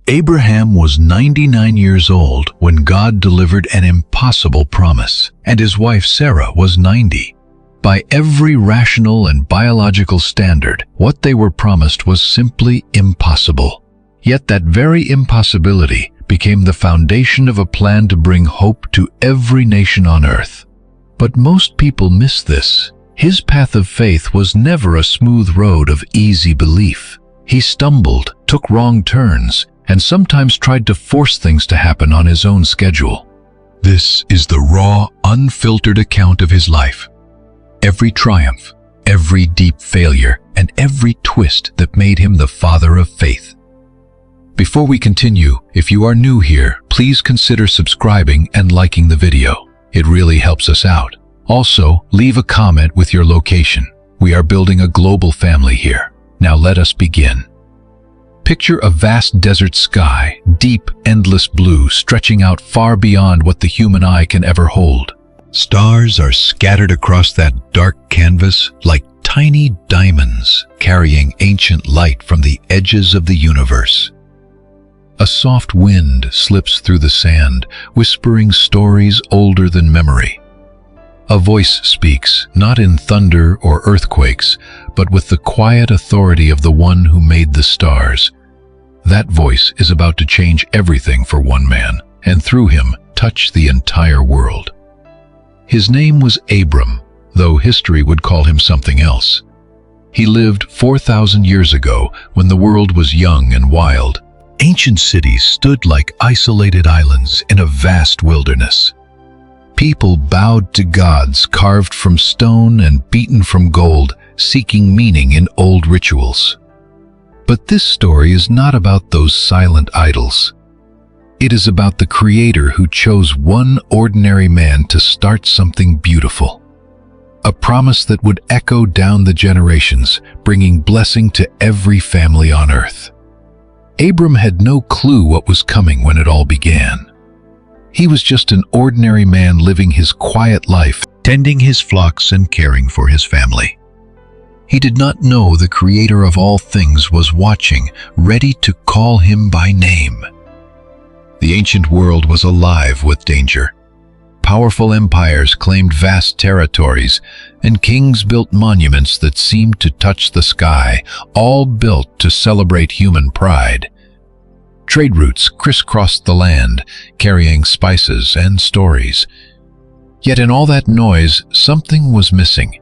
Abraham was 99 years old when God delivered an impossible promise, and his wife Sarah was 90. By every rational and biological standard, what they were promised was simply impossible. Yet that very impossibility became the foundation of a plan to bring hope to every nation on earth. But most people miss this. His path of faith was never a smooth road of easy belief. He stumbled, took wrong turns, and sometimes tried to force things to happen on his own schedule. This is the raw, unfiltered account of his life. Every triumph, every deep failure, and every twist that made him the father of faith. Before we continue, if you are new here, please consider subscribing and liking the video. It really helps us out. Also, leave a comment with your location. We are building a global family here. Now let us begin. Picture a vast desert sky, deep, endless blue, stretching out far beyond what the human eye can ever hold. Stars are scattered across that dark canvas like tiny diamonds, carrying ancient light from the edges of the universe. A soft wind slips through the sand, whispering stories older than memory. A voice speaks, not in thunder or earthquakes, but with the quiet authority of the one who made the stars. That voice is about to change everything for one man, and through him, touch the entire world. His name was Abram, though history would call him something else. He lived 4,000 years ago when the world was young and wild. Ancient cities stood like isolated islands in a vast wilderness. People bowed to gods carved from stone and beaten from gold, seeking meaning in old rituals. But this story is not about those silent idols. It is about the Creator who chose one ordinary man to start something beautiful. A promise that would echo down the generations, bringing blessing to every family on earth. Abram had no clue what was coming when it all began. He was just an ordinary man living his quiet life, tending his flocks and caring for his family. He did not know the Creator of all things was watching, ready to call him by name. The ancient world was alive with danger. Powerful empires claimed vast territories, and kings built monuments that seemed to touch the sky, all built to celebrate human pride. Trade routes crisscrossed the land, carrying spices and stories. Yet in all that noise, something was missing.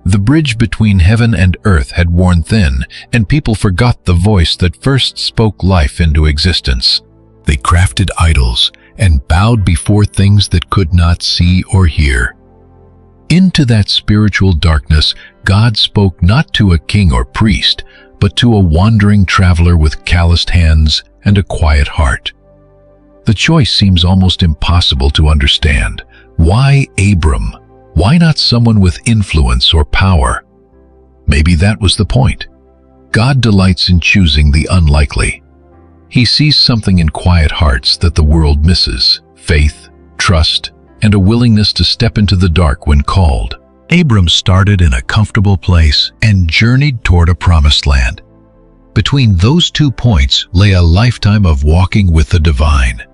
The bridge between heaven and earth had worn thin, and people forgot the voice that first spoke life into existence. They crafted idols and bowed before things that could not see or hear. Into that spiritual darkness, God spoke not to a king or priest, but to a wandering traveler with calloused hands and a quiet heart. The choice seems almost impossible to understand. Why Abram? Why not someone with influence or power? Maybe that was the point. God delights in choosing the unlikely. He sees something in quiet hearts that the world misses: faith, trust, and a willingness to step into the dark when called. Abram started in a comfortable place and journeyed toward a promised land. Between those 2 points lay a lifetime of walking with the divine.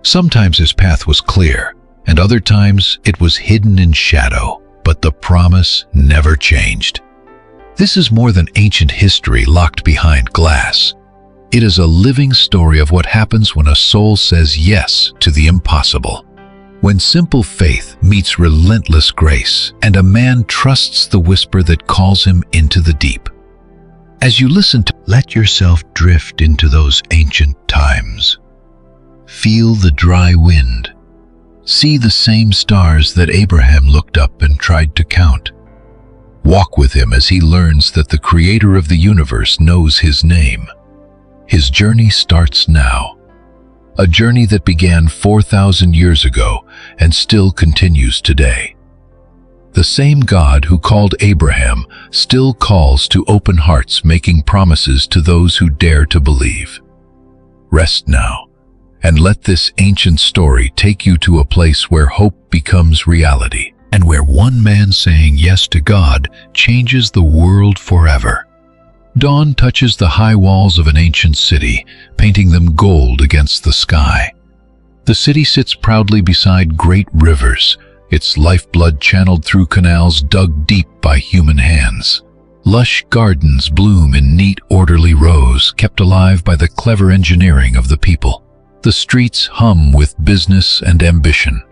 Sometimes his path was clear, and other times it was hidden in shadow, but the promise never changed. This is more than ancient history locked behind glass. It is a living story of what happens when a soul says yes to the impossible. When simple faith meets relentless grace, and a man trusts the whisper that calls him into the deep. As you listen to, let yourself drift into those ancient times. Feel the dry wind. See the same stars that Abraham looked up and tried to count. Walk with him as he learns that the Creator of the universe knows his name. His journey starts now. A journey that began 4,000 years ago and still continues today. The same God who called Abraham still calls to open hearts, making promises to those who dare to believe. Rest now, and let this ancient story take you to a place where hope becomes reality, and where one man saying yes to God changes the world forever. Dawn touches the high walls of an ancient city, painting them gold against the sky. The city sits proudly beside great rivers, its lifeblood channeled through canals dug deep by human hands. Lush gardens bloom in neat, orderly rows, kept alive by the clever engineering of the people. The streets hum with business and ambition.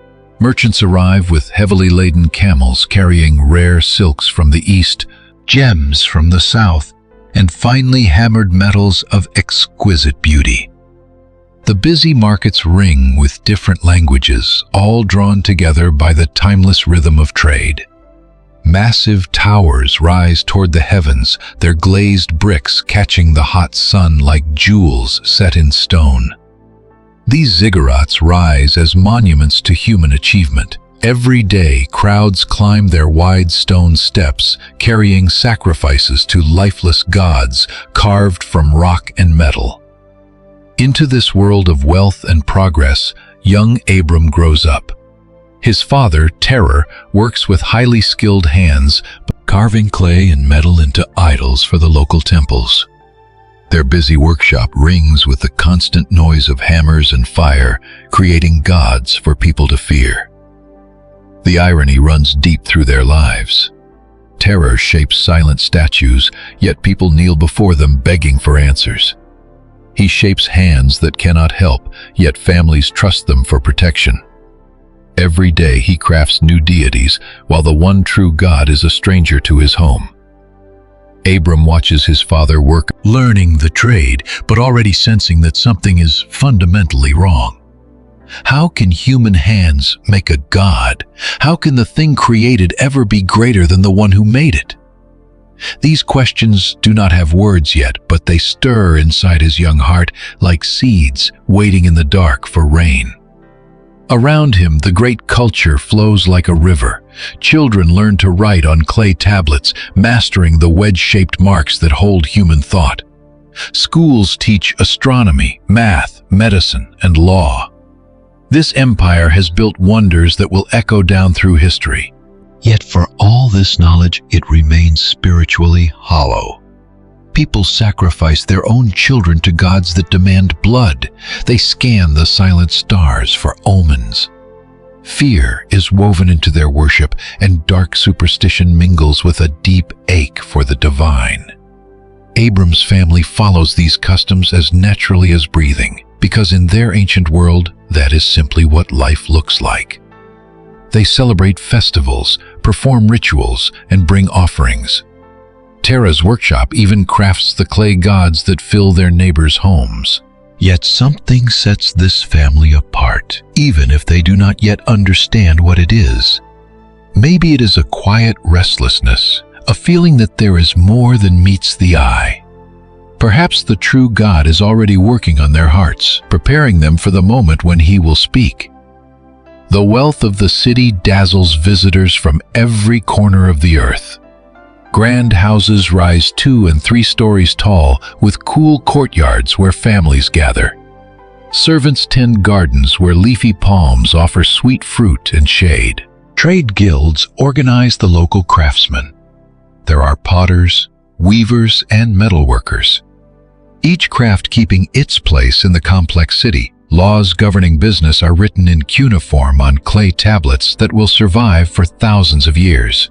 Merchants arrive with heavily laden camels carrying rare silks from the east, gems from the south, and finely hammered metals of exquisite beauty. The busy markets ring with different languages, all drawn together by the timeless rhythm of trade. Massive towers rise toward the heavens, their glazed bricks catching the hot sun like jewels set in stone. These ziggurats rise as monuments to human achievement. Every day, crowds climb their wide stone steps, carrying sacrifices to lifeless gods carved from rock and metal. Into this world of wealth and progress, young Abram grows up. His father, Terah, works with highly skilled hands, carving clay and metal into idols for the local temples. Their busy workshop rings with the constant noise of hammers and fire, creating gods for people to fear. The irony runs deep through their lives. Terror shapes silent statues, yet people kneel before them begging for answers. He shapes hands that cannot help, yet families trust them for protection. Every day he crafts new deities, while the one true God is a stranger to his home. Abram watches his father work, learning the trade, but already sensing that something is fundamentally wrong. How can human hands make a god? How can the thing created ever be greater than the one who made it? These questions do not have words yet, but they stir inside his young heart like seeds waiting in the dark for rain. Around him, the great culture flows like a river. Children learn to write on clay tablets, mastering the wedge-shaped marks that hold human thought. Schools teach astronomy, math, medicine, and law. This empire has built wonders that will echo down through history. Yet for all this knowledge, it remains spiritually hollow. People sacrifice their own children to gods that demand blood. They scan the silent stars for omens. Fear is woven into their worship, and dark superstition mingles with a deep ache for the divine. Abram's family follows these customs as naturally as breathing, because in their ancient world, that is simply what life looks like. They celebrate festivals, perform rituals, and bring offerings. Terah's workshop even crafts the clay gods that fill their neighbors' homes. Yet something sets this family apart, even if they do not yet understand what it is. Maybe it is a quiet restlessness, a feeling that there is more than meets the eye. Perhaps the true God is already working on their hearts, preparing them for the moment when He will speak. The wealth of the city dazzles visitors from every corner of the earth. Grand houses rise 2 and 3 stories tall, with cool courtyards where families gather. Servants tend gardens where leafy palms offer sweet fruit and shade. Trade guilds organize the local craftsmen. There are potters, weavers, and metalworkers, each craft keeping its place in the complex city. Laws governing business are written in cuneiform on clay tablets that will survive for thousands of years.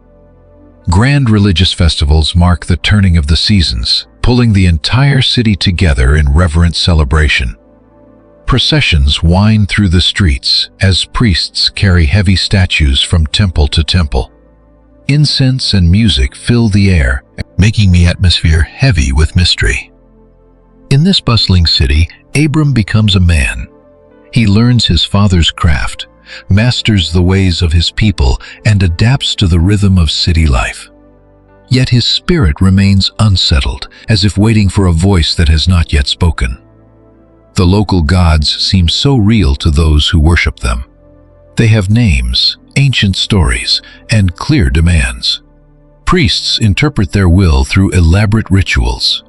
Grand religious festivals mark the turning of the seasons, pulling the entire city together in reverent celebration. Processions wind through the streets as priests carry heavy statues from temple to temple. Incense and music fill the air, making the atmosphere heavy with mystery. In this bustling city, Abram becomes a man. He learns his father's craft, masters the ways of his people, and adapts to the rhythm of city life. Yet his spirit remains unsettled, as if waiting for a voice that has not yet spoken. The local gods seem so real to those who worship them. They have names, ancient stories, and clear demands. Priests interpret their will through elaborate rituals.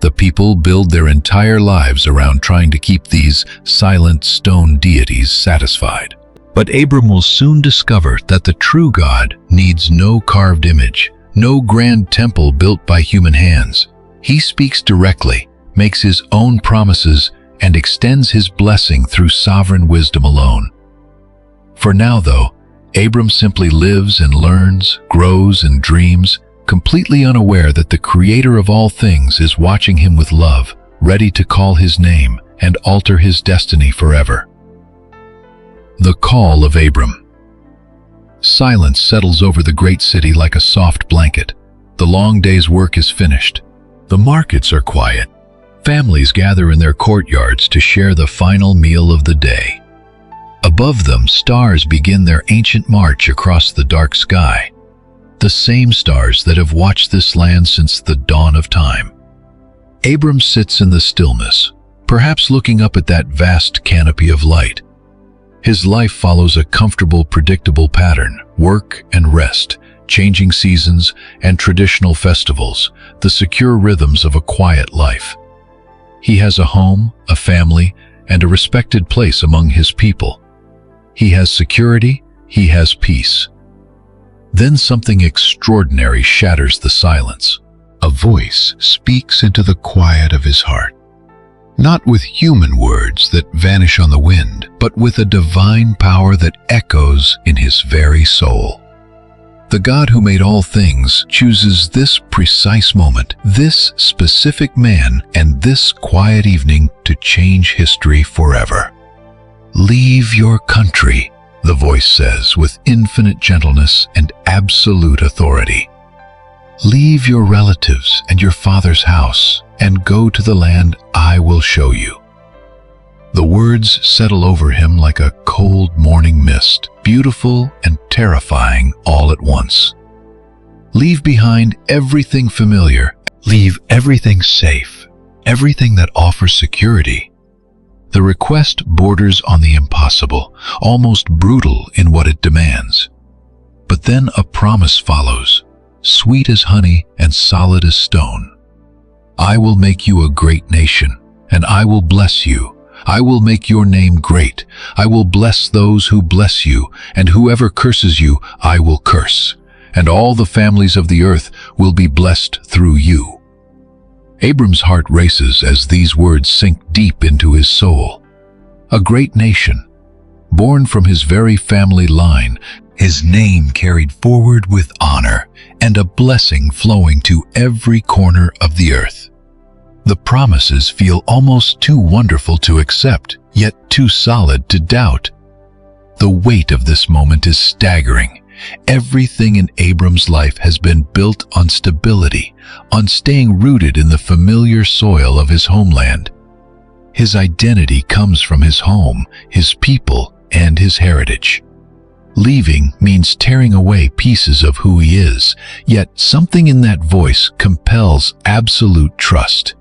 The people build their entire lives around trying to keep these silent stone deities satisfied. But Abram will soon discover that the true God needs no carved image, no grand temple built by human hands. He speaks directly, makes his own promises, and extends his blessing through sovereign wisdom alone. For now, though, Abram simply lives and learns, grows and dreams, completely unaware that the Creator of all things is watching him with love, ready to call his name and alter his destiny forever. The call of Abram. Silence settles over the great city like a soft blanket. The long day's work is finished. The markets are quiet. Families gather in their courtyards to share the final meal of the day. Above them, stars begin their ancient march across the dark sky, the same stars that have watched this land since the dawn of time. Abram sits in the stillness, perhaps looking up at that vast canopy of light. His life follows a comfortable, predictable pattern: work and rest, changing seasons and traditional festivals, the secure rhythms of a quiet life. He has a home, a family, and a respected place among his people. He has security, he has peace. Then something extraordinary shatters the silence. A voice speaks into the quiet of his heart. Not with human words that vanish on the wind, but with a divine power that echoes in his very soul. The God who made all things chooses this precise moment, this specific man, and this quiet evening to change history forever. "Leave your country," the voice says with infinite gentleness and absolute authority. "Leave your relatives and your father's house and go to the land I will show you." The words settle over him like a cold morning mist, beautiful and terrifying all at once. Leave behind everything familiar. Leave everything safe, everything that offers security. The request borders on the impossible, almost brutal in what it demands. But then a promise follows, sweet as honey and solid as stone. "I will make you a great nation, and I will bless you. I will make your name great. I will bless those who bless you, and whoever curses you, I will curse. And all the families of the earth will be blessed through you." Abram's heart races as these words sink deep into his soul. A great nation, born from his very family line, his name carried forward with honor, and a blessing flowing to every corner of the earth. The promises feel almost too wonderful to accept, yet too solid to doubt. The weight of this moment is staggering. Everything in Abram's life has been built on stability, on staying rooted in the familiar soil of his homeland. His identity comes from his home, his people, and his heritage. Leaving means tearing away pieces of who he is, yet something in that voice compels absolute trust.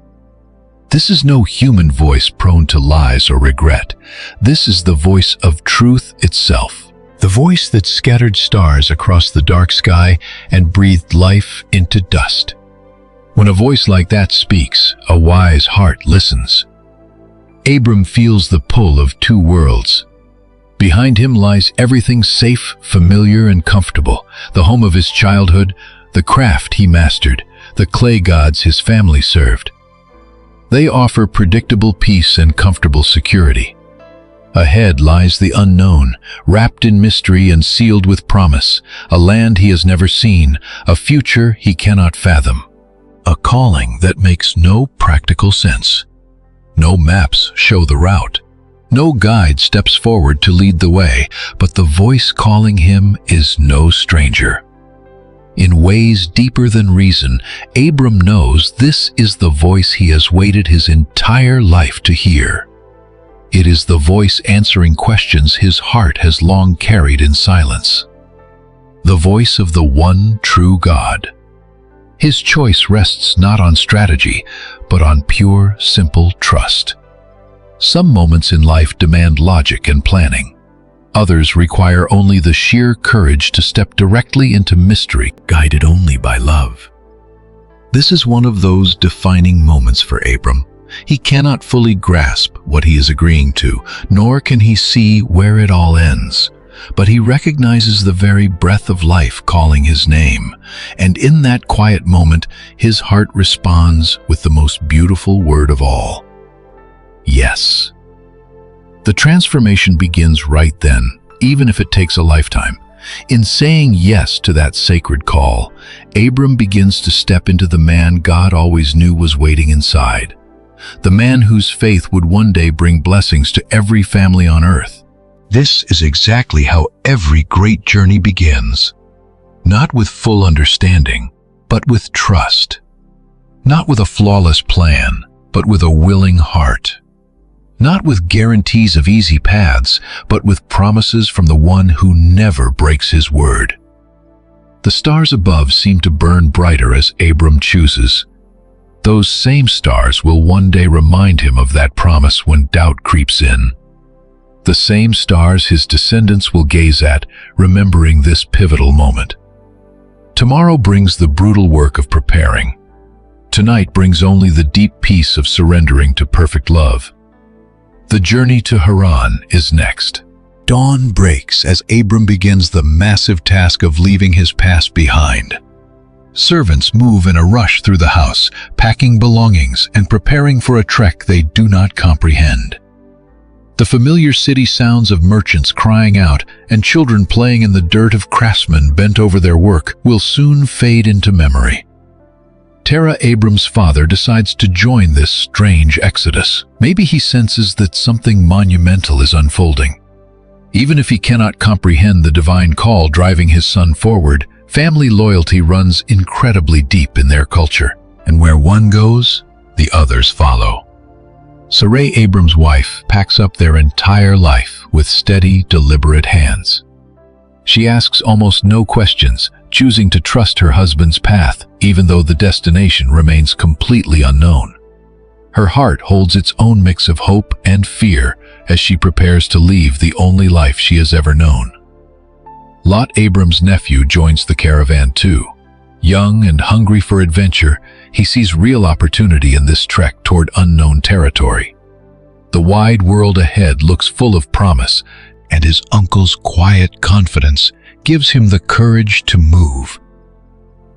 This is no human voice prone to lies or regret. This is the voice of truth itself. The voice that scattered stars across the dark sky and breathed life into dust. When a voice like that speaks, a wise heart listens. Abram feels the pull of two worlds. Behind him lies everything safe, familiar, and comfortable, the home of his childhood, the craft he mastered, the clay gods his family served. They offer predictable peace and comfortable security. Ahead lies the unknown, wrapped in mystery and sealed with promise, a land he has never seen, a future he cannot fathom, a calling that makes no practical sense. No maps show the route. No guide steps forward to lead the way, but the voice calling him is no stranger. In ways deeper than reason, Abram knows this is the voice he has waited his entire life to hear. It is the voice answering questions his heart has long carried in silence. The voice of the one true God. His choice rests not on strategy, but on pure, simple trust. Some moments in life demand logic and planning. Others require only the sheer courage to step directly into mystery, guided only by love. This is one of those defining moments for Abram. He cannot fully grasp what he is agreeing to, nor can he see where it all ends. but he recognizes the very breath of life calling his name, and in that quiet moment, his heart responds with the most beautiful word of all: yes. The transformation begins right then, even if it takes a lifetime. In saying yes to that sacred call, Abram begins to step into the man God always knew was waiting inside. The man whose faith would one day bring blessings to every family on earth. This is exactly how every great journey begins. Not with full understanding, but with trust. Not with a flawless plan, but with a willing heart. Not with guarantees of easy paths, but with promises from the one who never breaks his word. The stars above seem to burn brighter as Abram chooses. Those same stars will one day remind him of that promise when doubt creeps in. The same stars his descendants will gaze at, remembering this pivotal moment. Tomorrow brings the brutal work of preparing. Tonight brings only the deep peace of surrendering to perfect love. The journey to Haran is next. Dawn breaks as Abram begins the massive task of leaving his past behind. Servants move in a rush through the house, packing belongings and preparing for a trek they do not comprehend. The familiar city sounds of merchants crying out and children playing in the dirt of craftsmen bent over their work will soon fade into memory. Terah, Abram's father, decides to join this strange exodus. Maybe he senses that something monumental is unfolding. Even if he cannot comprehend the divine call driving his son forward, family loyalty runs incredibly deep in their culture, and where one goes, the others follow. Sarai, Abram's wife, packs up their entire life with steady, deliberate hands. She asks almost no questions, choosing to trust her husband's path, even though the destination remains completely unknown. Her heart holds its own mix of hope and fear as she prepares to leave the only life she has ever known. Lot, Abram's nephew, joins the caravan too. Young and hungry for adventure, he sees real opportunity in this trek toward unknown territory. The wide world ahead looks full of promise, and his uncle's quiet confidence gives him the courage to move.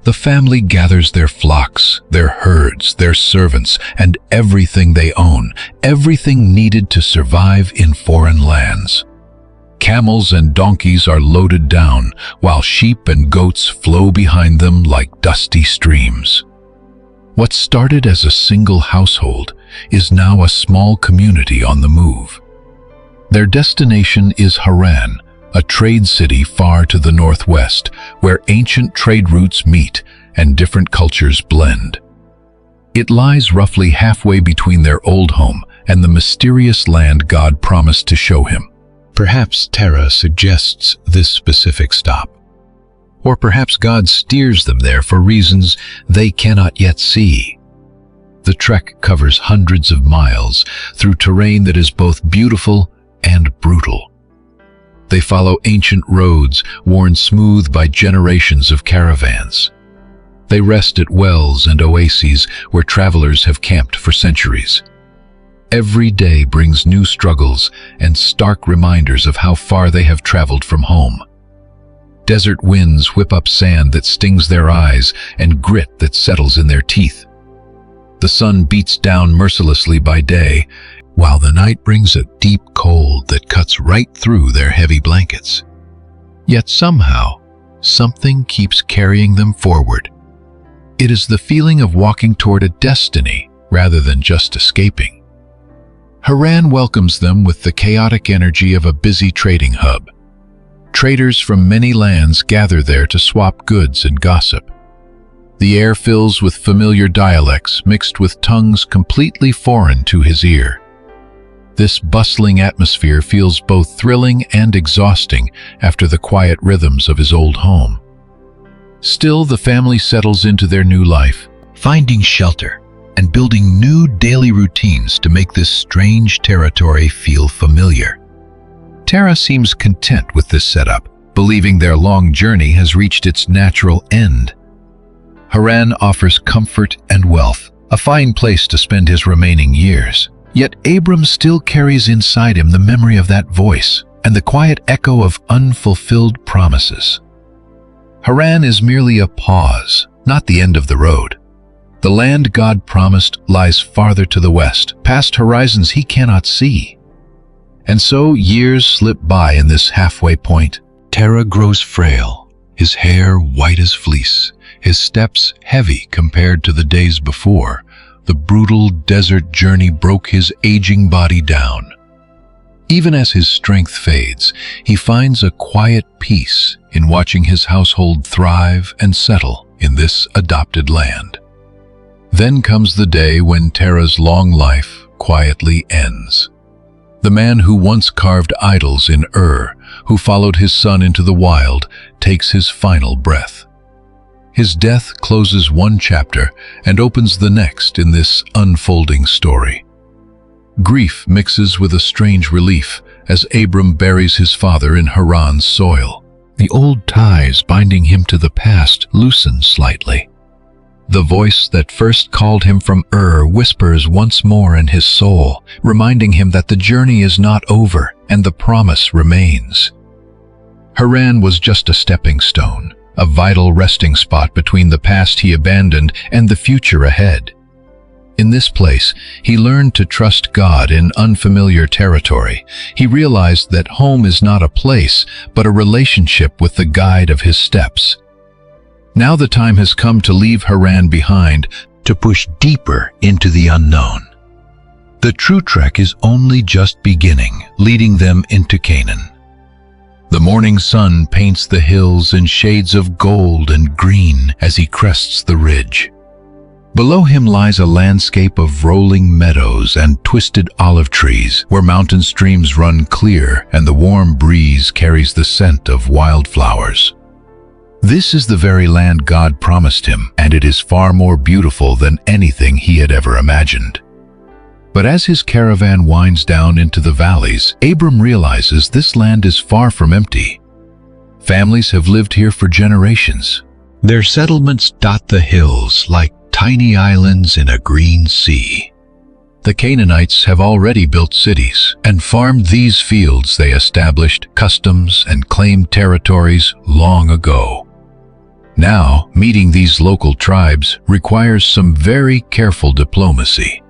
The family gathers their flocks, their herds, their servants, and everything they own, everything needed to survive in foreign lands. Camels and donkeys are loaded down, while sheep and goats flow behind them like dusty streams. What started as a single household is now a small community on the move. Their destination is Haran, a trade city far to the northwest, where ancient trade routes meet and different cultures blend. It lies roughly halfway between their old home and the mysterious land God promised to show him. Perhaps Terah suggests this specific stop. Or perhaps God steers them there for reasons they cannot yet see. The trek covers hundreds of miles through terrain that is both beautiful and brutal. They follow ancient roads worn smooth by generations of caravans. They rest at wells and oases where travelers have camped for centuries. Every day brings new struggles and stark reminders of how far they have traveled from home. Desert winds whip up sand that stings their eyes and grit that settles in their teeth. The sun beats down mercilessly by day, while the night brings a deep cold that cuts right through their heavy blankets. Yet somehow, something keeps carrying them forward. It is the feeling of walking toward a destiny rather than just escaping. Haran welcomes them with the chaotic energy of a busy trading hub. Traders from many lands gather there to swap goods and gossip. The air fills with familiar dialects mixed with tongues completely foreign to his ear. This bustling atmosphere feels both thrilling and exhausting after the quiet rhythms of his old home. Still, the family settles into their new life, finding shelter and building new daily routines to make this strange territory feel familiar. Terah seems content with this setup, believing their long journey has reached its natural end. Haran offers comfort and wealth, a fine place to spend his remaining years. Yet Abram still carries inside him the memory of that voice, and the quiet echo of unfulfilled promises. Haran is merely a pause, not the end of the road. The land God promised lies farther to the west, past horizons he cannot see. And so years slip by in this halfway point. Terah grows frail, his hair white as fleece, his steps heavy compared to the days before. The brutal desert journey broke his aging body down. Even as his strength fades, he finds a quiet peace in watching his household thrive and settle in this adopted land. Then comes the day when Terah's long life quietly ends. The man who once carved idols in Ur, who followed his son into the wild, takes his final breath. His death closes one chapter and opens the next in this unfolding story. Grief mixes with a strange relief as Abram buries his father in Haran's soil. The old ties binding him to the past loosen slightly. The voice that first called him from Ur whispers once more in his soul, reminding him that the journey is not over and the promise remains. Haran was just a stepping stone, a vital resting spot between the past he abandoned and the future ahead. In this place, he learned to trust God in unfamiliar territory. He realized that home is not a place, but a relationship with the guide of his steps. Now the time has come to leave Haran behind, to push deeper into the unknown. The true trek is only just beginning, leading them into Canaan. The morning sun paints the hills in shades of gold and green as he crests the ridge. Below him lies a landscape of rolling meadows and twisted olive trees, where mountain streams run clear and the warm breeze carries the scent of wildflowers. This is the very land God promised him, and it is far more beautiful than anything he had ever imagined. But as his caravan winds down into the valleys, Abram realizes this land is far from empty. Families have lived here for generations. Their settlements dot the hills like tiny islands in a green sea. The Canaanites have already built cities and farmed these fields. They established customs and claimed territories long ago. Now, meeting these local tribes requires some very careful diplomacy.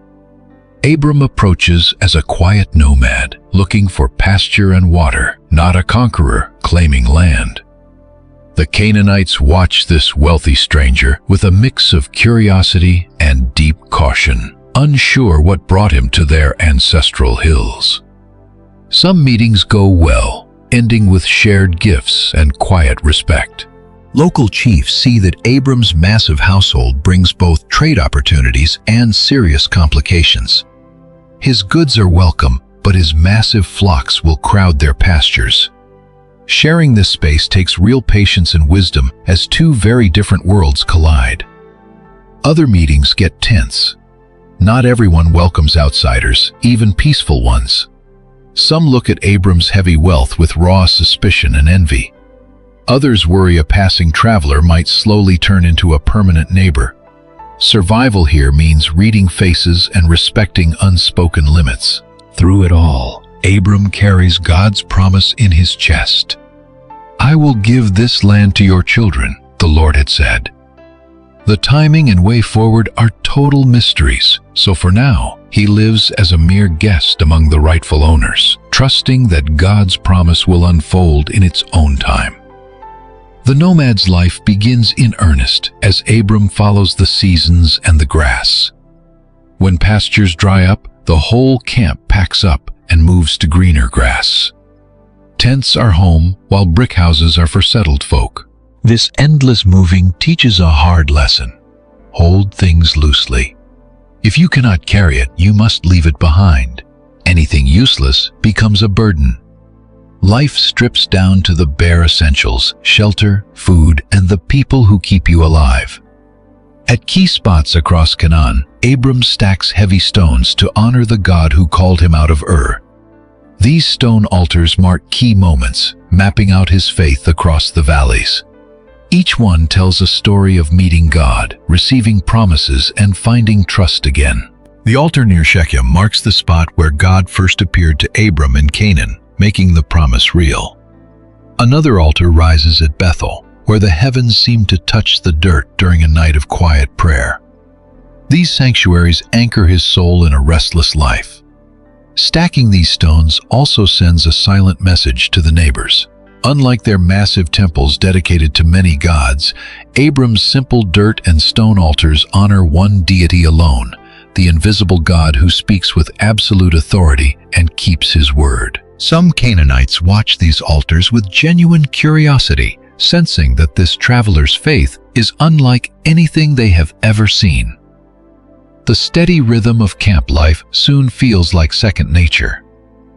Abram approaches as a quiet nomad, looking for pasture and water, not a conqueror claiming land. The Canaanites watch this wealthy stranger with a mix of curiosity and deep caution, unsure what brought him to their ancestral hills. Some meetings go well, ending with shared gifts and quiet respect. Local chiefs see that Abram's massive household brings both trade opportunities and serious complications. His goods are welcome, but his massive flocks will crowd their pastures. Sharing this space takes real patience and wisdom as two very different worlds collide. Other meetings get tense. Not everyone welcomes outsiders, even peaceful ones. Some look at Abram's heavy wealth with raw suspicion and envy. Others worry a passing traveler might slowly turn into a permanent neighbor. Survival here means reading faces and respecting unspoken limits. Through it all, Abram carries God's promise in his chest. "I will give this land to your children," the Lord had said. The timing and way forward are total mysteries, so for now, he lives as a mere guest among the rightful owners, trusting that God's promise will unfold in its own time. The nomad's life begins in earnest as Abram follows the seasons and the grass. When pastures dry up, the whole camp packs up and moves to greener grass. Tents are home, while brick houses are for settled folk. This endless moving teaches a hard lesson. Hold things loosely. If you cannot carry it, you must leave it behind. Anything useless becomes a burden. Life strips down to the bare essentials: shelter, food, and the people who keep you alive. At key spots across Canaan, Abram stacks heavy stones to honor the God who called him out of Ur. These stone altars mark key moments, mapping out his faith across the valleys. Each one tells a story of meeting God, receiving promises, and finding trust again. The altar near Shechem marks the spot where God first appeared to Abram in Canaan, making the promise real. Another altar rises at Bethel, where the heavens seem to touch the dirt during a night of quiet prayer. These sanctuaries anchor his soul in a restless life. Stacking these stones also sends a silent message to the neighbors. Unlike their massive temples dedicated to many gods, Abram's simple dirt and stone altars honor one deity alone, the invisible God who speaks with absolute authority and keeps his word. Some Canaanites watch these altars with genuine curiosity, sensing that this traveler's faith is unlike anything they have ever seen. The steady rhythm of camp life soon feels like second nature.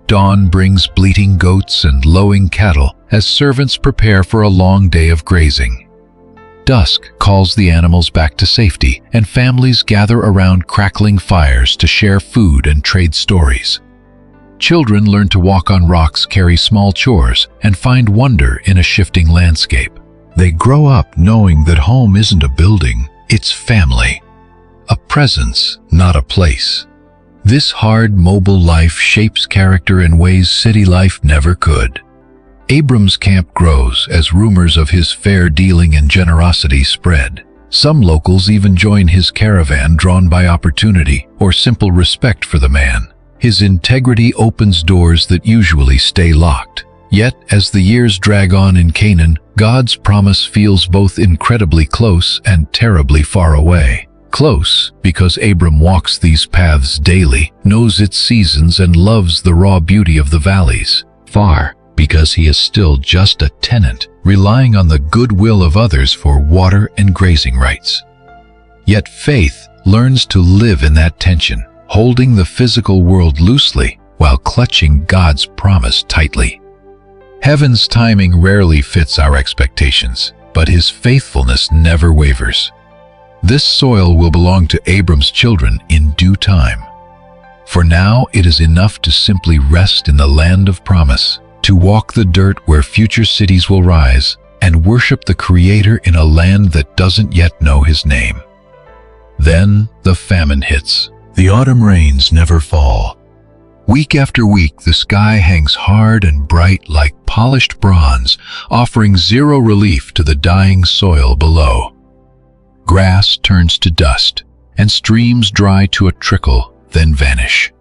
Dawn brings bleating goats and lowing cattle as servants prepare for a long day of grazing. Dusk calls the animals back to safety, and families gather around crackling fires to share food and trade stories. Children learn to walk on rocks, carry small chores, and find wonder in a shifting landscape. They grow up knowing that home isn't a building, it's family. A presence, not a place. This hard, mobile life shapes character in ways city life never could. Abram's camp grows as rumors of his fair dealing and generosity spread. Some locals even join his caravan, drawn by opportunity or simple respect for the man. His integrity opens doors that usually stay locked. Yet, as the years drag on in Canaan, God's promise feels both incredibly close and terribly far away. Close, because Abram walks these paths daily, knows its seasons, and loves the raw beauty of the valleys. Far, because he is still just a tenant, relying on the goodwill of others for water and grazing rights. Yet faith learns to live in that tension, holding the physical world loosely while clutching God's promise tightly. Heaven's timing rarely fits our expectations, but his faithfulness never wavers. This soil will belong to Abram's children in due time. For now, it is enough to simply rest in the land of promise, to walk the dirt where future cities will rise, and worship the Creator in a land that doesn't yet know his name. Then the famine hits. The autumn rains never fall. Week after week, the sky hangs hard and bright like polished bronze, offering zero relief to the dying soil below. Grass turns to dust, and streams dry to a trickle, then vanish.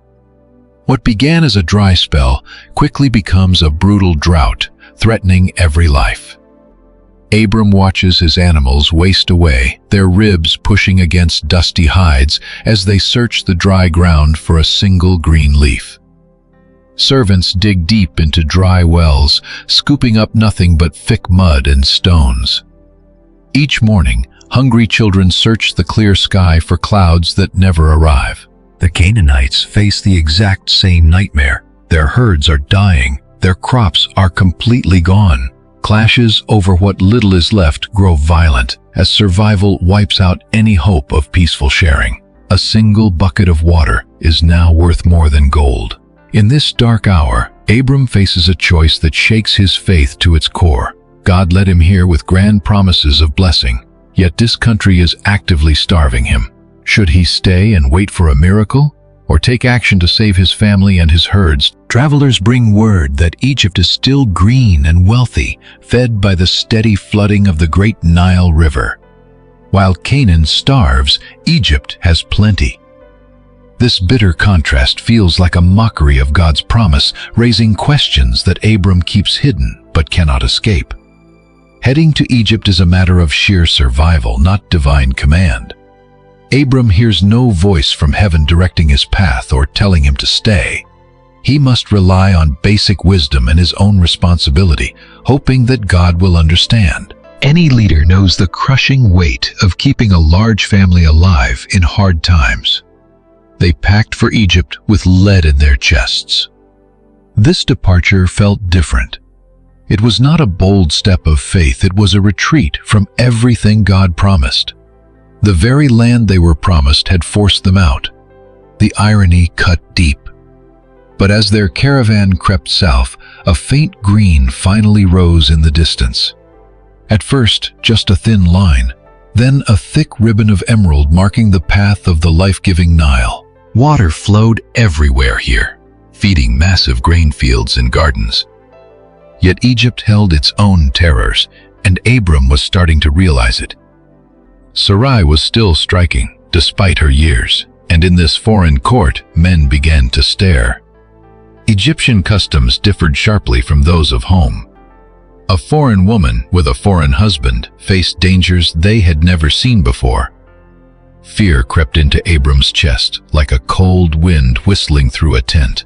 What began as a dry spell quickly becomes a brutal drought, threatening every life. Abram watches his animals waste away, their ribs pushing against dusty hides as they search the dry ground for a single green leaf. Servants dig deep into dry wells, scooping up nothing but thick mud and stones. Each morning, hungry children search the clear sky for clouds that never arrive. The Canaanites face the exact same nightmare. Their herds are dying, their crops are completely gone. Clashes over what little is left grow violent as survival wipes out any hope of peaceful sharing. A single bucket of water is now worth more than gold. In this dark hour, Abram faces a choice that shakes his faith to its core. God led him here with grand promises of blessing, yet this country is actively starving him. Should he stay and wait for a miracle, or take action to save his family and his herds? Travelers bring word that Egypt is still green and wealthy, fed by the steady flooding of the great Nile River. While Canaan starves, Egypt has plenty. This bitter contrast feels like a mockery of God's promise, raising questions that Abram keeps hidden but cannot escape. Heading to Egypt is a matter of sheer survival, not divine command. Abram hears no voice from heaven directing his path or telling him to stay. He must rely on basic wisdom and his own responsibility, hoping that God will understand. Any leader knows the crushing weight of keeping a large family alive in hard times. They packed for Egypt with lead in their chests. This departure felt different. It was not a bold step of faith, it was a retreat from everything God promised. The very land they were promised had forced them out. The irony cut deep. But as their caravan crept south, a faint green finally rose in the distance. At first, just a thin line, then a thick ribbon of emerald marking the path of the life-giving Nile. Water flowed everywhere here, feeding massive grain fields and gardens. Yet Egypt held its own terrors, and Abram was starting to realize it. Sarai was still striking, despite her years, and in this foreign court, men began to stare. Egyptian customs differed sharply from those of home. A foreign woman with a foreign husband faced dangers they had never seen before. Fear crept into Abram's chest like a cold wind whistling through a tent.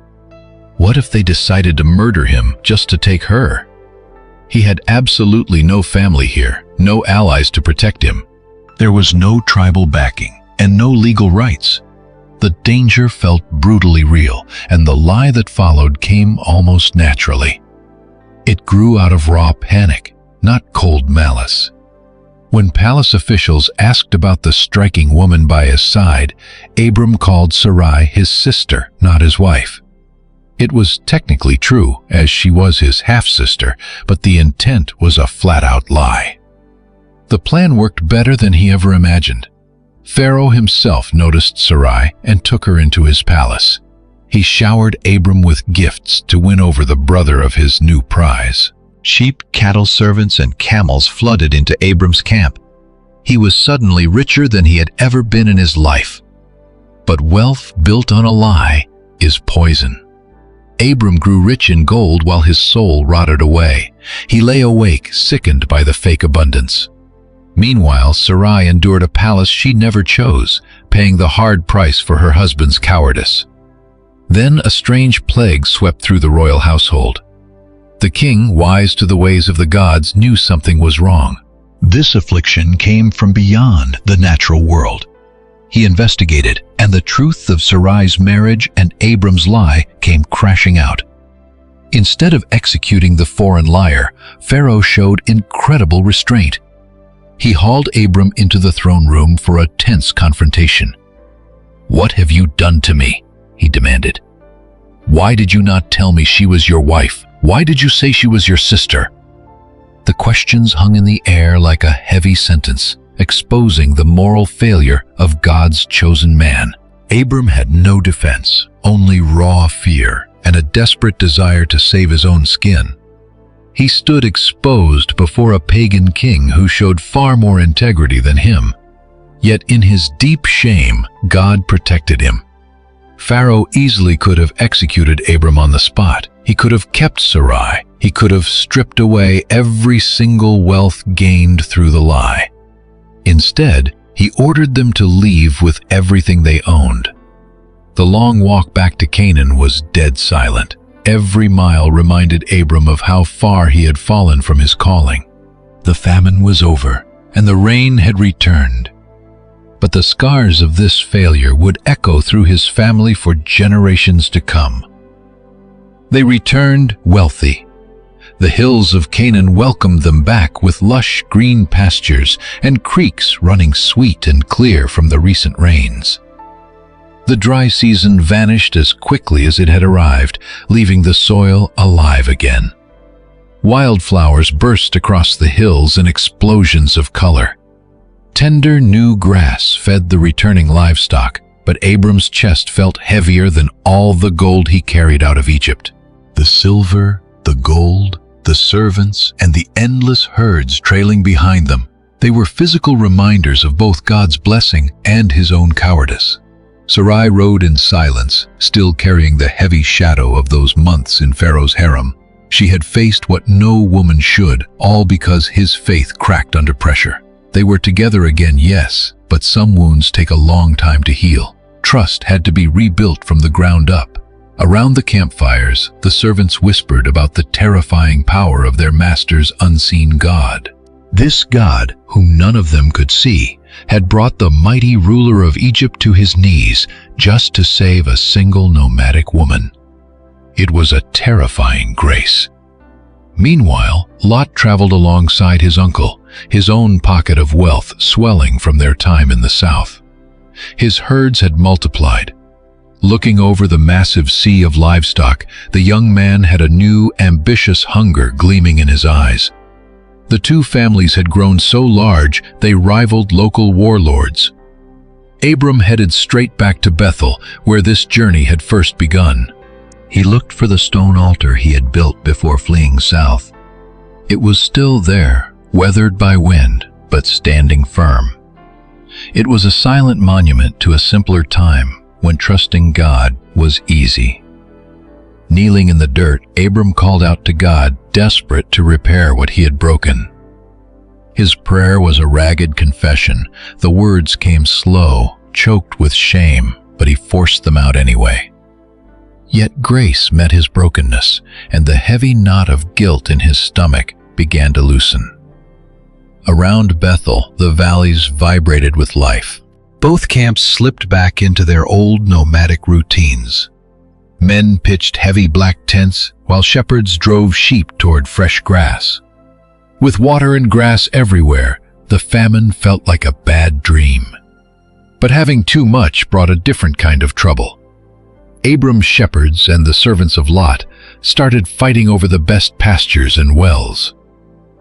What if they decided to murder him just to take her? He had absolutely no family here, no allies to protect him. There was no tribal backing and no legal rights. The danger felt brutally real, and the lie that followed came almost naturally. It grew out of raw panic, not cold malice. When palace officials asked about the striking woman by his side, Abram called Sarai his sister, not his wife. It was technically true, as she was his half-sister, but the intent was a flat-out lie. The plan worked better than he ever imagined. Pharaoh himself noticed Sarai and took her into his palace. He showered Abram with gifts to win over the brother of his new prize. Sheep, cattle, servants, and camels flooded into Abram's camp. He was suddenly richer than he had ever been in his life. But wealth built on a lie is poison. Abram grew rich in gold while his soul rotted away. He lay awake, sickened by the fake abundance. Meanwhile, Sarai endured a palace she never chose, paying the hard price for her husband's cowardice. Then a strange plague swept through the royal household. The king, wise to the ways of the gods, knew something was wrong. This affliction came from beyond the natural world. He investigated, and the truth of Sarai's marriage and Abram's lie came crashing out. Instead of executing the foreign liar, Pharaoh showed incredible restraint. He hauled Abram into the throne room for a tense confrontation. "What have you done to me?" he demanded. "Why did you not tell me she was your wife? Why did you say she was your sister?" The questions hung in the air like a heavy sentence, exposing the moral failure of God's chosen man. Abram had no defense, only raw fear and a desperate desire to save his own skin. He stood exposed before a pagan king who showed far more integrity than him. Yet in his deep shame, God protected him. Pharaoh easily could have executed Abram on the spot. He could have kept Sarai. He could have stripped away every single wealth gained through the lie. Instead, he ordered them to leave with everything they owned. The long walk back to Canaan was dead silent. Every mile reminded Abram of how far he had fallen from his calling. The famine was over, and the rain had returned. But the scars of this failure would echo through his family for generations to come. They returned wealthy. The hills of Canaan welcomed them back with lush green pastures and creeks running sweet and clear from the recent rains. The dry season vanished as quickly as it had arrived, leaving the soil alive again. Wildflowers burst across the hills in explosions of color. Tender new grass fed the returning livestock, but Abram's chest felt heavier than all the gold he carried out of Egypt. The silver, the gold, the servants, and the endless herds trailing behind them. They were physical reminders of both God's blessing and his own cowardice. Sarai rode in silence, still carrying the heavy shadow of those months in Pharaoh's harem. She had faced what no woman should, all because his faith cracked under pressure. They were together again, yes, but some wounds take a long time to heal. Trust had to be rebuilt from the ground up. Around the campfires, the servants whispered about the terrifying power of their master's unseen God. This God, whom none of them could see, had brought the mighty ruler of Egypt to his knees just to save a single nomadic woman. It was a terrifying grace. Meanwhile, Lot traveled alongside his uncle, his own pocket of wealth swelling from their time in the south. His herds had multiplied. Looking over the massive sea of livestock, the young man had a new, ambitious hunger gleaming in his eyes. The two families had grown so large they rivaled local warlords. Abram headed straight back to Bethel, where this journey had first begun. He looked for the stone altar he had built before fleeing south. It was still there, weathered by wind, but standing firm. It was a silent monument to a simpler time when trusting God was easy. Kneeling in the dirt, Abram called out to God, desperate to repair what he had broken. His prayer was a ragged confession. The words came slow, choked with shame, but he forced them out anyway. Yet grace met his brokenness, and the heavy knot of guilt in his stomach began to loosen. Around Bethel, the valleys vibrated with life. Both camps slipped back into their old nomadic routines. Men pitched heavy black tents, while shepherds drove sheep toward fresh grass. With water and grass everywhere, the famine felt like a bad dream. But having too much brought a different kind of trouble. Abram's shepherds and the servants of Lot started fighting over the best pastures and wells.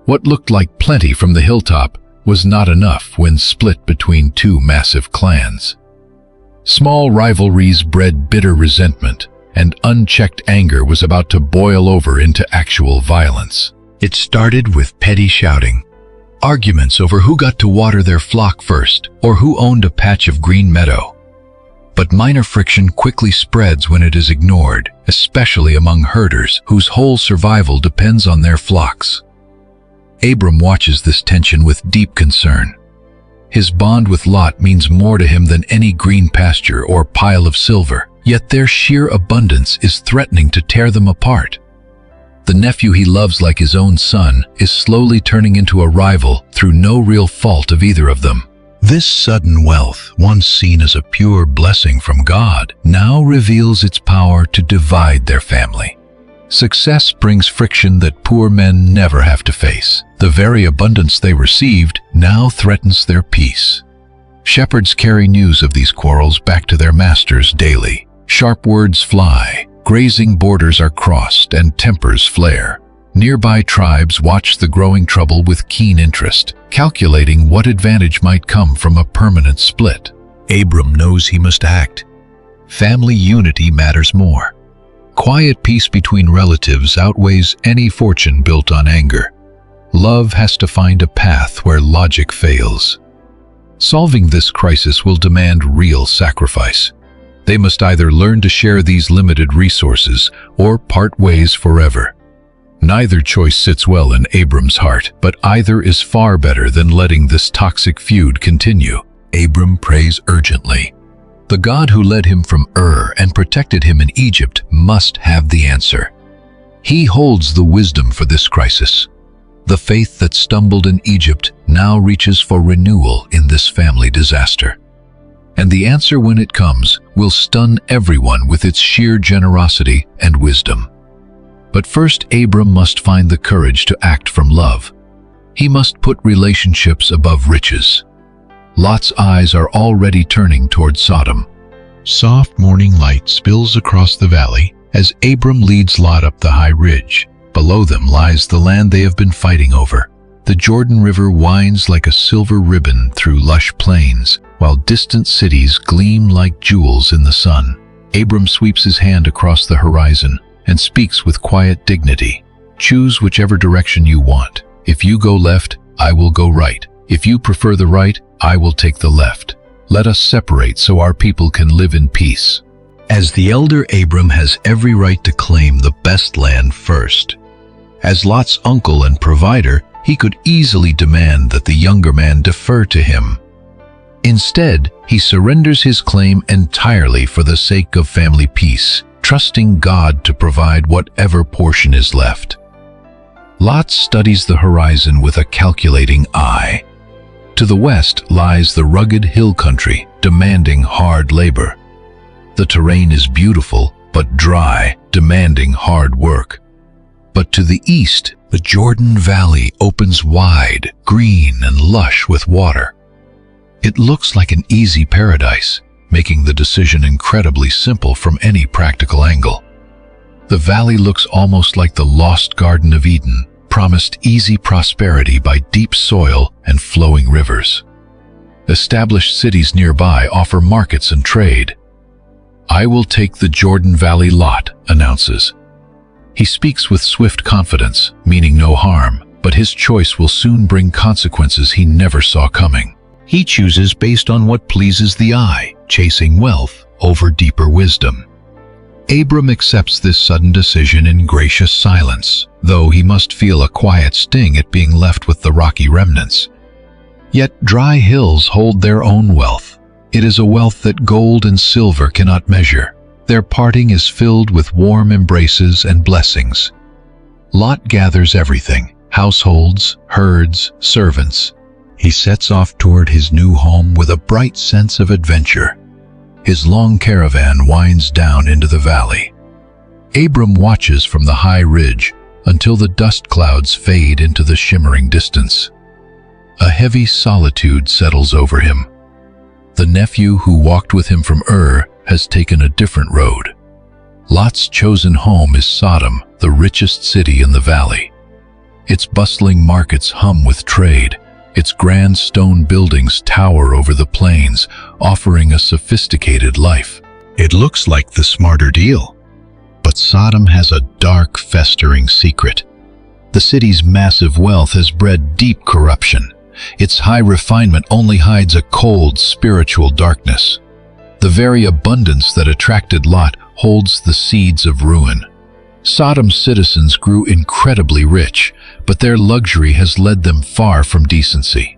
What looked like plenty from the hilltop was not enough when split between two massive clans. Small rivalries bred bitter resentment, and unchecked anger was about to boil over into actual violence. It started with petty shouting, arguments over who got to water their flock first or who owned a patch of green meadow. But minor friction quickly spreads when it is ignored, especially among herders whose whole survival depends on their flocks. Abram watches this tension with deep concern. His bond with Lot means more to him than any green pasture or pile of silver, yet their sheer abundance is threatening to tear them apart. The nephew he loves like his own son is slowly turning into a rival through no real fault of either of them. This sudden wealth, once seen as a pure blessing from God, now reveals its power to divide their family. Success brings friction that poor men never have to face. The very abundance they received now threatens their peace. Shepherds carry news of these quarrels back to their masters daily. Sharp words fly, grazing borders are crossed, and tempers flare. Nearby tribes watch the growing trouble with keen interest, calculating what advantage might come from a permanent split. Abram knows he must act. Family unity matters more. Quiet peace between relatives outweighs any fortune built on anger. Love has to find a path where logic fails. Solving this crisis will demand real sacrifice. They must either learn to share these limited resources or part ways forever. Neither choice sits well in Abram's heart, but either is far better than letting this toxic feud continue. Abram prays urgently. The God who led him from Ur and protected him in Egypt must have the answer. He holds the wisdom for this crisis. The faith that stumbled in Egypt now reaches for renewal in this family disaster. And the answer, when it comes, will stun everyone with its sheer generosity and wisdom. But first, Abram must find the courage to act from love. He must put relationships above riches. Lot's eyes are already turning toward Sodom. Soft morning light spills across the valley as Abram leads Lot up the high ridge. Below them lies the land they have been fighting over. The Jordan River winds like a silver ribbon through lush plains, while distant cities gleam like jewels in the sun. Abram sweeps his hand across the horizon and speaks with quiet dignity. Choose whichever direction you want. If you go left, I will go right. If you prefer the right, I will take the left. Let us separate so our people can live in peace. As the elder, Abram has every right to claim the best land first. As Lot's uncle and provider, he could easily demand that the younger man defer to him. Instead, he surrenders his claim entirely for the sake of family peace, trusting God to provide whatever portion is left. Lot studies the horizon with a calculating eye. To the west lies the rugged hill country, demanding hard labor. The terrain is beautiful, but dry, demanding hard work. But to the east, the Jordan Valley opens wide, green and lush with water. It looks like an easy paradise, making the decision incredibly simple from any practical angle. The valley looks almost like the lost Garden of Eden, promised easy prosperity by deep soil and flowing rivers. Established cities nearby offer markets and trade. "I will take the Jordan Valley Lot," announces. He speaks with swift confidence, meaning no harm, but his choice will soon bring consequences he never saw coming. He chooses based on what pleases the eye, chasing wealth over deeper wisdom. Abram accepts this sudden decision in gracious silence, though he must feel a quiet sting at being left with the rocky remnants. Yet dry hills hold their own wealth. It is a wealth that gold and silver cannot measure. Their parting is filled with warm embraces and blessings. Lot gathers everything: households, herds, servants. He sets off toward his new home with a bright sense of adventure. His long caravan winds down into the valley. Abram watches from the high ridge until the dust clouds fade into the shimmering distance. A heavy solitude settles over him. The nephew who walked with him from has taken a different road. Lot's chosen home is Sodom, the richest city in the valley. Its bustling markets hum with trade. Its grand stone buildings tower over the plains, offering a sophisticated life. It looks like the smarter deal. But Sodom has a dark, festering secret. The city's massive wealth has bred deep corruption. Its high refinement only hides a cold, spiritual darkness. The very abundance that attracted Lot holds the seeds of ruin. Sodom's citizens grew incredibly rich, but their luxury has led them far from decency.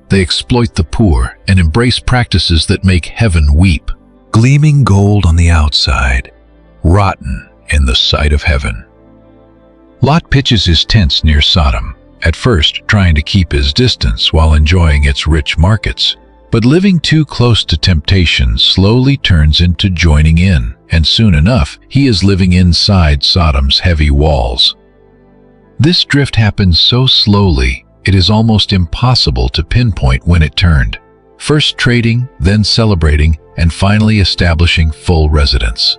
They exploit the poor and embrace practices that make heaven weep. Gleaming gold on the outside, rotten in the sight of heaven. Lot pitches his tents near Sodom, at first trying to keep his distance while enjoying its rich markets. But living too close to temptation slowly turns into joining in, and soon enough, he is living inside Sodom's heavy walls. This drift happens so slowly, it is almost impossible to pinpoint when it turned. First trading, then celebrating, and finally establishing full residence.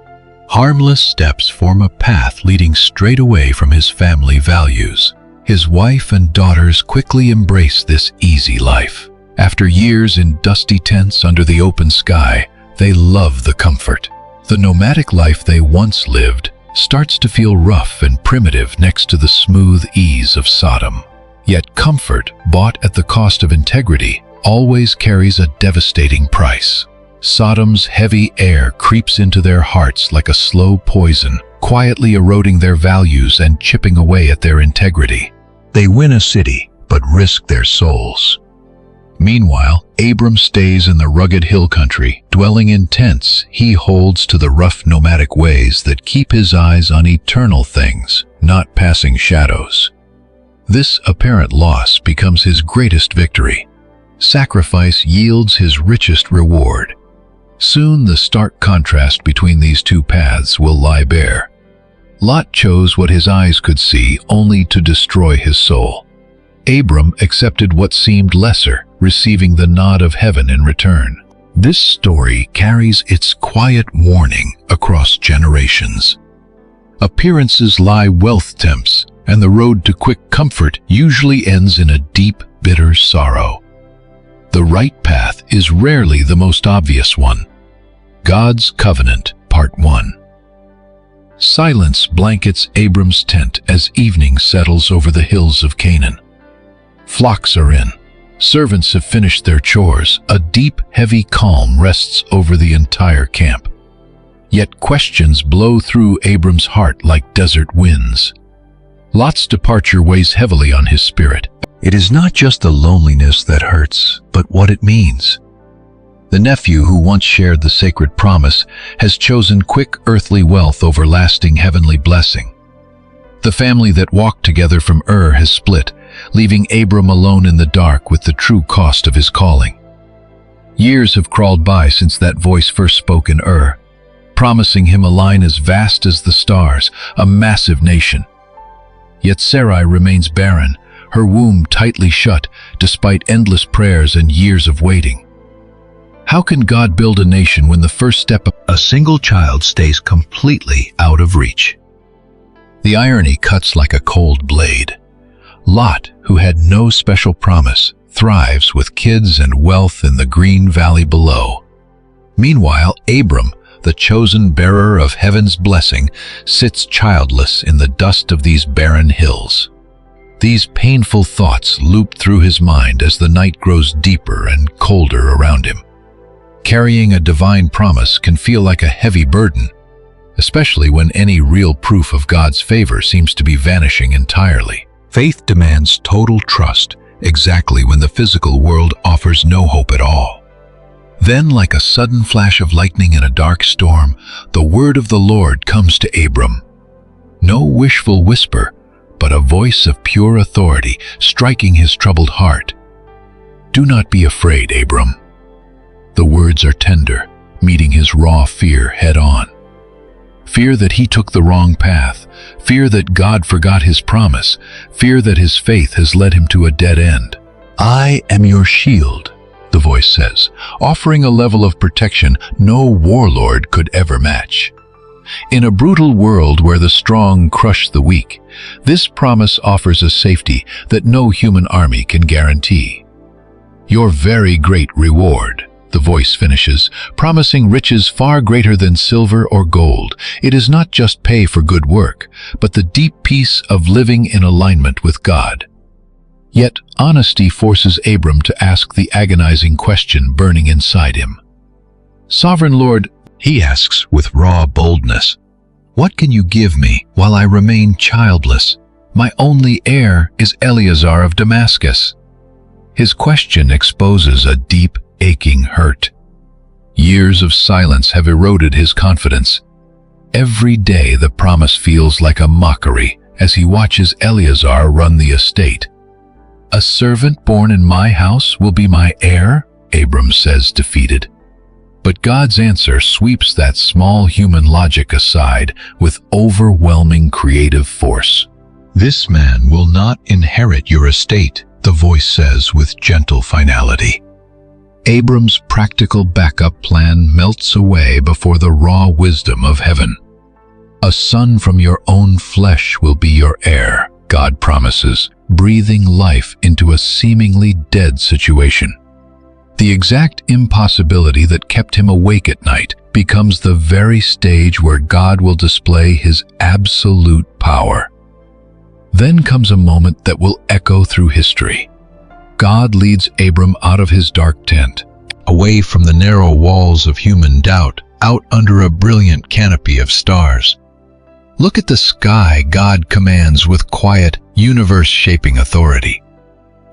Harmless steps form a path leading straight away from his family values. His wife and daughters quickly embrace this easy life. After years in dusty tents under the open sky, they love the comfort. The nomadic life they once lived starts to feel rough and primitive next to the smooth ease of Sodom. Yet comfort, bought at the cost of integrity, always carries a devastating price. Sodom's heavy air creeps into their hearts like a slow poison, quietly eroding their values and chipping away at their integrity. They win a city, but risk their souls. Meanwhile, Abram stays in the rugged hill country, dwelling in tents. He holds to the rough nomadic ways that keep his eyes on eternal things, not passing shadows. This apparent loss becomes his greatest victory. Sacrifice yields his richest reward. Soon the stark contrast between these two paths will lie bare. Lot chose what his eyes could see, only to destroy his soul. Abram accepted what seemed lesser, receiving the nod of heaven in return. This story carries its quiet warning across generations. Appearances lie wealth tempts, and the road to quick comfort usually ends in a deep, bitter sorrow. The right path is rarely the most obvious one. God's Covenant, Part 1. Silence blankets Abram's tent as evening settles over the hills of Canaan. Flocks are in. Servants have finished their chores. A deep, heavy calm rests over the entire camp. Yet questions blow through Abram's heart like desert winds. Lot's departure weighs heavily on his spirit. It is not just the loneliness that hurts, but what it means. The nephew who once shared the sacred promise has chosen quick earthly wealth over lasting heavenly blessing. The family that walked together from has split, leaving Abram alone in the dark with the true cost of his calling. Years have crawled by since that voice first spoke in promising him a line as vast as the stars, a massive nation. Yet Sarai remains barren, her womb tightly shut, despite endless prayers and years of waiting. How can God build a nation when the first step of a single child stays completely out of reach? The irony cuts like a cold blade. Lot, who had no special promise, thrives with kids and wealth in the green valley below. Meanwhile, Abram, the chosen bearer of heaven's blessing, sits childless in the dust of these barren hills. These painful thoughts loop through his mind as the night grows deeper and colder around him. Carrying a divine promise can feel like a heavy burden, especially when any real proof of God's favor seems to be vanishing entirely. Faith demands total trust, exactly when the physical world offers no hope at all. Then, like a sudden flash of lightning in a dark storm, the word of the Lord comes to Abram. No wishful whisper, but a voice of pure authority striking his troubled heart. "Do not be afraid, Abram." The words are tender, meeting his raw fear head-on. Fear that he took the wrong path, fear that God forgot his promise, fear that his faith has led him to a dead end. "I am your shield," the voice says, offering a level of protection no warlord could ever match. In a brutal world where the strong crush the weak, this promise offers a safety that no human army can guarantee. "Your very great reward," the voice finishes, promising riches far greater than silver or gold. It is not just pay for good work, but the deep peace of living in alignment with God. Yet honesty forces Abram to ask the agonizing question burning inside him. "Sovereign Lord," he asks with raw boldness, "what can you give me while I remain childless? My only heir is Eleazar of Damascus." His question exposes a deep, aching hurt. Years of silence have eroded his confidence. Every day the promise feels like a mockery as he watches Eleazar run the estate. "A servant born in my house will be my heir?" Abram says, defeated. But God's answer sweeps that small human logic aside with overwhelming creative force. "This man will not inherit your estate," the voice says with gentle finality. Abram's practical backup plan melts away before the raw wisdom of heaven. "A son from your own flesh will be your heir," God promises, breathing life into a seemingly dead situation. The exact impossibility that kept him awake at night becomes the very stage where God will display his absolute power. Then comes a moment that will echo through history. God leads Abram out of his dark tent, away from the narrow walls of human doubt, out under a brilliant canopy of stars. "Look at the sky," God commands with quiet, universe-shaping authority.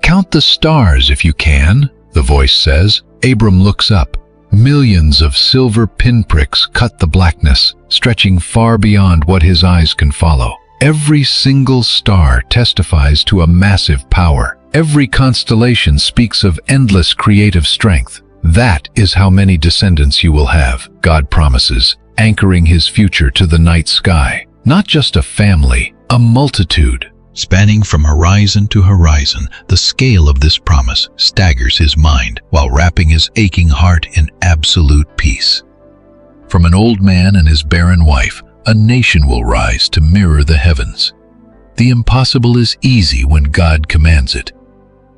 "Count the stars if you can," the voice says. Abram looks up. Millions of silver pinpricks cut the blackness, stretching far beyond what his eyes can follow. Every single star testifies to a massive power. Every constellation speaks of endless creative strength. "That is how many descendants you will have," God promises, anchoring his future to the night sky. Not just a family, a multitude. Spanning from horizon to horizon, the scale of this promise staggers his mind while wrapping his aching heart in absolute peace. From an old man and his barren wife, a nation will rise to mirror the heavens. The impossible is easy when God commands it.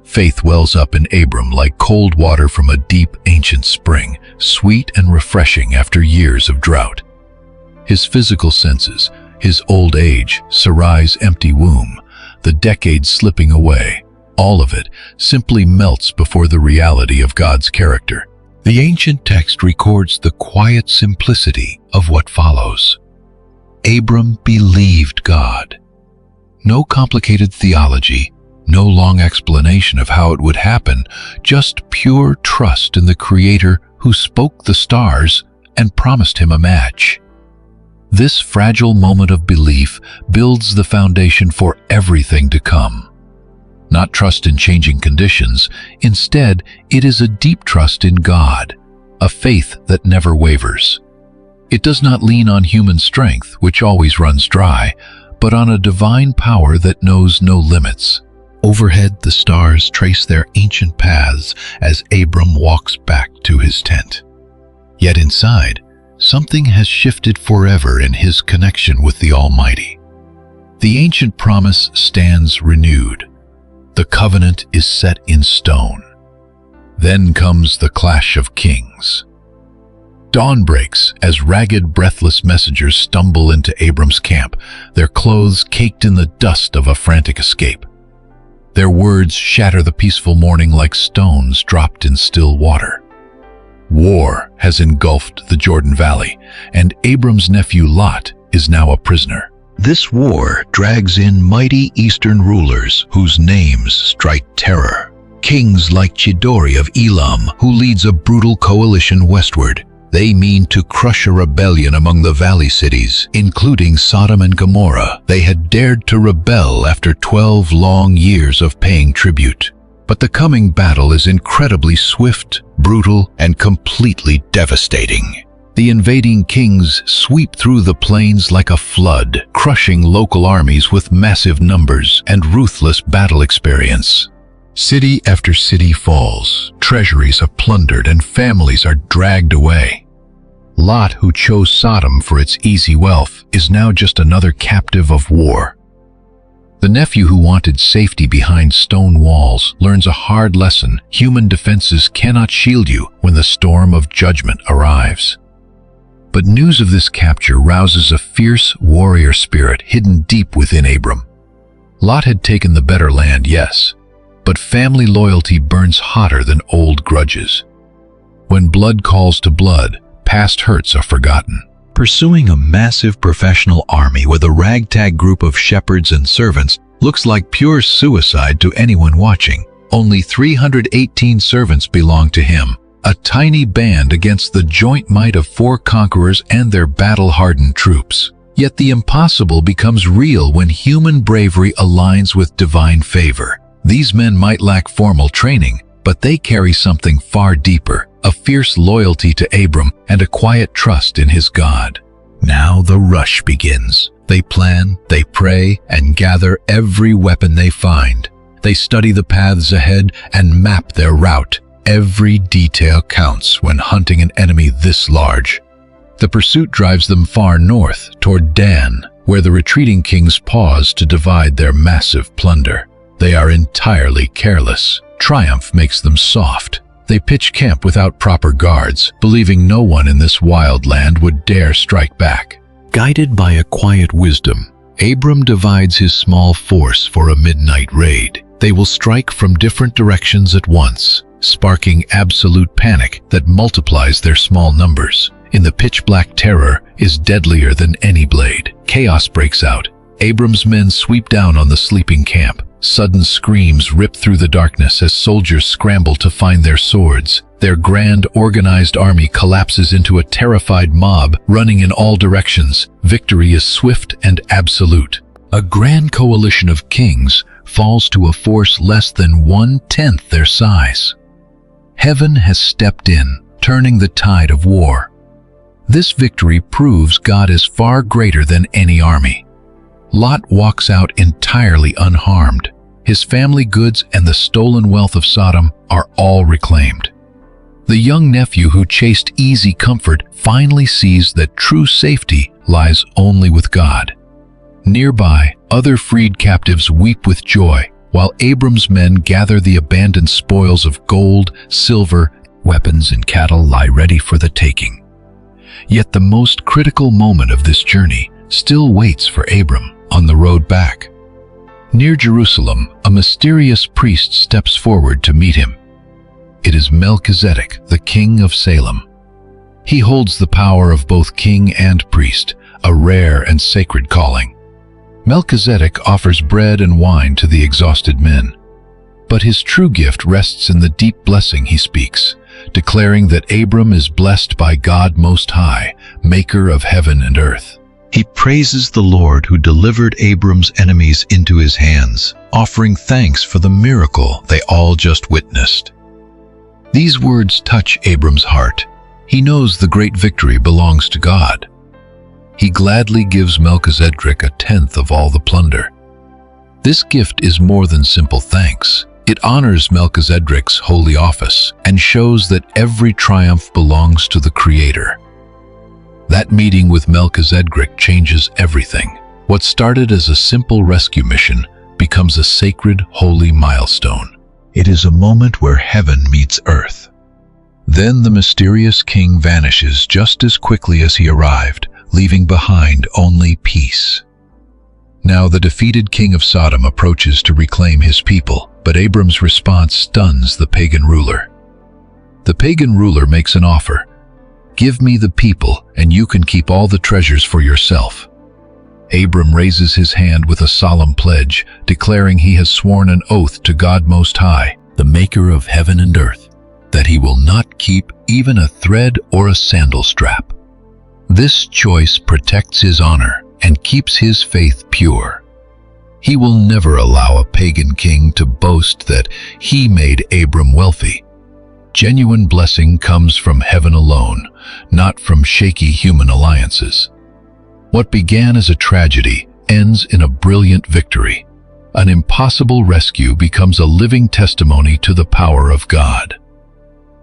Faith wells up in Abram like cold water from a deep, ancient spring, sweet and refreshing after years of drought. His physical senses, his old age, Sarai's empty womb, the decades slipping away, all of it simply melts before the reality of God's character. The ancient text records the quiet simplicity of what follows. Abram believed God. No complicated theology, no long explanation of how it would happen, just pure trust in the Creator who spoke the stars and promised him a match. This fragile moment of belief builds the foundation for everything to come. Not trust in changing conditions, instead, it is a deep trust in God, a faith that never wavers. It does not lean on human strength, which always runs dry, but on a divine power that knows no limits. Overhead, the stars trace their ancient paths as Abram walks back to his tent. Yet inside, something has shifted forever in his connection with the Almighty. The ancient promise stands renewed. The covenant is set in stone. Then comes the clash of kings. Dawn breaks as ragged, breathless messengers stumble into Abram's camp, their clothes caked in the dust of a frantic escape. Their words shatter the peaceful morning like stones dropped in still water. War has engulfed the Jordan Valley, and Abram's nephew Lot is now a prisoner. This war drags in mighty eastern rulers whose names strike terror. Kings like Chidori of Elam, who leads a brutal coalition westward. They mean to crush a rebellion among the valley cities, including Sodom and Gomorrah. They had dared to rebel after 12 long years of paying tribute. But the coming battle is incredibly swift, brutal, and completely devastating. The invading kings sweep through the plains like a flood, crushing local armies with massive numbers and ruthless battle experience. City after city falls, treasuries are plundered, and families are dragged away. Lot, who chose Sodom for its easy wealth, is now just another captive of war. The nephew who wanted safety behind stone walls learns a hard lesson: human defenses cannot shield you when the storm of judgment arrives. But news of this capture rouses a fierce warrior spirit hidden deep within Abram. Lot had taken the better land, yes, but family loyalty burns hotter than old grudges. When blood calls to blood, past hurts are forgotten. Pursuing a massive professional army with a ragtag group of shepherds and servants looks like pure suicide to anyone watching. Only 318 servants belong to him, a tiny band against the joint might of 4 conquerors and their battle-hardened troops. Yet the impossible becomes real when human bravery aligns with divine favor. These men might lack formal training, but they carry something far deeper, a fierce loyalty to Abram and a quiet trust in his God. Now the rush begins. They plan, they pray, and gather every weapon they find. They study the paths ahead and map their route. Every detail counts when hunting an enemy this large. The pursuit drives them far north, toward Dan, where the retreating kings pause to divide their massive plunder. They are entirely careless. Triumph makes them soft. They pitch camp without proper guards, believing no one in this wild land would dare strike back. Guided by a quiet wisdom, Abram divides his small force for a midnight raid. They will strike from different directions at once, sparking absolute panic that multiplies their small numbers. In the pitch-black terror is deadlier than any blade. Chaos breaks out. Abram's men sweep down on the sleeping camp. Sudden screams rip through the darkness as soldiers scramble to find their swords. Their grand, organized army collapses into a terrified mob, running in all directions. Victory is swift and absolute. A grand coalition of kings falls to a force less than 1/10 their size. Heaven has stepped in, turning the tide of war. This victory proves God is far greater than any army. Lot walks out entirely unharmed. His family goods and the stolen wealth of Sodom are all reclaimed. The young nephew who chased easy comfort finally sees that true safety lies only with God. Nearby, other freed captives weep with joy, while Abram's men gather the abandoned spoils of gold, silver, weapons, and cattle lie ready for the taking. Yet the most critical moment of this journey still waits for Abram on the road back. Near Jerusalem, a mysterious priest steps forward to meet him. It is Melchizedek, the king of Salem. He holds the power of both king and priest, a rare and sacred calling. Melchizedek offers bread and wine to the exhausted men. But his true gift rests in the deep blessing he speaks, declaring that Abram is blessed by God Most High, maker of heaven and earth. He praises the Lord who delivered Abram's enemies into his hands, offering thanks for the miracle they all just witnessed. These words touch Abram's heart. He knows the great victory belongs to God. He gladly gives Melchizedek 1/10 of all the plunder. This gift is more than simple thanks. It honors Melchizedek's holy office and shows that every triumph belongs to the Creator. That meeting with Melchizedek changes everything. What started as a simple rescue mission becomes a sacred, holy milestone. It is a moment where heaven meets earth. Then the mysterious king vanishes just as quickly as he arrived, leaving behind only peace. Now the defeated king of Sodom approaches to reclaim his people, but Abram's response stuns the pagan ruler. The pagan ruler makes an offer. "Give me the people, and you can keep all the treasures for yourself." Abram raises his hand with a solemn pledge, declaring he has sworn an oath to God Most High, the maker of heaven and earth, that he will not keep even a thread or a sandal strap. This choice protects his honor and keeps his faith pure. He will never allow a pagan king to boast that he made Abram wealthy. Genuine blessing comes from heaven alone, not from shaky human alliances. What began as a tragedy ends in a brilliant victory. An impossible rescue becomes a living testimony to the power of God.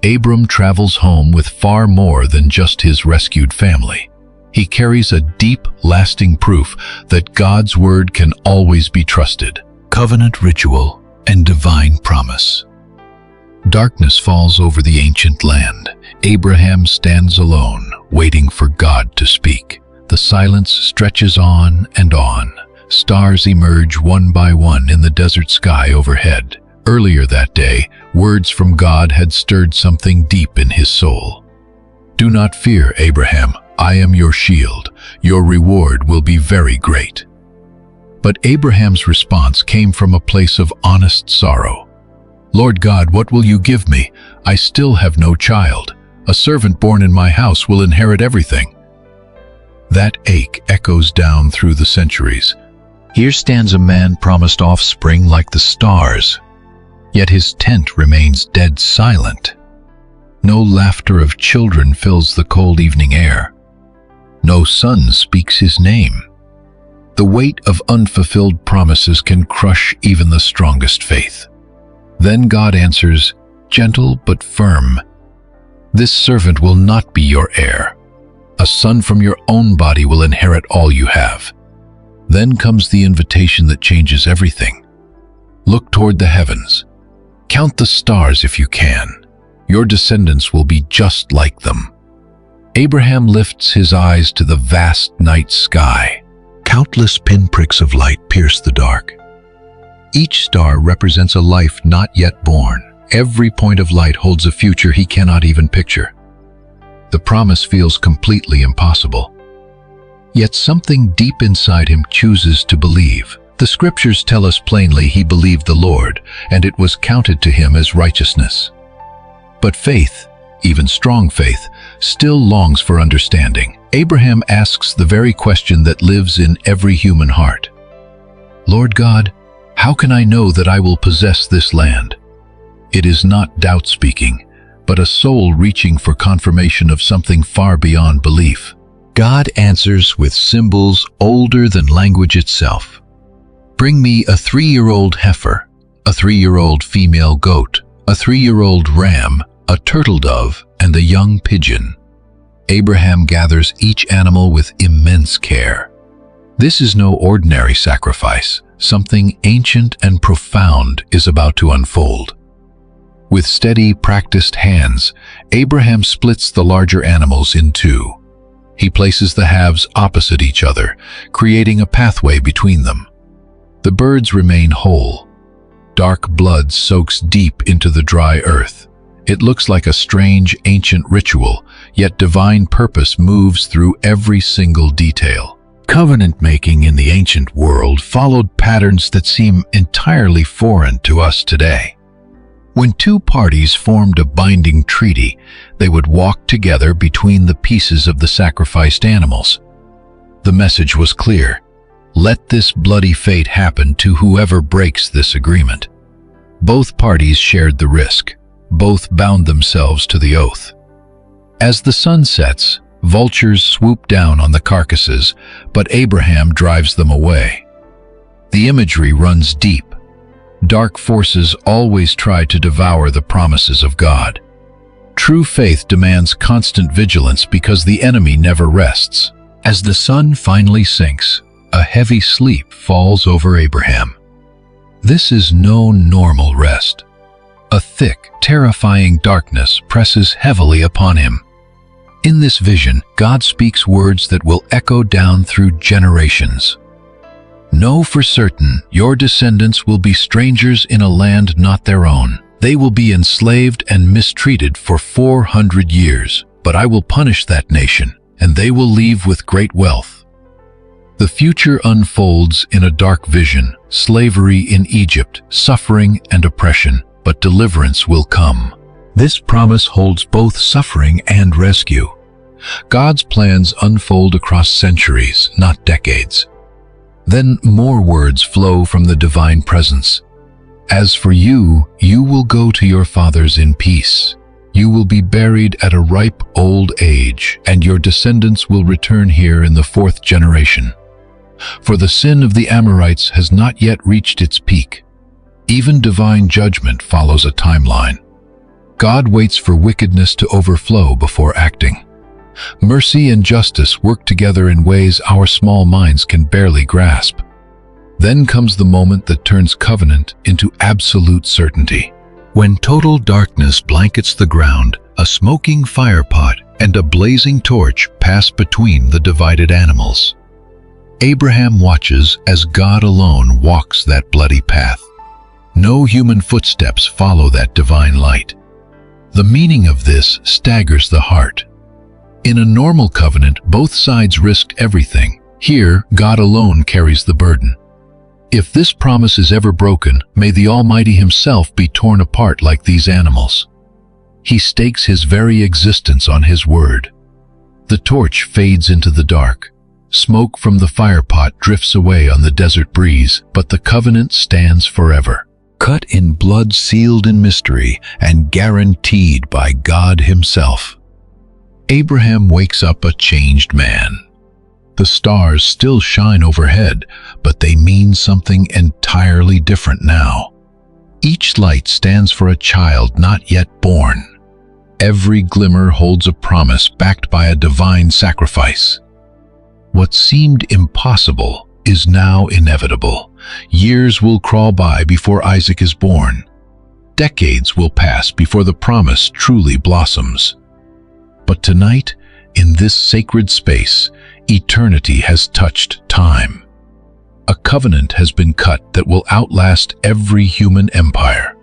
Abram travels home with far more than just his rescued family. He carries a deep, lasting proof that God's word can always be trusted. Covenant ritual and divine promise. Darkness falls over the ancient land. Abraham stands alone, waiting for God to speak. The silence stretches on and on. Stars emerge one by one in the desert sky overhead. Earlier that day, words from God had stirred something deep in his soul. "Do not fear, Abraham. I am your shield. Your reward will be very great." But Abraham's response came from a place of honest sorrow. "Lord God, what will you give me? I still have no child. A servant born in my house will inherit everything." That ache echoes down through the centuries. Here stands a man promised offspring like the stars, yet his tent remains dead silent. No laughter of children fills the cold evening air. No son speaks his name. The weight of unfulfilled promises can crush even the strongest faith. Then God answers, gentle but firm, "This servant will not be your heir. A son from your own body will inherit all you have." Then comes the invitation that changes everything. Look toward the heavens. Count the stars if you can. Your descendants will be just like them. Abraham lifts his eyes to the vast night sky. Countless pinpricks of light pierce the dark. Each star represents a life not yet born. Every point of light holds a future he cannot even picture. The promise feels completely impossible. Yet something deep inside him chooses to believe. The scriptures tell us plainly he believed the Lord, and it was counted to him as righteousness. But faith, even strong faith, still longs for understanding. Abraham asks the very question that lives in every human heart. "Lord God, how can I know that I will possess this land?" It is not doubt speaking, but a soul reaching for confirmation of something far beyond belief. God answers with symbols older than language itself. "Bring me a 3-year-old heifer, a 3-year-old female goat, a 3-year-old ram, a turtle dove, and a young pigeon." Abraham gathers each animal with immense care. This is no ordinary sacrifice. Something ancient and profound is about to unfold. With steady, practiced hands, Abraham splits the larger animals in two. He places the halves opposite each other, creating a pathway between them. The birds remain whole. Dark blood soaks deep into the dry earth. It looks like a strange, ancient ritual, yet divine purpose moves through every single detail. Covenant-making in the ancient world followed patterns that seem entirely foreign to us today. When two parties formed a binding treaty, they would walk together between the pieces of the sacrificed animals. The message was clear: let this bloody fate happen to whoever breaks this agreement. Both parties shared the risk. Both bound themselves to the oath. As the sun sets, vultures swoop down on the carcasses, but Abraham drives them away. The imagery runs deep. Dark forces always try to devour the promises of God. True faith demands constant vigilance because the enemy never rests. As the sun finally sinks, a heavy sleep falls over Abraham. This is no normal rest. A thick, terrifying darkness presses heavily upon him. In this vision, God speaks words that will echo down through generations. Know for certain your descendants will be strangers in a land not their own. They will be enslaved and mistreated for 400 years, but I will punish that nation, and they will leave with great wealth. The future unfolds in a dark vision: slavery in Egypt, suffering and oppression, but deliverance will come. This promise holds both suffering and rescue. God's plans unfold across centuries, not decades. Then more words flow from the divine presence. As for you, you will go to your fathers in peace. You will be buried at a ripe old age, and your descendants will return here in the 4th generation. For the sin of the Amorites has not yet reached its peak. Even divine judgment follows a timeline. God waits for wickedness to overflow before acting. Mercy and justice work together in ways our small minds can barely grasp. Then comes the moment that turns covenant into absolute certainty. When total darkness blankets the ground, a smoking firepot and a blazing torch pass between the divided animals. Abraham watches as God alone walks that bloody path. No human footsteps follow that divine light. The meaning of this staggers the heart. In a normal covenant, both sides risked everything. Here, God alone carries the burden. If this promise is ever broken, may the Almighty Himself be torn apart like these animals. He stakes His very existence on His word. The torch fades into the dark. Smoke from the firepot drifts away on the desert breeze, but the covenant stands forever. Cut in blood, sealed in mystery, and guaranteed by God Himself. Abraham wakes up a changed man. The stars still shine overhead, but they mean something entirely different now. Each light stands for a child not yet born. Every glimmer holds a promise backed by a divine sacrifice. What seemed impossible is now inevitable. Years will crawl by before Isaac is born. Decades will pass before the promise truly blossoms. But tonight, in this sacred space, eternity has touched time. A covenant has been cut that will outlast every human empire.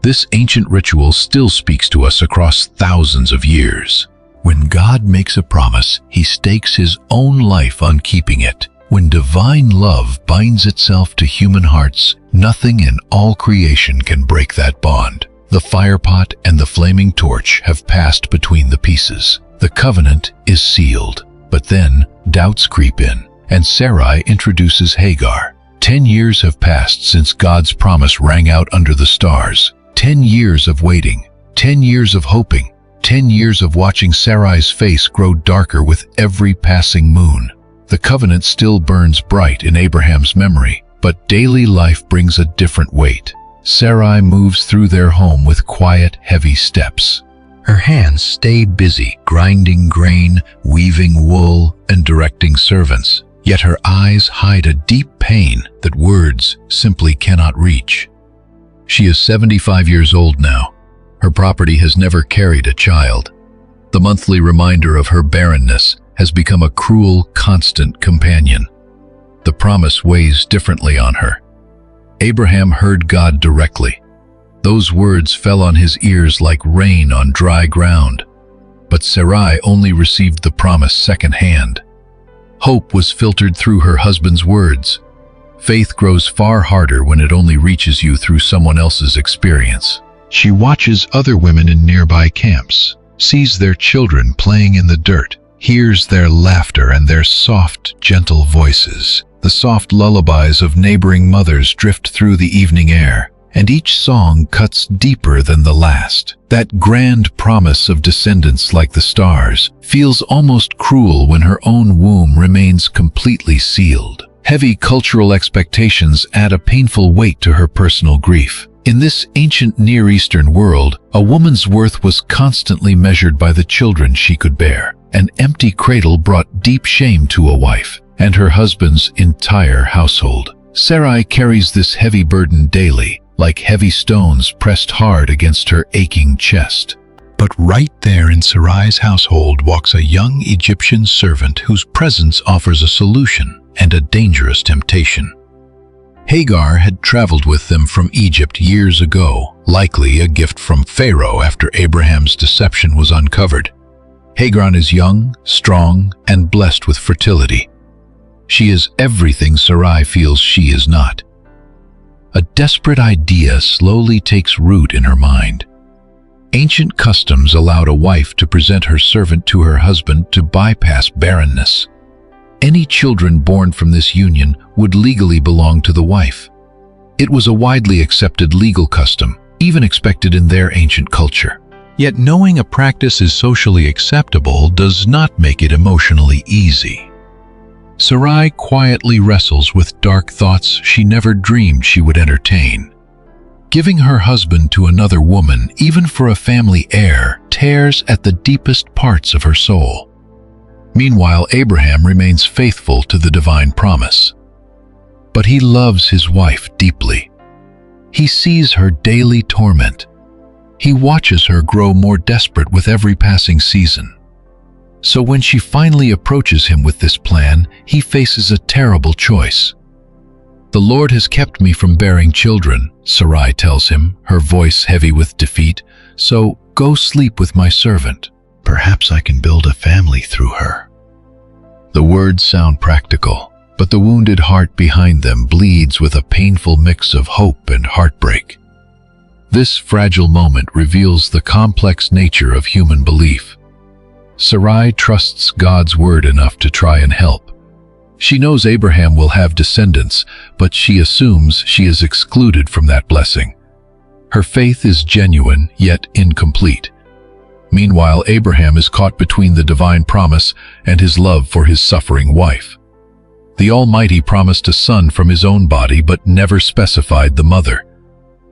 This ancient ritual still speaks to us across thousands of years. When God makes a promise, He stakes His own life on keeping it. When divine love binds itself to human hearts, nothing in all creation can break that bond. The firepot and the flaming torch have passed between the pieces. The covenant is sealed. But then, doubts creep in, and Sarai introduces Hagar. 10 years have passed since God's promise rang out under the stars. 10 years of waiting, 10 years of hoping, 10 years of watching Sarai's face grow darker with every passing moon. The covenant still burns bright in Abraham's memory, but daily life brings a different weight. Sarai moves through their home with quiet, heavy steps. Her hands stay busy, grinding grain, weaving wool, and directing servants. Yet her eyes hide a deep pain that words simply cannot reach. She is 75 years old now. Her property has never carried a child. The monthly reminder of her barrenness has become a cruel, constant companion. The promise weighs differently on her. Abraham heard God directly. Those words fell on his ears like rain on dry ground. But Sarai only received the promise secondhand. Hope was filtered through her husband's words. Faith grows far harder when it only reaches you through someone else's experience. She watches other women in nearby camps, sees their children playing in the dirt, hears their laughter and their soft, gentle voices. The soft lullabies of neighboring mothers drift through the evening air, and each song cuts deeper than the last. That grand promise of descendants like the stars feels almost cruel when her own womb remains completely sealed. Heavy cultural expectations add a painful weight to her personal grief. In this ancient Near Eastern world, a woman's worth was constantly measured by the children she could bear. An empty cradle brought deep shame to a wife and her husband's entire household. Sarai carries this heavy burden daily, like heavy stones pressed hard against her aching chest. But right there in Sarai's household walks a young Egyptian servant whose presence offers a solution and a dangerous temptation. Hagar had traveled with them from Egypt years ago, likely a gift from Pharaoh after Abraham's deception was uncovered. Hagar is young, strong, and blessed with fertility. She is everything Sarai feels she is not. A desperate idea slowly takes root in her mind. Ancient customs allowed a wife to present her servant to her husband to bypass barrenness. Any children born from this union would legally belong to the wife. It was a widely accepted legal custom, even expected in their ancient culture. Yet knowing a practice is socially acceptable does not make it emotionally easy. Sarai quietly wrestles with dark thoughts she never dreamed she would entertain. Giving her husband to another woman, even for a family heir, tears at the deepest parts of her soul. Meanwhile, Abraham remains faithful to the divine promise. But he loves his wife deeply. He sees her daily torment. He watches her grow more desperate with every passing season. So when she finally approaches him with this plan, he faces a terrible choice. "The Lord has kept me from bearing children," Sarai tells him, her voice heavy with defeat, "so go sleep with my servant. Perhaps I can build a family through her." The words sound practical, but the wounded heart behind them bleeds with a painful mix of hope and heartbreak. This fragile moment reveals the complex nature of human belief. Sarai trusts God's word enough to try and help. She knows Abraham will have descendants, but she assumes she is excluded from that blessing. Her faith is genuine, yet incomplete. Meanwhile, Abraham is caught between the divine promise and his love for his suffering wife. The Almighty promised a son from his own body, but never specified the mother.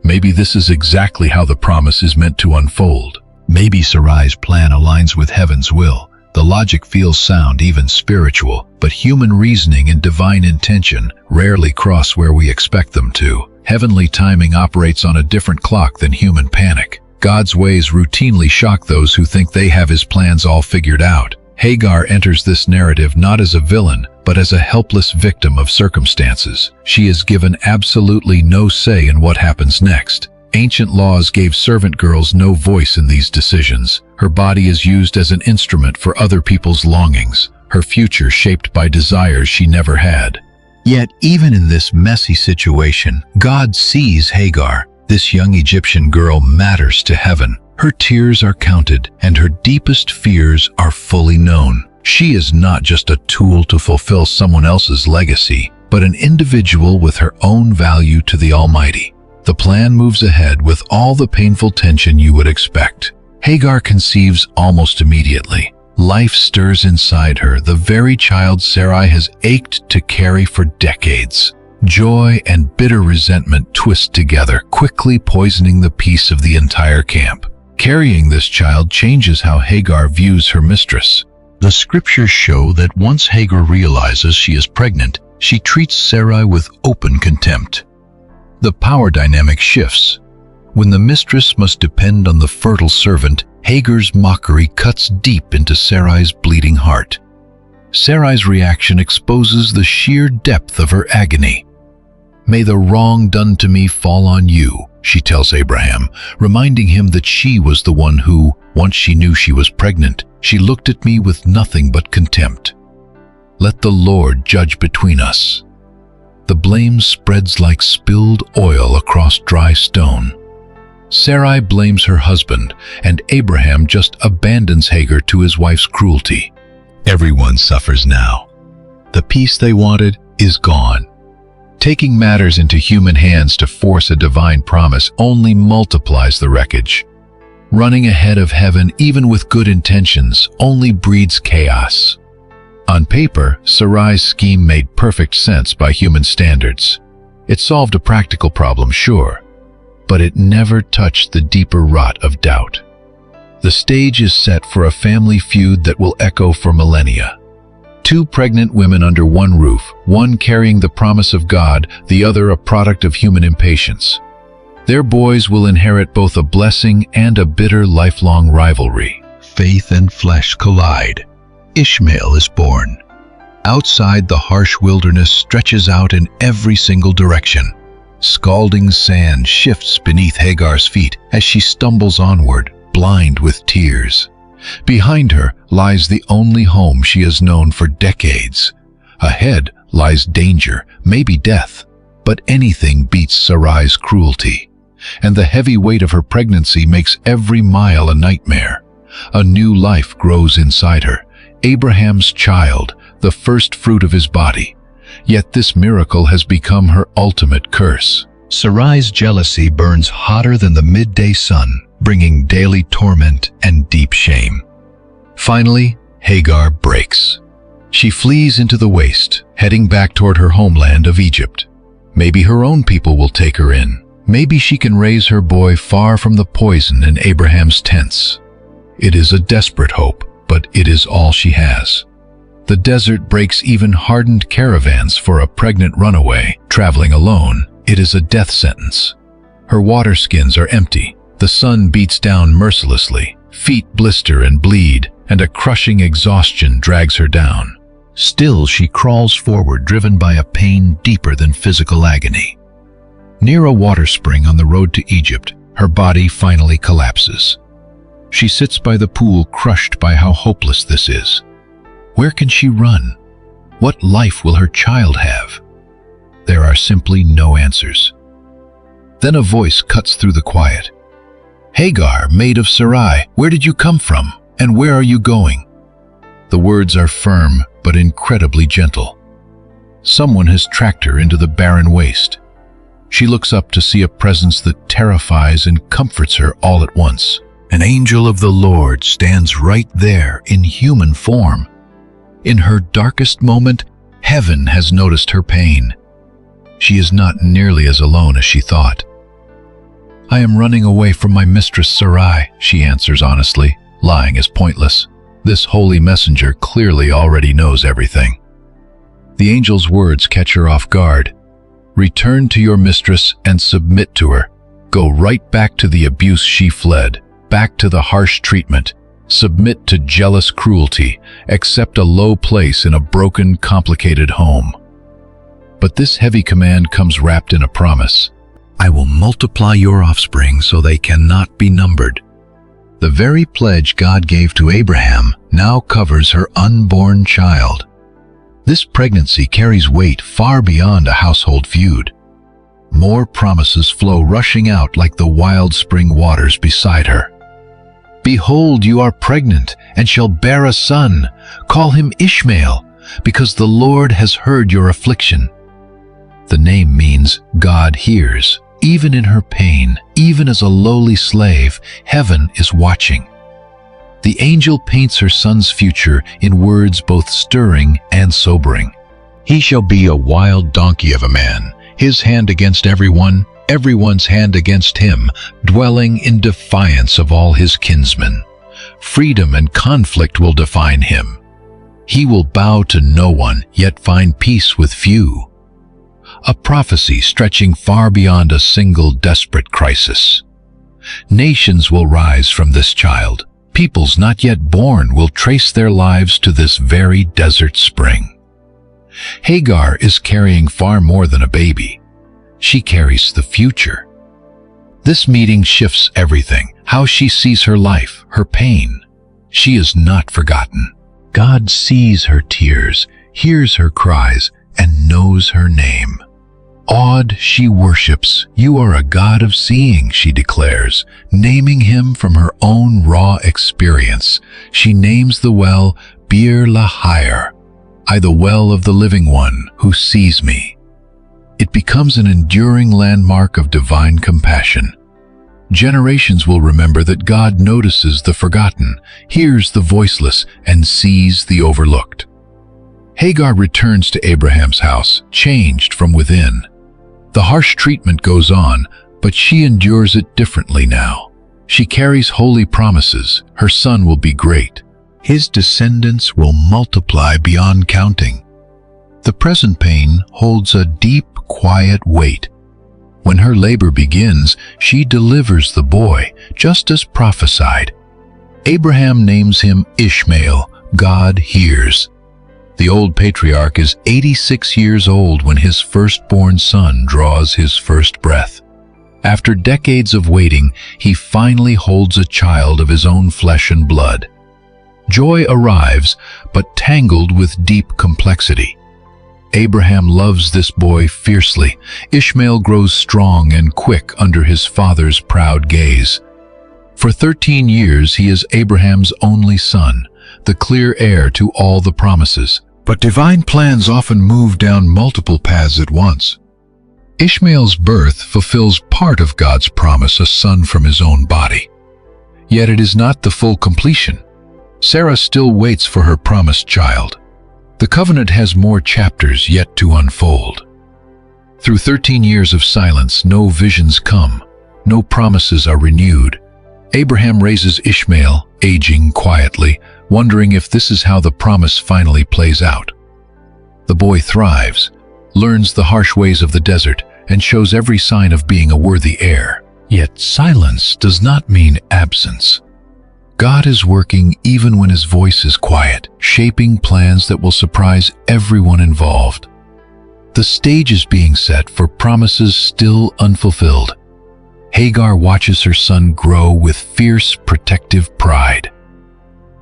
Maybe this is exactly how the promise is meant to unfold. Maybe Sarai's plan aligns with heaven's will. The logic feels sound, even spiritual, but human reasoning and divine intention rarely cross where we expect them to. Heavenly timing operates on a different clock than human panic. God's ways routinely shock those who think they have his plans all figured out. Hagar enters this narrative not as a villain, but as a helpless victim of circumstances. She is given absolutely no say in what happens next. Ancient laws gave servant girls no voice in these decisions. Her body is used as an instrument for other people's longings, her future shaped by desires she never had. Yet, even in this messy situation, God sees Hagar. This young Egyptian girl matters to heaven. Her tears are counted, and her deepest fears are fully known. She is not just a tool to fulfill someone else's legacy, but an individual with her own value to the Almighty. The plan moves ahead with all the painful tension you would expect. Hagar conceives almost immediately. Life stirs inside her, the very child Sarai has ached to carry for decades. Joy and bitter resentment twist together, quickly poisoning the peace of the entire camp. Carrying this child changes how Hagar views her mistress. The scriptures show that once Hagar realizes she is pregnant, she treats Sarai with open contempt. The power dynamic shifts. When the mistress must depend on the fertile servant, Hagar's mockery cuts deep into Sarai's bleeding heart. Sarai's reaction exposes the sheer depth of her agony. "May the wrong done to me fall on you," she tells Abraham, reminding him that she was the one who, once she knew she was pregnant, she looked at me with nothing but contempt. "Let the Lord judge between us." The blame spreads like spilled oil across dry stone. Sarai blames her husband, and Abraham just abandons Hagar to his wife's cruelty. Everyone suffers now. The peace they wanted is gone. Taking matters into human hands to force a divine promise only multiplies the wreckage. Running ahead of heaven, even with good intentions, only breeds chaos. On paper, Sarai's scheme made perfect sense by human standards. It solved a practical problem, sure, but it never touched the deeper rot of doubt. The stage is set for a family feud that will echo for millennia. Two pregnant women under one roof, one carrying the promise of God, the other a product of human impatience. Their boys will inherit both a blessing and a bitter lifelong rivalry. Faith and flesh collide. Ishmael is born. Outside, the harsh wilderness stretches out in every single direction. Scalding sand shifts beneath Hagar's feet as she stumbles onward, blind with tears. Behind her lies the only home she has known for decades. Ahead lies danger, maybe death, but anything beats Sarai's cruelty. And the heavy weight of her pregnancy makes every mile a nightmare. A new life grows inside her, Abraham's child, the first fruit of his body. Yet this miracle has become her ultimate curse. Sarai's jealousy burns hotter than the midday sun, bringing daily torment and deep shame. Finally, Hagar breaks. She flees into the waste, heading back toward her homeland of Egypt. Maybe her own people will take her in. Maybe she can raise her boy far from the poison in Abraham's tents. It is a desperate hope, but it is all she has. The desert breaks even hardened caravans for a pregnant runaway traveling alone. It is a death sentence. Her water skins are empty. The sun beats down mercilessly. Feet blister and bleed, and a crushing exhaustion drags her down. Still, she crawls forward, driven by a pain deeper than physical agony. Near a water spring on the road to Egypt, her body finally collapses. She sits by the pool, crushed by how hopeless this is. Where can she run? What life will her child have? There are simply no answers. Then a voice cuts through the quiet. "Hagar, maid of Sarai, where did you come from, and where are you going?" The words are firm, but incredibly gentle. Someone has tracked her into the barren waste. She looks up to see a presence that terrifies and comforts her all at once. An angel of the Lord stands right there in human form. In her darkest moment, heaven has noticed her pain. She is not nearly as alone as she thought. "I am running away from my mistress Sarai," she answers honestly. Lying is pointless. This holy messenger clearly already knows everything. The angel's words catch her off guard. "Return to your mistress and submit to her. Go right back to the abuse she fled, back to the harsh treatment. Submit to jealous cruelty, accept a low place in a broken, complicated home." But this heavy command comes wrapped in a promise. "I will multiply your offspring so they cannot be numbered." The very pledge God gave to Abraham now covers her unborn child. This pregnancy carries weight far beyond a household feud. More promises flow rushing out like the wild spring waters beside her. "Behold, you are pregnant and shall bear a son. Call him Ishmael, because the Lord has heard your affliction." The name means God hears. Even in her pain, even as a lowly slave, heaven is watching. The angel paints her son's future in words both stirring and sobering. "He shall be a wild donkey of a man, his hand against everyone, everyone's hand against him, dwelling in defiance of all his kinsmen. Freedom and conflict will define him. He will bow to no one, yet find peace with few." A prophecy stretching far beyond a single desperate crisis. Nations will rise from this child. Peoples not yet born will trace their lives to this very desert spring. Hagar is carrying far more than a baby. She carries the future. This meeting shifts everything, how she sees her life, her pain. She is not forgotten. God sees her tears, hears her cries, and knows her name. Awed, she worships. "You are a God of seeing," she declares, naming him from her own raw experience. She names the well Bir Lahire, "I, the well of the living one who sees me." It becomes an enduring landmark of divine compassion. Generations will remember that God notices the forgotten, hears the voiceless, and sees the overlooked. Hagar returns to Abraham's house, changed from within. The harsh treatment goes on, but she endures it differently now. She carries holy promises. Her son will be great. His descendants will multiply beyond counting. The present pain holds a deep, quiet weight. When her labor begins, she delivers the boy, just as prophesied. Abraham names him Ishmael, God hears. The old patriarch is 86 years old when his firstborn son draws his first breath. After decades of waiting, he finally holds a child of his own flesh and blood. Joy arrives, but tangled with deep complexity. Abraham loves this boy fiercely. Ishmael grows strong and quick under his father's proud gaze. For 13 years he is Abraham's only son, the clear heir to all the promises. But divine plans often move down multiple paths at once. Ishmael's birth fulfills part of God's promise, a son from his own body. Yet it is not the full completion. Sarah still waits for her promised child. The covenant has more chapters yet to unfold. Through 13 years of silence, no visions come, no promises are renewed. Abraham raises Ishmael, aging quietly, wondering if this is how the promise finally plays out. The boy thrives, learns the harsh ways of the desert, and shows every sign of being a worthy heir. Yet silence does not mean absence. God is working even when his voice is quiet, shaping plans that will surprise everyone involved. The stage is being set for promises still unfulfilled. Hagar watches her son grow with fierce, protective pride.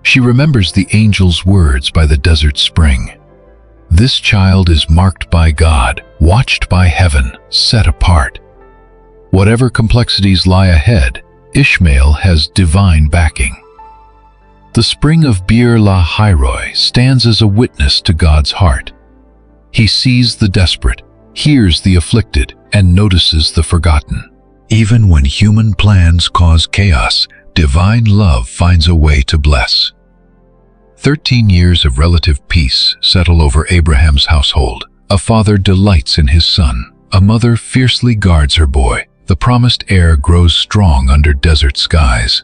She remembers the angel's words by the desert spring. This child is marked by God, watched by heaven, set apart. Whatever complexities lie ahead, Ishmael has divine backing. The spring of Beer Lahai stands as a witness to God's heart. He sees the desperate, hears the afflicted, and notices the forgotten. Even when human plans cause chaos, divine love finds a way to bless. 13 years of relative peace settle over Abraham's household. A father delights in his son. A mother fiercely guards her boy. The promised heir grows strong under desert skies.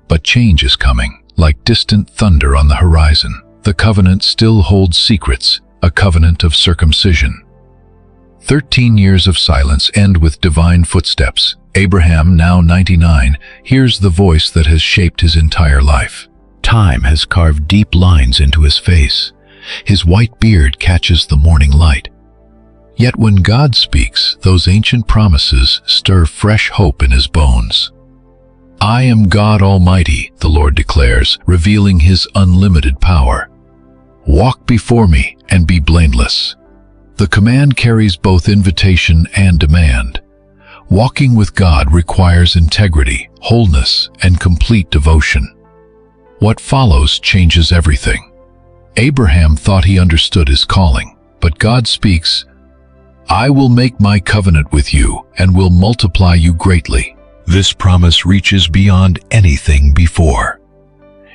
But change is coming, like distant thunder on the horizon. The covenant still holds secrets, a covenant of circumcision. 13 years of silence end with divine footsteps. Abraham, now 99, hears the voice that has shaped his entire life. Time has carved deep lines into his face. His white beard catches the morning light. Yet when God speaks, those ancient promises stir fresh hope in his bones. I am God Almighty, the Lord declares, revealing his unlimited power. Walk before me and be blameless. The command carries both invitation and demand. Walking with God requires integrity, wholeness, and complete devotion. What follows changes everything. Abraham thought he understood his calling, but God speaks, I will make my covenant with you and will multiply you greatly. This promise reaches beyond anything before.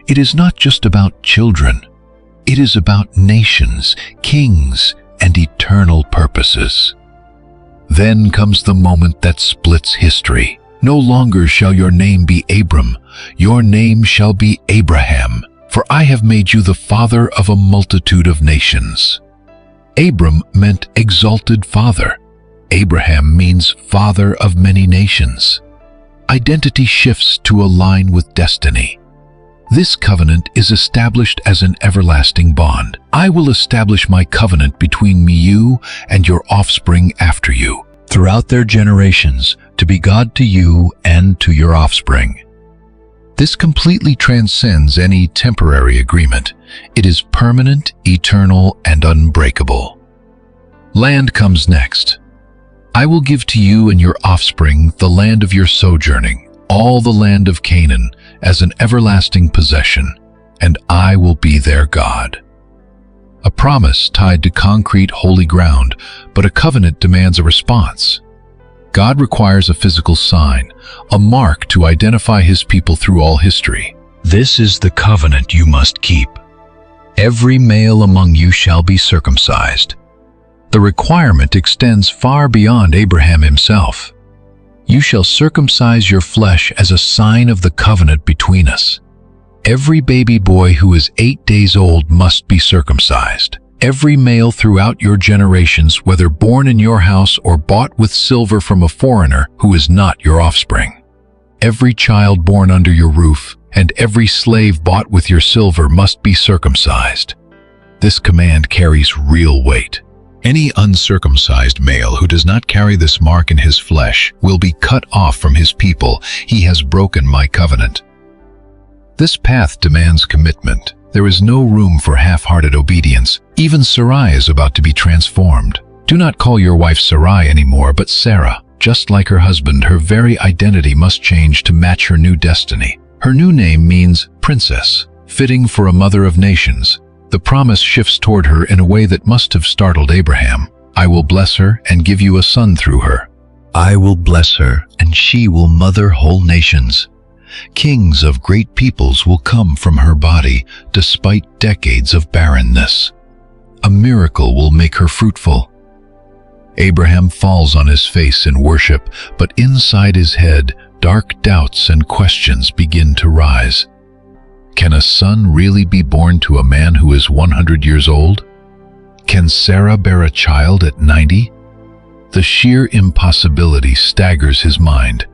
It is not just about children. It is about nations, kings, and eternal purposes. Then comes the moment that splits history. No longer shall your name be Abram, your name shall be Abraham, for I have made you the father of a multitude of nations. Abram meant exalted father. Abraham means father of many nations. Identity shifts to align with destiny. This covenant is established as an everlasting bond. I will establish my covenant between me, you, and your offspring after you, throughout their generations, to be God to you and to your offspring. This completely transcends any temporary agreement. It is permanent, eternal, and unbreakable. Land comes next. I will give to you and your offspring the land of your sojourning, all the land of Canaan, as an everlasting possession, and I will be their God. A promise tied to concrete, holy ground, but a covenant demands a response. God requires a physical sign, a mark to identify his people through all history. This is the covenant you must keep. Every male among you shall be circumcised. The requirement extends far beyond Abraham himself. You shall circumcise your flesh as a sign of the covenant between us. Every baby boy who is 8 days old must be circumcised. every male throughout your generations, whether born in your house or bought with silver from a foreigner who is not your offspring. Every child born under your roof and every slave bought with your silver must be circumcised. This command carries real weight. Any uncircumcised male who does not carry this mark in his flesh will be cut off from his people. He has broken my covenant. This path demands commitment. There is no room for half-hearted obedience. Even Sarai is about to be transformed. Do not call your wife Sarai anymore, but Sarah. Just like her husband, her very identity must change to match her new destiny. Her new name means princess, fitting for a mother of nations. The promise shifts toward her in a way that must have startled Abraham. I will bless her and give you a son through her. I will bless her, and she will mother whole nations. Kings of great peoples will come from her body, despite decades of barrenness. A miracle will make her fruitful. Abraham falls on his face in worship, but inside his head, dark doubts and questions begin to rise. Can a son really be born to a man who is 100 years old? Can Sarah bear a child at 90? The sheer impossibility staggers his mind.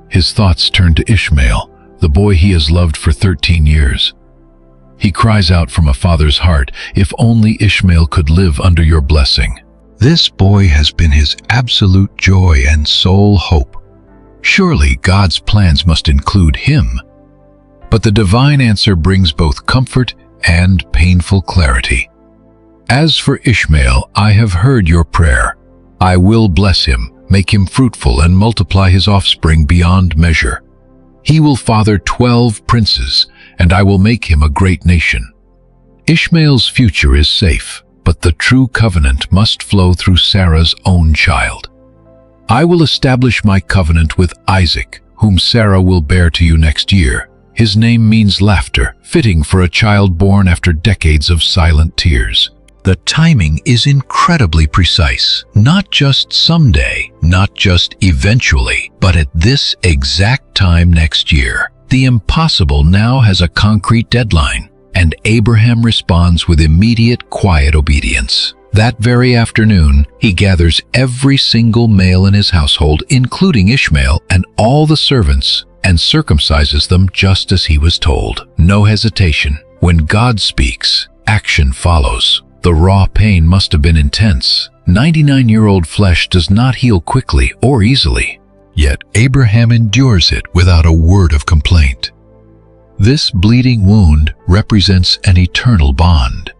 His thoughts turn to Ishmael, the boy he has loved for 13 years. He cries out from a father's heart, if only Ishmael could live under your blessing. This boy has been his absolute joy and sole hope. Surely God's plans must include him. But the divine answer brings both comfort and painful clarity. As for Ishmael, I have heard your prayer. I will bless him, make him fruitful, and multiply his offspring beyond measure. He will father 12 princes, and I will make him a great nation. Ishmael's future is safe, but the true covenant must flow through Sarah's own child. I will establish my covenant with Isaac, whom Sarah will bear to you next year. His name means laughter, fitting for a child born after decades of silent tears. The timing is incredibly precise. Not just someday, not just eventually, but at this exact time next year. The impossible now has a concrete deadline, and Abraham responds with immediate, quiet obedience. That very afternoon, he gathers every single male in his household, including Ishmael and all the servants, and circumcises them just as he was told. No hesitation. When God speaks, action follows. The raw pain must have been intense. 99-year-old flesh does not heal quickly or easily. Yet Abraham endures it without a word of complaint. This bleeding wound represents an eternal bond.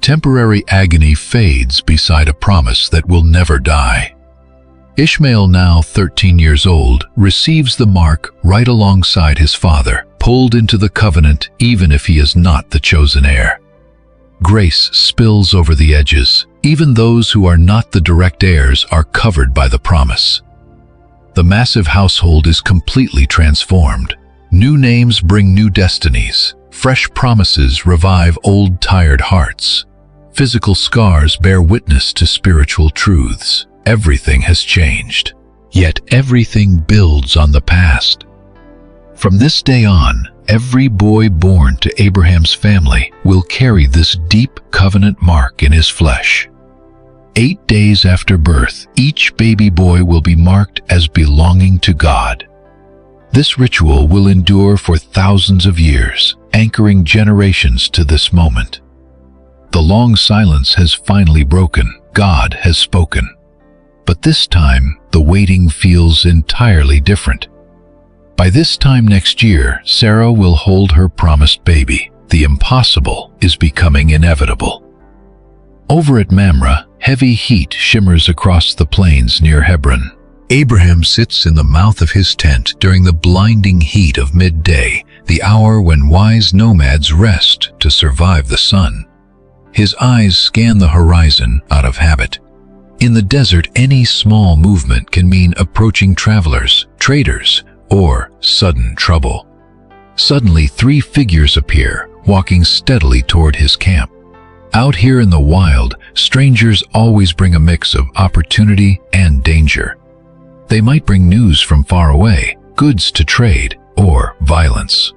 Temporary agony fades beside a promise that will never die. Ishmael, now 13 years old, receives the mark right alongside his father, pulled into the covenant even if he is not the chosen heir. Grace spills over the edges. Even those who are not the direct heirs are covered by the promise. The massive household is completely transformed. New names bring new destinies. Fresh promises revive old, tired hearts. Physical scars bear witness to spiritual truths. Everything has changed, yet everything builds on the past. From this day on, every boy born to Abraham's family will carry this deep covenant mark in his flesh. 8 days after birth, each baby boy will be marked as belonging to God. This ritual will endure for thousands of years, anchoring generations to this moment. The long silence has finally broken. God has spoken. But this time, the waiting feels entirely different. By this time next year, Sarah will hold her promised baby. The impossible is becoming inevitable. Over at Mamre, heavy heat shimmers across the plains near Hebron. Abraham sits in the mouth of his tent during the blinding heat of midday, the hour when wise nomads rest to survive the sun. His eyes scan the horizon out of habit. In the desert, any small movement can mean approaching travelers, traders, or sudden trouble. Suddenly, 3 figures appear, walking steadily toward his camp. Out here in the wild, strangers always bring a mix of opportunity and danger. They might bring news from far away, goods to trade, or violence.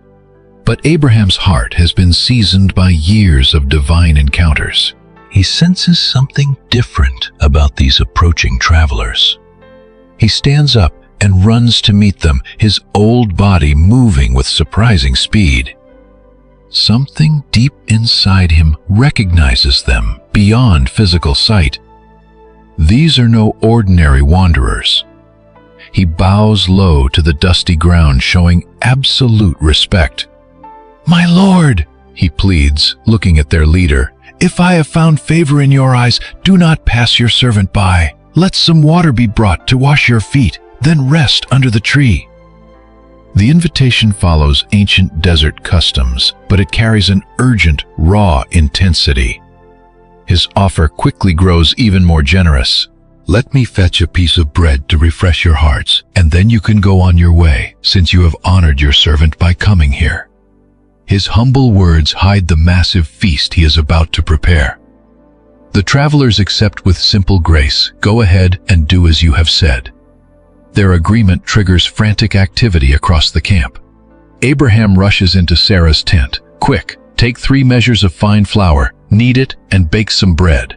But Abraham's heart has been seasoned by years of divine encounters. he senses something different about these approaching travelers. He stands up and runs to meet them, his old body moving with surprising speed. Something deep inside him recognizes them beyond physical sight. These are no ordinary wanderers. He bows low to the dusty ground, showing absolute respect. "My lord," he pleads, looking at their leader, "if I have found favor in your eyes, do not pass your servant by. Let some water be brought to wash your feet, then rest under the tree." The invitation follows ancient desert customs, but it carries an urgent, raw intensity. His offer quickly grows even more generous. "Let me fetch a piece of bread to refresh your hearts, and then you can go on your way, since you have honored your servant by coming here." His humble words hide the massive feast he is about to prepare. The travelers accept with simple grace, "Go ahead and do as you have said." Their agreement triggers frantic activity across the camp. Abraham rushes into Sarah's tent. "Quick, take 3 measures of fine flour, knead it, and bake some bread."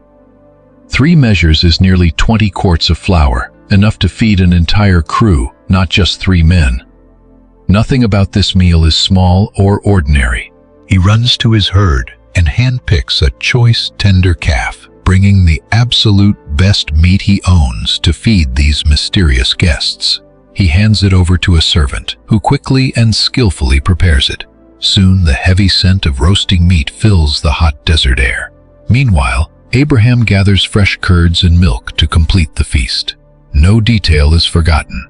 3 measures is nearly 20 quarts of flour, enough to feed an entire crew, not just 3 men. Nothing about this meal is small or ordinary. He runs to his herd and handpicks a choice, tender calf, bringing the absolute best meat he owns to feed these mysterious guests. He hands it over to a servant, who quickly and skillfully prepares it. Soon the heavy scent of roasting meat fills the hot desert air. Meanwhile, Abraham gathers fresh curds and milk to complete the feast. No detail is forgotten.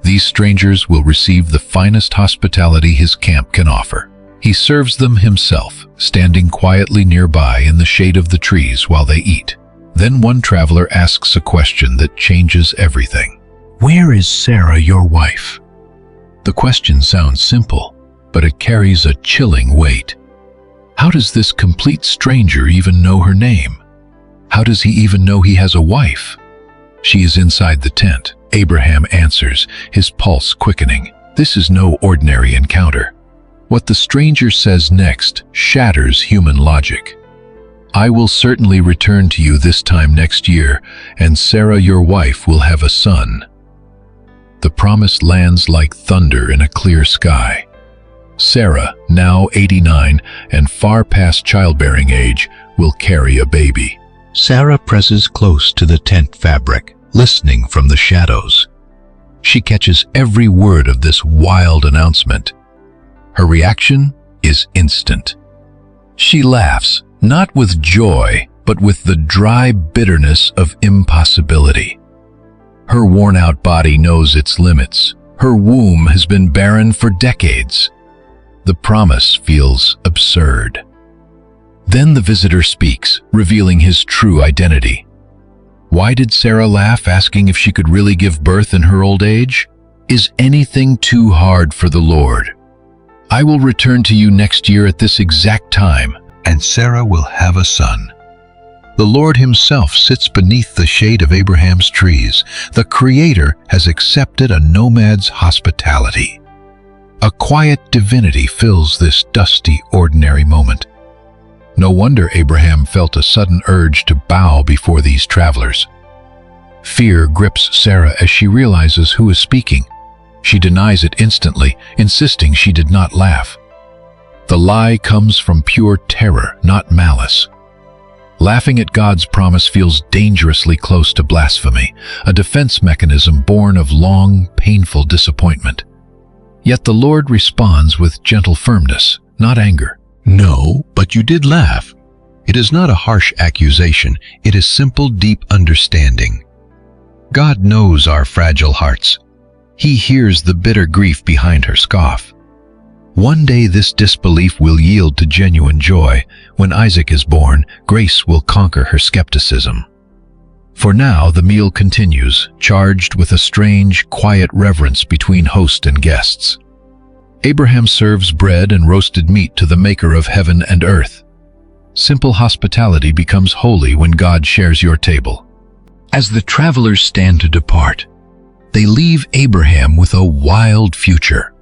These strangers will receive the finest hospitality his camp can offer. He serves them himself, standing quietly nearby in the shade of the trees while they eat. Then one traveler asks a question that changes everything. "Where is Sarah, your wife?" The question sounds simple, but it carries a chilling weight. How does this complete stranger even know her name? How does he even know he has a wife? "She is inside the tent," Abraham answers, his pulse quickening. This is no ordinary encounter. What the stranger says next shatters human logic. "I will certainly return to you this time next year, and Sarah, your wife, will have a son." The promise lands like thunder in a clear sky. Sarah, now 89 and far past childbearing age, will carry a baby. Sarah presses close to the tent fabric, listening from the shadows. She catches every word of this wild announcement. Her reaction is instant. She laughs, not with joy, but with the dry bitterness of impossibility. Her worn-out body knows its limits. Her womb has been barren for decades. The promise feels absurd. Then the visitor speaks, revealing his true identity. Why did Sarah laugh, asking if she could really give birth in her old age? "Is anything too hard for the Lord? I will return to you next year at this exact time, and Sarah will have a son." The Lord himself sits beneath the shade of Abraham's trees. The Creator has accepted a nomad's hospitality. A quiet divinity fills this dusty, ordinary moment. No wonder Abraham felt a sudden urge to bow before these travelers. Fear grips Sarah as she realizes who is speaking. She denies it instantly, insisting she did not laugh. The lie comes from pure terror, not malice. Laughing at God's promise feels dangerously close to blasphemy, a defense mechanism born of long, painful disappointment. Yet the Lord responds with gentle firmness, not anger. "No, but you did laugh." It is not a harsh accusation, it is simple, deep understanding. God knows our fragile hearts. He hears the bitter grief behind her scoff. One day this disbelief will yield to genuine joy. When Isaac is born, grace will conquer her skepticism. For now, the meal continues, charged with a strange, quiet reverence between host and guests. Abraham serves bread and roasted meat to the Maker of heaven and earth. Simple hospitality becomes holy when God shares your table. As the travelers stand to depart, they leave Abraham with a wild future.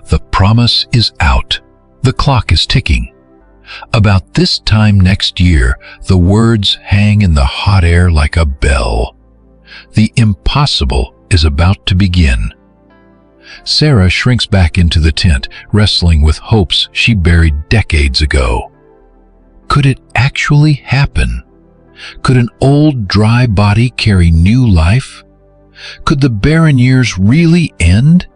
The promise is out. The clock is ticking. About this time next year, the words hang in the hot air like a bell. The impossible is about to begin. Sarah shrinks back into the tent, wrestling with hopes she buried decades ago. Could it actually happen? Could an old, dry body carry new life? Could the barren years really end?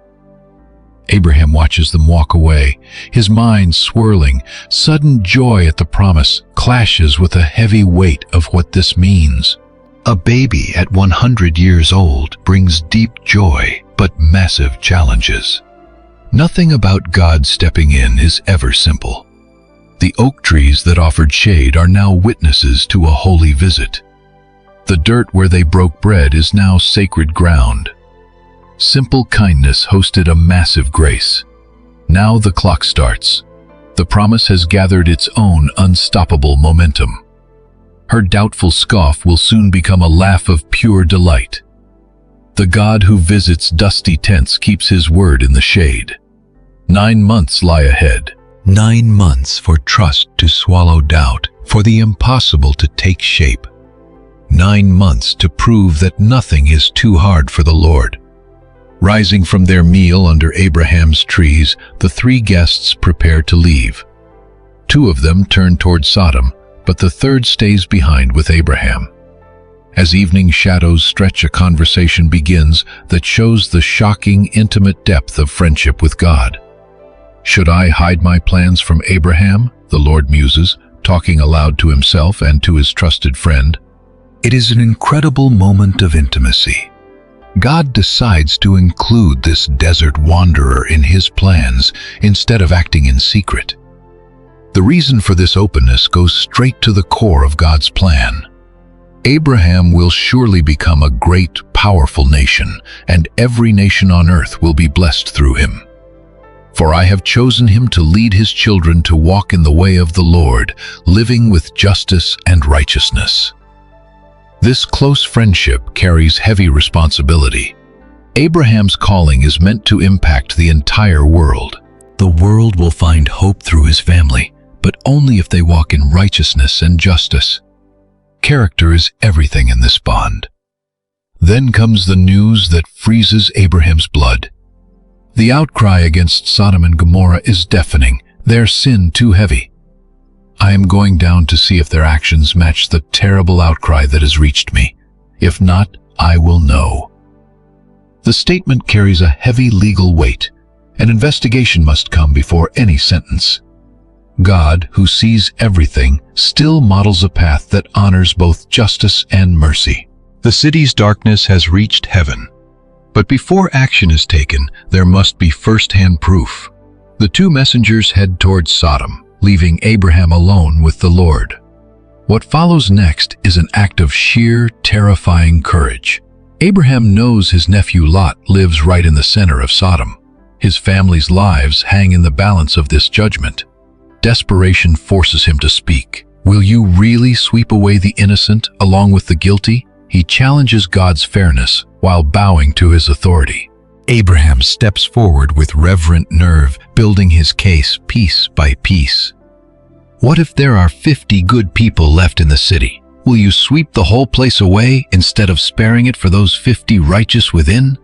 Abraham watches them walk away, his mind swirling. Sudden joy at the promise clashes with a heavy weight of what this means. A baby at 100 years old brings deep joy, but massive challenges. Nothing about God stepping in is ever simple. The oak trees that offered shade are now witnesses to a holy visit. The dirt where they broke bread is now sacred ground. Simple kindness hosted a massive grace. Now the clock starts. The promise has gathered its own unstoppable momentum. Her doubtful scoff will soon become a laugh of pure delight. The God who visits dusty tents keeps his word in the shade. 9 months lie ahead. 9 months for trust to swallow doubt, for the impossible to take shape. 9 months to prove that nothing is too hard for the Lord. Rising from their meal under Abraham's trees, the 3 guests prepare to leave. 2 of them turn toward Sodom, but the 3rd stays behind with Abraham. As evening shadows stretch, a conversation begins that shows the shocking, intimate depth of friendship with God. "Should I hide my plans from Abraham?" the Lord muses, talking aloud to himself and to his trusted friend. It is an incredible moment of intimacy. God decides to include this desert wanderer in his plans instead of acting in secret. The reason for this openness goes straight to the core of God's plan. Abraham will surely become a great, powerful nation, and every nation on earth will be blessed through him. For I have chosen him to lead his children to walk in the way of the Lord, living with justice and righteousness. This close friendship carries heavy responsibility. Abraham's calling is meant to impact the entire world. The world will find hope through his family, but only if they walk in righteousness and justice. Character is everything in this bond. Then comes the news that freezes Abraham's blood. The outcry against Sodom and Gomorrah is deafening, their sin too heavy. I am going down to see if their actions match the terrible outcry that has reached me. If not, I will know. The statement carries a heavy legal weight. An investigation must come before any sentence. God, who sees everything, still models a path that honors both justice and mercy. The city's darkness has reached heaven. But before action is taken, there must be first-hand proof. The 2 messengers head towards Sodom, leaving Abraham alone with the Lord. What follows next is an act of sheer, terrifying courage. Abraham knows his nephew Lot lives right in the center of Sodom. His family's lives hang in the balance of this judgment. Desperation forces him to speak. Will you really sweep away the innocent along with the guilty? He challenges God's fairness while bowing to his authority. Abraham steps forward with reverent nerve, building his case piece by piece. What if there are 50 good people left in the city? Will you sweep the whole place away instead of sparing it for those 50 righteous within?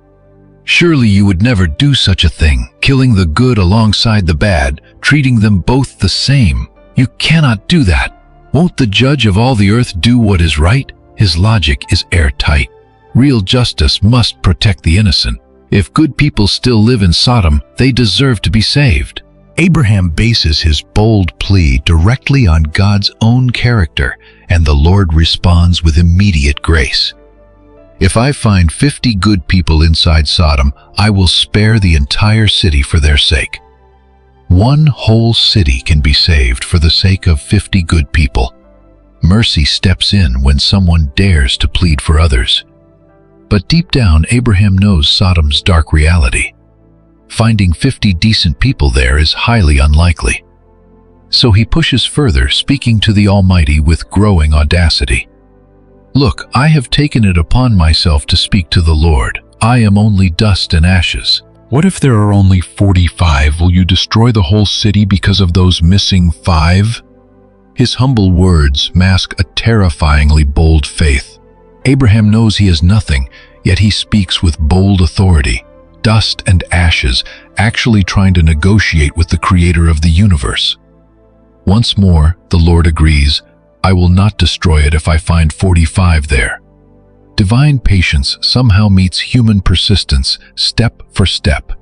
Surely you would never do such a thing, killing the good alongside the bad, treating them both the same. You cannot do that. Won't the judge of all the earth do what is right? His logic is airtight. Real justice must protect the innocent. If good people still live in Sodom, they deserve to be saved. Abraham bases his bold plea directly on God's own character, and the Lord responds with immediate grace. If I find 50 good people inside Sodom, I will spare the entire city for their sake. One whole city can be saved for the sake of 50 good people. Mercy steps in when someone dares to plead for others. But deep down, Abraham knows Sodom's dark reality. Finding 50 decent people there is highly unlikely. So he pushes further, speaking to the Almighty with growing audacity. Look, I have taken it upon myself to speak to the Lord. I am only dust and ashes. What if there are only 45? Will you destroy the whole city because of those missing 5? His humble words mask a terrifyingly bold faith. Abraham knows he is nothing, yet he speaks with bold authority, dust and ashes, actually trying to negotiate with the creator of the universe. Once more, the Lord agrees, "I will not destroy it if I find 45 there." Divine patience somehow meets human persistence, step for step.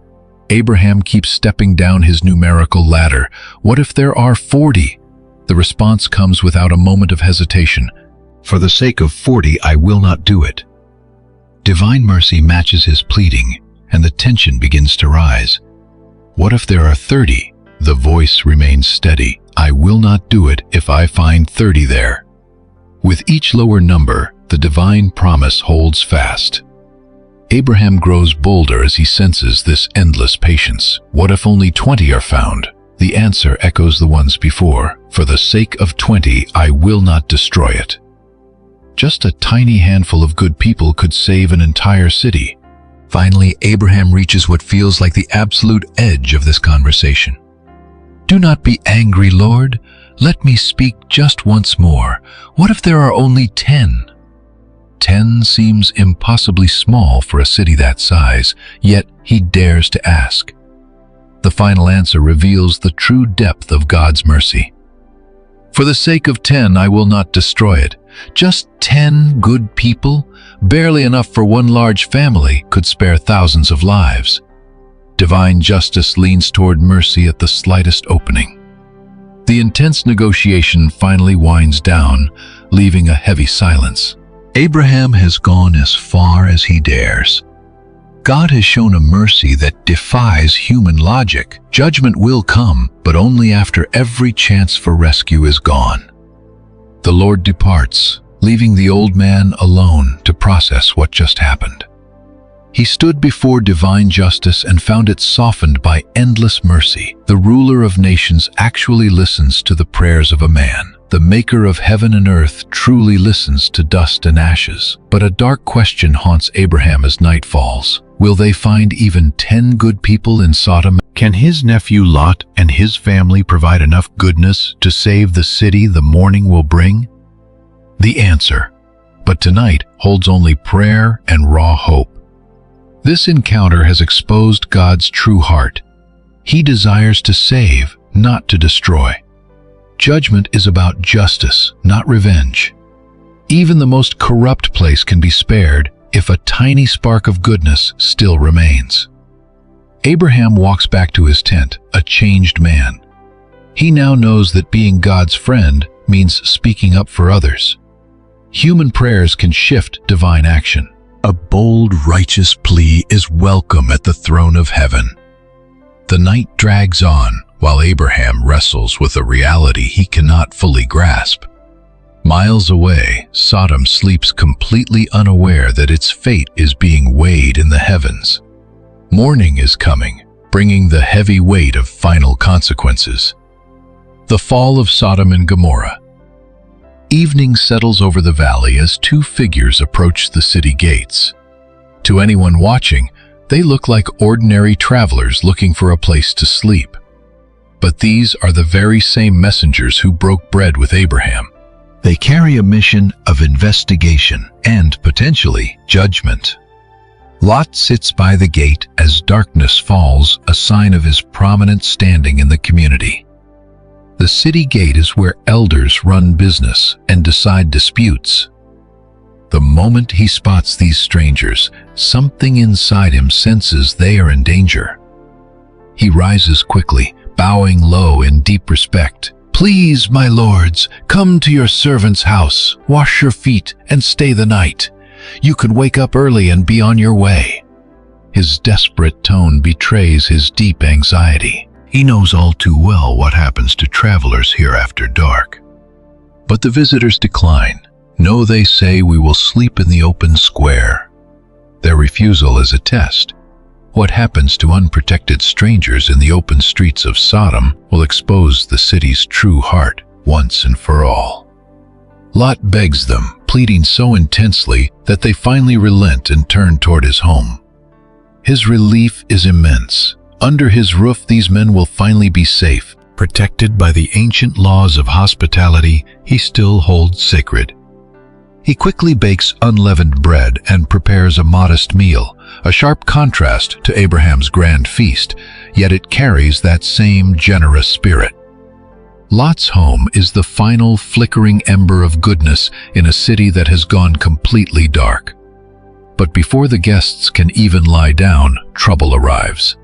Abraham keeps stepping down his numerical ladder. What if there are 40? The response comes without a moment of hesitation. "For the sake of 40, I will not do it." Divine mercy matches his pleading, and the tension begins to rise. What if there are 30? The voice remains steady. "I will not do it if I find 30 there." With each lower number, the divine promise holds fast. Abraham grows bolder as he senses this endless patience. What if only 20 are found? The answer echoes the ones before. "For the sake of 20, I will not destroy it." Just a tiny handful of good people could save an entire city. Finally, Abraham reaches what feels like the absolute edge of this conversation. "Do not be angry, Lord. Let me speak just once more. What if there are only 10? 10 seems impossibly small for a city that size, yet he dares to ask. The final answer reveals the true depth of God's mercy. "For the sake of 10, I will not destroy it." Just 10 good people, barely enough for one large family, could spare thousands of lives. Divine justice leans toward mercy at the slightest opening. The intense negotiation finally winds down, leaving a heavy silence. Abraham has gone as far as he dares. God has shown a mercy that defies human logic. Judgment will come, but only after every chance for rescue is gone. The Lord departs, leaving the old man alone to process what just happened. He stood before divine justice and found it softened by endless mercy. The ruler of nations actually listens to the prayers of a man. The maker of heaven and earth truly listens to dust and ashes. But a dark question haunts Abraham as night falls. Will they find even 10 good people in Sodom? Can his nephew Lot and his family provide enough goodness to save the city the morning will bring? The answer, but tonight, holds only prayer and raw hope. This encounter has exposed God's true heart. He desires to save, not to destroy. Judgment is about justice, not revenge. Even the most corrupt place can be spared if a tiny spark of goodness still remains. Abraham walks back to his tent, a changed man. He now knows that being God's friend means speaking up for others. Human prayers can shift divine action. A bold, righteous plea is welcome at the throne of heaven. The night drags on while Abraham wrestles with a reality he cannot fully grasp. Miles away, Sodom sleeps completely unaware that its fate is being weighed in the heavens. Morning is coming, bringing the heavy weight of final consequences. The fall of Sodom and Gomorrah. Evening settles over the valley as two figures approach the city gates. To anyone watching, they look like ordinary travelers looking for a place to sleep. But these are the very same messengers who broke bread with Abraham. They carry a mission of investigation and, potentially, judgment. Lot sits by the gate as darkness falls, a sign of his prominent standing in the community. The city gate is where elders run business and decide disputes. The moment he spots these strangers, something inside him senses they are in danger. He rises quickly, bowing low in deep respect. "Please, my lords, come to your servant's house, wash your feet, and stay the night. You can wake up early and be on your way." His desperate tone betrays his deep anxiety. He knows all too well what happens to travelers here after dark. But the visitors decline. No, they say, "We will sleep in the open square." Their refusal is a test. What happens to unprotected strangers in the open streets of Sodom will expose the city's true heart once and for all. Lot begs them, pleading so intensely that they finally relent and turn toward his home. His relief is immense. Under his roof, these men will finally be safe. Protected by the ancient laws of hospitality, he still holds sacred. He quickly bakes unleavened bread and prepares a modest meal, a sharp contrast to Abraham's grand feast, yet it carries that same generous spirit. Lot's home is the final flickering ember of goodness in a city that has gone completely dark. But before the guests can even lie down, trouble arrives.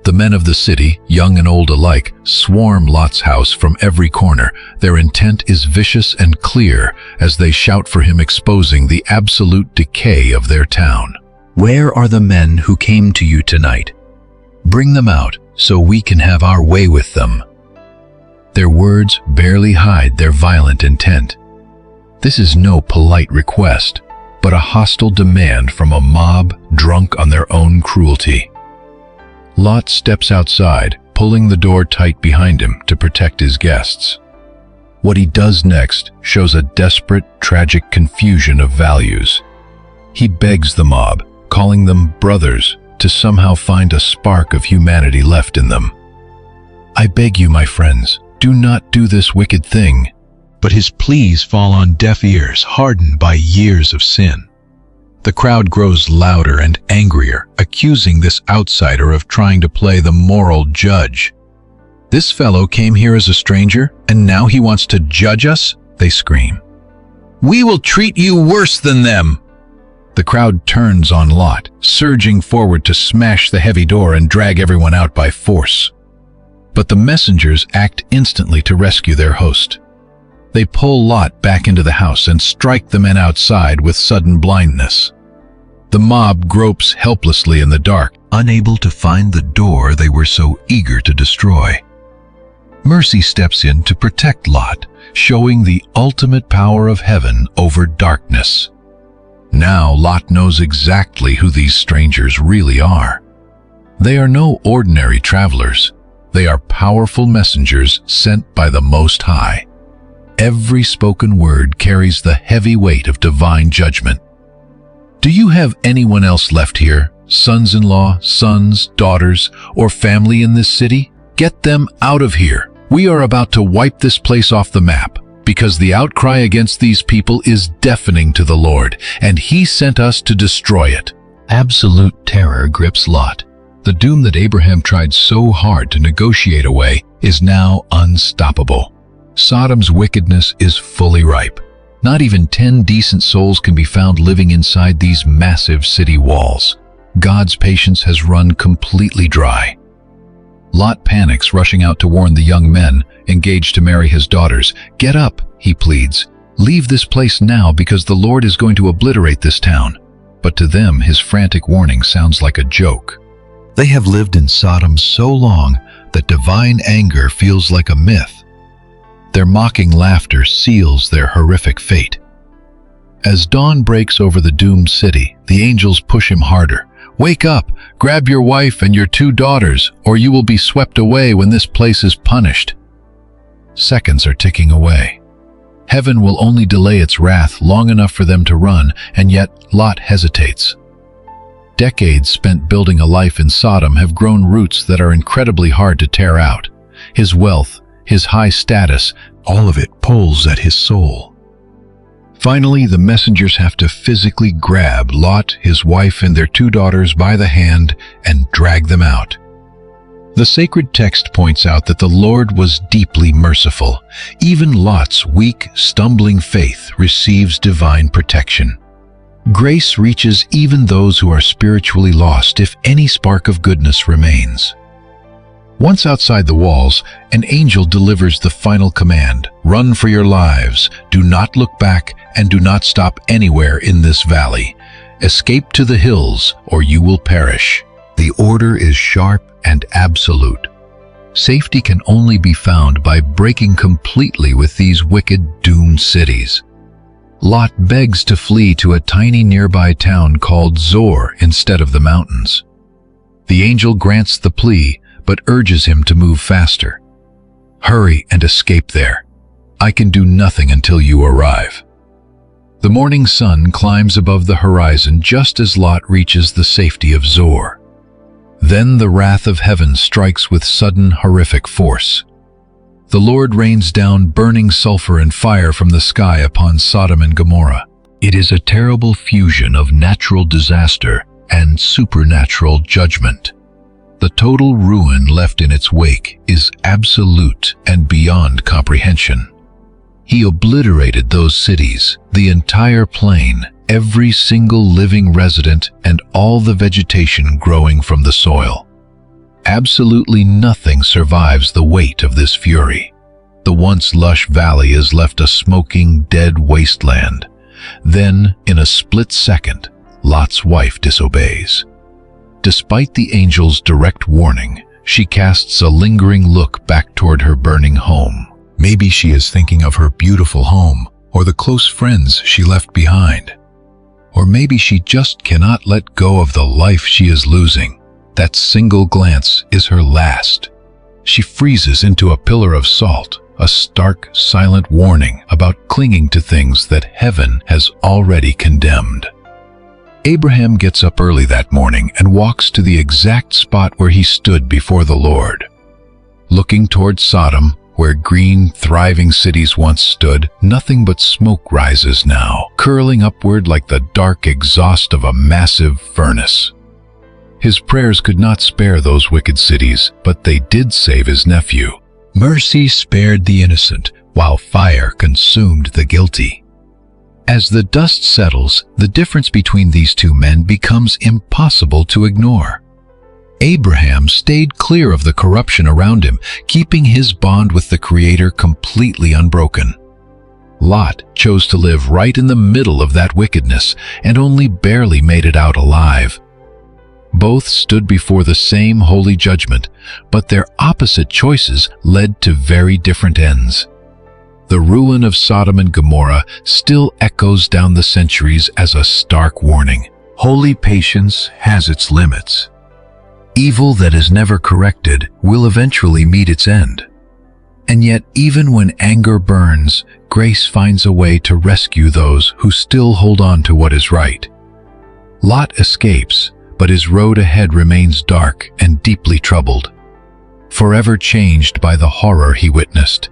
The men of the city, young and old alike, swarm Lot's house from every corner. Their intent is vicious and clear as they shout for him, exposing the absolute decay of their town. "Where are the men who came to you tonight? Bring them out so we can have our way with them." Their words barely hide their violent intent. This is no polite request, but a hostile demand from a mob drunk on their own cruelty. Lot steps outside, pulling the door tight behind him to protect his guests. What he does next shows a desperate, tragic confusion of values. He begs the mob, calling them brothers, to somehow find a spark of humanity left in them. "I beg you, my friends, do not do this wicked thing." But his pleas fall on deaf ears, hardened by years of sin. The crowd grows louder and angrier, accusing this outsider of trying to play the moral judge. "This fellow came here as a stranger, and now he wants to judge us?" they scream. "We will treat you worse than them!" The crowd turns on Lot, surging forward to smash the heavy door and drag everyone out by force. But the messengers act instantly to rescue their host. They pull Lot back into the house and strike the men outside with sudden blindness. The mob gropes helplessly in the dark, unable to find the door they were so eager to destroy. Mercy steps in to protect Lot, showing the ultimate power of heaven over darkness. Now Lot knows exactly who these strangers really are. They are no ordinary travelers. They are powerful messengers sent by the Most High. Every spoken word carries the heavy weight of divine judgment. Do you have anyone else left here? Sons-in-law, sons, daughters, or family in this city? Get them out of here. We are about to wipe this place off the map, because the outcry against these people is deafening to the Lord, and He sent us to destroy it. Absolute terror grips Lot. The doom that Abraham tried so hard to negotiate away is now unstoppable. Sodom's wickedness is fully ripe. Not even 10 decent souls can be found living inside these massive city walls. God's patience has run completely dry. Lot panics, rushing out to warn the young men engaged to marry his daughters. "Get up," he pleads. "Leave this place now, because the Lord is going to obliterate this town." But to them, his frantic warning sounds like a joke. They have lived in Sodom so long that divine anger feels like a myth. Their mocking laughter seals their horrific fate. As dawn breaks over the doomed city, the angels push him harder. "Wake up, grab your wife and your 2 daughters, or you will be swept away when this place is punished." Seconds are ticking away. Heaven will only delay its wrath long enough for them to run, and yet Lot hesitates. Decades spent building a life in Sodom have grown roots that are incredibly hard to tear out. His wealth, his high status, all of it pulls at his soul. Finally, the messengers have to physically grab Lot, his wife, and their 2 daughters by the hand and drag them out. The sacred text points out that the Lord was deeply merciful. Even Lot's weak, stumbling faith receives divine protection. Grace reaches even those who are spiritually lost if any spark of goodness remains. Once outside the walls, an angel delivers the final command: "Run for your lives, do not look back, and do not stop anywhere in this valley. Escape to the hills, or you will perish." The order is sharp and absolute. Safety can only be found by breaking completely with these wicked, doomed cities. Lot begs to flee to a tiny nearby town called Zor instead of the mountains. The angel grants the plea, but urges him to move faster. "Hurry and escape there. I can do nothing until you arrive." The morning sun climbs above the horizon just as Lot reaches the safety of Zor. Then the wrath of heaven strikes with sudden, horrific force. The Lord rains down burning sulfur and fire from the sky upon Sodom and Gomorrah. It is a terrible fusion of natural disaster and supernatural judgment. The total ruin left in its wake is absolute and beyond comprehension. He obliterated those cities, the entire plain, every single living resident, and all the vegetation growing from the soil. Absolutely nothing survives the weight of this fury. The once lush valley is left a smoking, dead wasteland. Then, in a split second, Lot's wife disobeys. Despite the angel's direct warning, she casts a lingering look back toward her burning home. Maybe she is thinking of her beautiful home, or the close friends she left behind. Or maybe she just cannot let go of the life she is losing. That single glance is her last. She freezes into a pillar of salt, a stark, silent warning about clinging to things that heaven has already condemned. Abraham gets up early that morning and walks to the exact spot where he stood before the Lord. Looking toward Sodom, where green, thriving cities once stood, nothing but smoke rises now, curling upward like the dark exhaust of a massive furnace. His prayers could not spare those wicked cities, but they did save his nephew. Mercy spared the innocent, while fire consumed the guilty. As the dust settles, the difference between these two men becomes impossible to ignore. Abraham stayed clear of the corruption around him, keeping his bond with the Creator completely unbroken. Lot chose to live right in the middle of that wickedness and only barely made it out alive. Both stood before the same holy judgment, but their opposite choices led to very different ends. The ruin of Sodom and Gomorrah still echoes down the centuries as a stark warning. Holy patience has its limits. Evil that is never corrected will eventually meet its end. And yet, even when anger burns, grace finds a way to rescue those who still hold on to what is right. Lot escapes, but his road ahead remains dark and deeply troubled, forever changed by the horror he witnessed.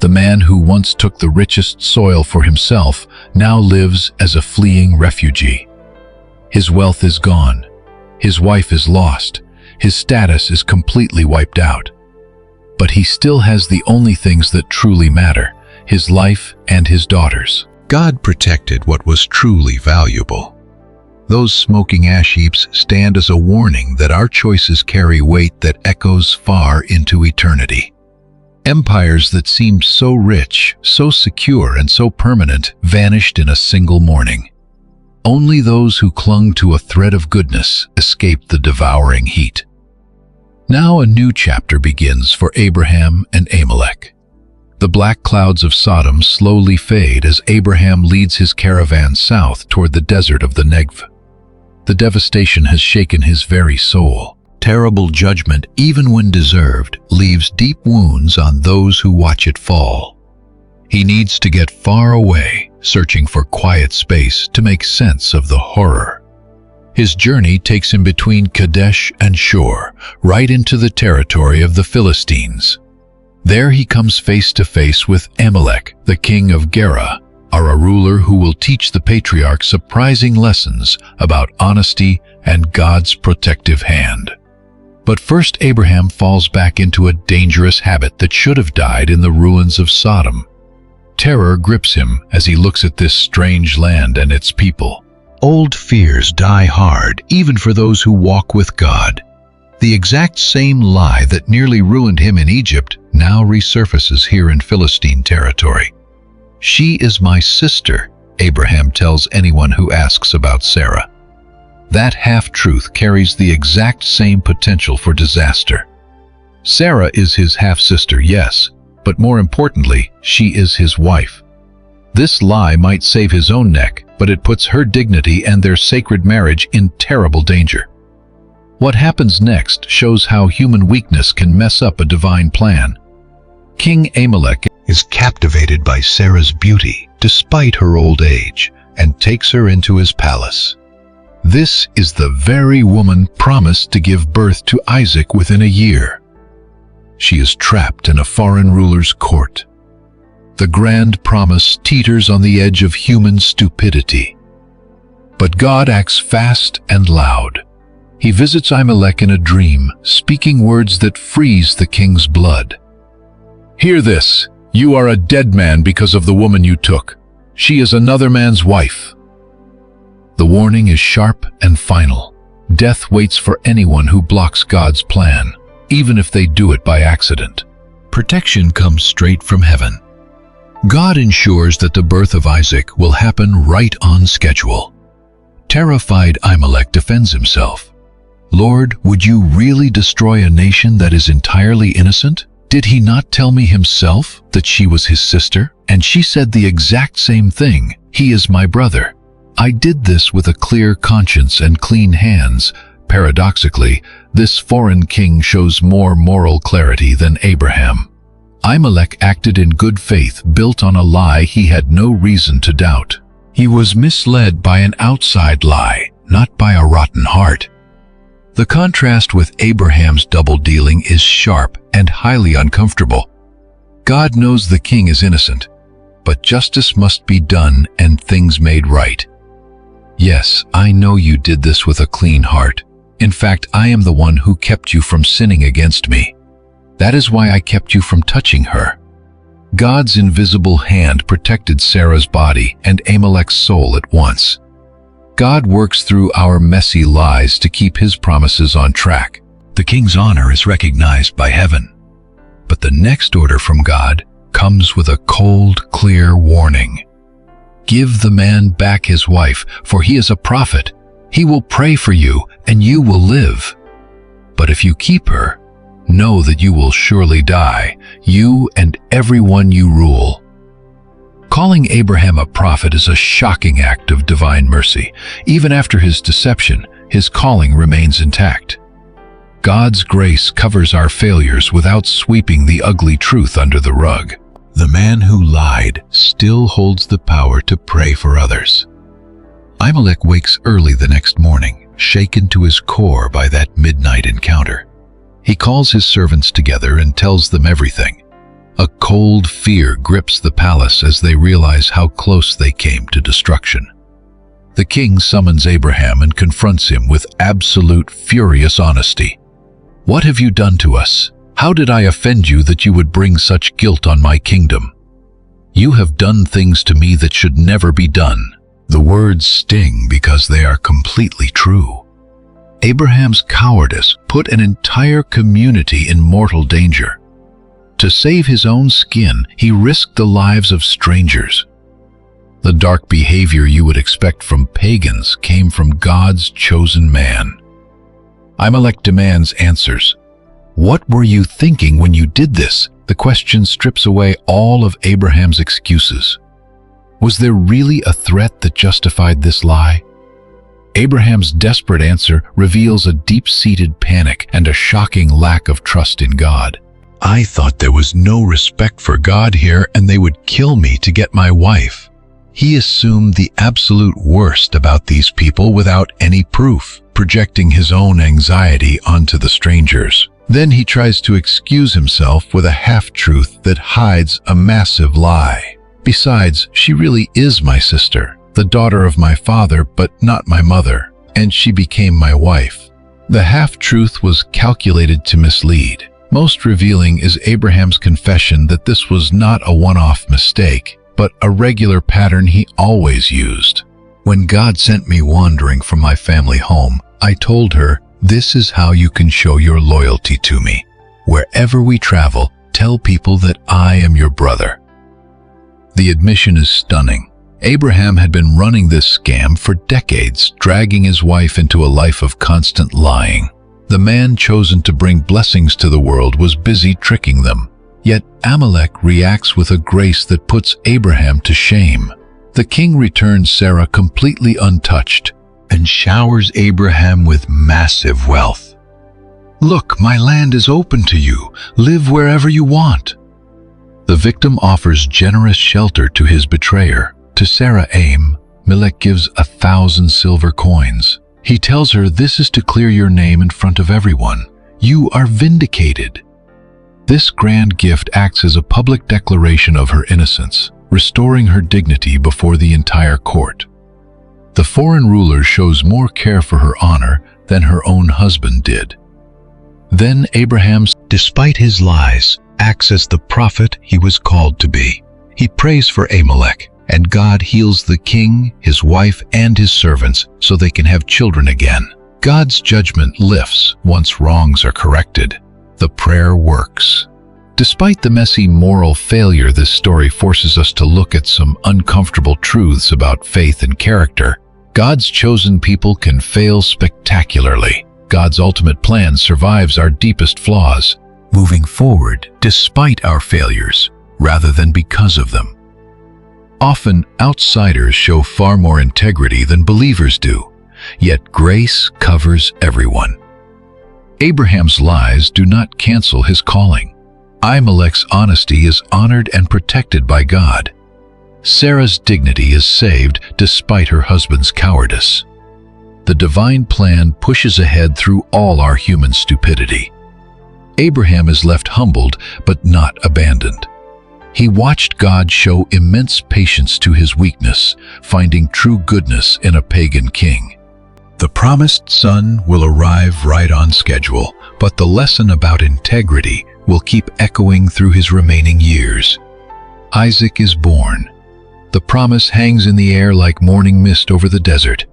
The man who once took the richest soil for himself now lives as a fleeing refugee. His wealth is gone, his wife is lost, his status is completely wiped out. But he still has the only things that truly matter, his life and his daughters. God protected what was truly valuable. Those smoking ash heaps stand as a warning that our choices carry weight that echoes far into eternity. Empires that seemed so rich, so secure, and so permanent vanished in a single morning. Only those who clung to a thread of goodness escaped the devouring heat. Now a new chapter begins for Abraham and Amalek. The black clouds of Sodom slowly fade as Abraham leads his caravan south toward the desert of the Negev. The devastation has shaken his very soul. Terrible judgment, even when deserved, leaves deep wounds on those who watch it fall. He needs to get far away, searching for quiet space to make sense of the horror. His journey takes him between Kadesh and Shur, right into the territory of the Philistines. There he comes face to face with Amalek, the king of Gerar, a ruler who will teach the patriarch surprising lessons about honesty and God's protective hand. But first Abraham falls back into a dangerous habit that should have died in the ruins of Sodom. Terror grips him as he looks at this strange land and its people. Old fears die hard, even for those who walk with God. The exact same lie that nearly ruined him in Egypt now resurfaces here in Philistine territory. "She is my sister," Abraham tells anyone who asks about Sarah. That half-truth carries the exact same potential for disaster. Sarah is his half-sister, yes, but more importantly, she is his wife. This lie might save his own neck, but it puts her dignity and their sacred marriage in terrible danger. What happens next shows how human weakness can mess up a divine plan. King Amalek is captivated by Sarah's beauty despite her old age and takes her into his palace. This is the very woman promised to give birth to Isaac within a year. she is trapped in a foreign ruler's court. The grand promise teeters on the edge of human stupidity. But God acts fast and loud. He visits Ahimelech in a dream, speaking words that freeze the king's blood. "Hear this. You are a dead man because of the woman you took. She is another man's wife." The warning is sharp and final. Death waits for anyone who blocks God's plan, even if they do it by accident. Protection comes straight from heaven. God ensures that the birth of Isaac will happen right on schedule. Terrified Ahimelech defends himself. "Lord, would you really destroy a nation that is entirely innocent? Did he not tell me himself that she was his sister? And she said the exact same thing. He is my brother. I did this with a clear conscience and clean hands." Paradoxically, this foreign king shows more moral clarity than Abraham. Ahimelech acted in good faith, built on a lie he had no reason to doubt. He was misled by an outside lie, not by a rotten heart. The contrast with Abraham's double-dealing is sharp and highly uncomfortable. God knows the king is innocent, but justice must be done and things made right. "Yes, I know you did this with a clean heart. In fact, I am the one who kept you from sinning against me. That is why I kept you from touching her." God's invisible hand protected Sarah's body and Ahimelech's soul at once. God works through our messy lies to keep his promises on track. The king's honor is recognized by heaven. But the next order from God comes with a cold, clear warning. "Give the man back his wife, for he is a prophet. He will pray for you, and you will live. But if you keep her, know that you will surely die, you and everyone you rule." Calling Abraham a prophet is a shocking act of divine mercy. Even after his deception, his calling remains intact. God's grace covers our failures without sweeping the ugly truth under the rug. The man who lied still holds the power to pray for others. Ahimelech wakes early the next morning, shaken to his core by that midnight encounter. He calls his servants together and tells them everything. A cold fear grips the palace as they realize how close they came to destruction. The king summons Abraham and confronts him with absolute furious honesty. "What have you done to us? How did I offend you that you would bring such guilt on my kingdom? You have done things to me that should never be done." The words sting because they are completely true. Abraham's cowardice put an entire community in mortal danger. To save his own skin, he risked the lives of strangers. The dark behavior you would expect from pagans came from God's chosen man. Ahimelech demands answers. What were you thinking when you did this? The question strips away all of Abraham's excuses. Was there really a threat that justified this lie? Abraham's desperate answer reveals a deep-seated panic and a shocking lack of trust in God. I thought there was no respect for God here and they would kill me to get my wife. He assumed the absolute worst about these people without any proof, projecting his own anxiety onto the strangers. Then he tries to excuse himself with a half-truth that hides a massive lie. Besides, she really is my sister, the daughter of my father, but not my mother, and she became my wife. The half-truth was calculated to mislead. Most revealing is Abraham's confession that this was not a one-off mistake, but a regular pattern he always used. When God sent me wandering from my family home, I told her, "This is how you can show your loyalty to me. Wherever we travel, tell people that I am your brother." The admission is stunning. Abraham had been running this scam for decades, dragging his wife into a life of constant lying. The man chosen to bring blessings to the world was busy tricking them. Yet Ahimelech reacts with a grace that puts Abraham to shame. The king returns Sarah completely untouched and showers Abraham with massive wealth. "Look, my land is open to you. Live wherever you want." The victim offers generous shelter to his betrayer. To Sarah Ahimelech gives 1,000 silver coins. He tells her, "This is to clear your name in front of everyone. You are vindicated." This grand gift acts as a public declaration of her innocence, restoring her dignity before the entire court. The foreign ruler shows more care for her honor than her own husband did. Then Abraham, despite his lies, acts as the prophet he was called to be. He prays for Amalek, and God heals the king, his wife, and his servants so they can have children again. God's judgment lifts once wrongs are corrected. The prayer works. Despite the messy moral failure, this story forces us to look at some uncomfortable truths about faith and character. God's chosen people can fail spectacularly. God's ultimate plan survives our deepest flaws, moving forward despite our failures, rather than because of them. Often, outsiders show far more integrity than believers do, yet grace covers everyone. Abraham's lies do not cancel his calling. Amalek's honesty is honored and protected by God. Sarah's dignity is saved despite her husband's cowardice. The divine plan pushes ahead through all our human stupidity. Abraham is left humbled but not abandoned. He watched God show immense patience to his weakness, finding true goodness in a pagan king. The promised son will arrive right on schedule, but the lesson about integrity will keep echoing through his remaining years. Isaac is born. The promise hangs in the air like morning mist over the desert.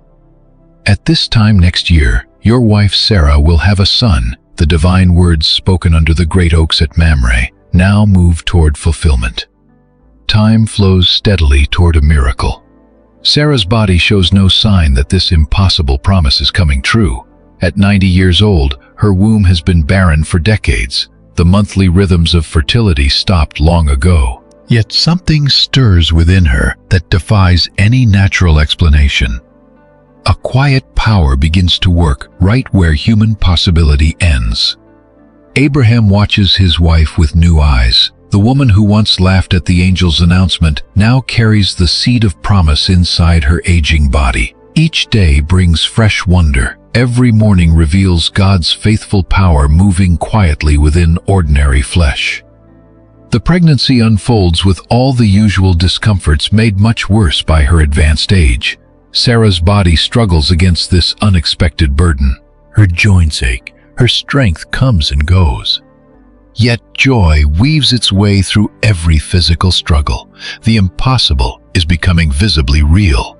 At this time next year, your wife Sarah will have a son. The divine words spoken under the great oaks at Mamre now move toward fulfillment. Time flows steadily toward a miracle. Sarah's body shows no sign that this impossible promise is coming true. At 90 years old, her womb has been barren for decades. The monthly rhythms of fertility stopped long ago. Yet something stirs within her that defies any natural explanation. A quiet power begins to work right where human possibility ends. Abraham watches his wife with new eyes. The woman who once laughed at the angel's announcement now carries the seed of promise inside her aging body. Each day brings fresh wonder. Every morning reveals God's faithful power moving quietly within ordinary flesh. The pregnancy unfolds with all the usual discomforts made much worse by her advanced age. Sarah's body struggles against this unexpected burden. Her joints ache. Her strength comes and goes. Yet joy weaves its way through every physical struggle. The impossible is becoming visibly real.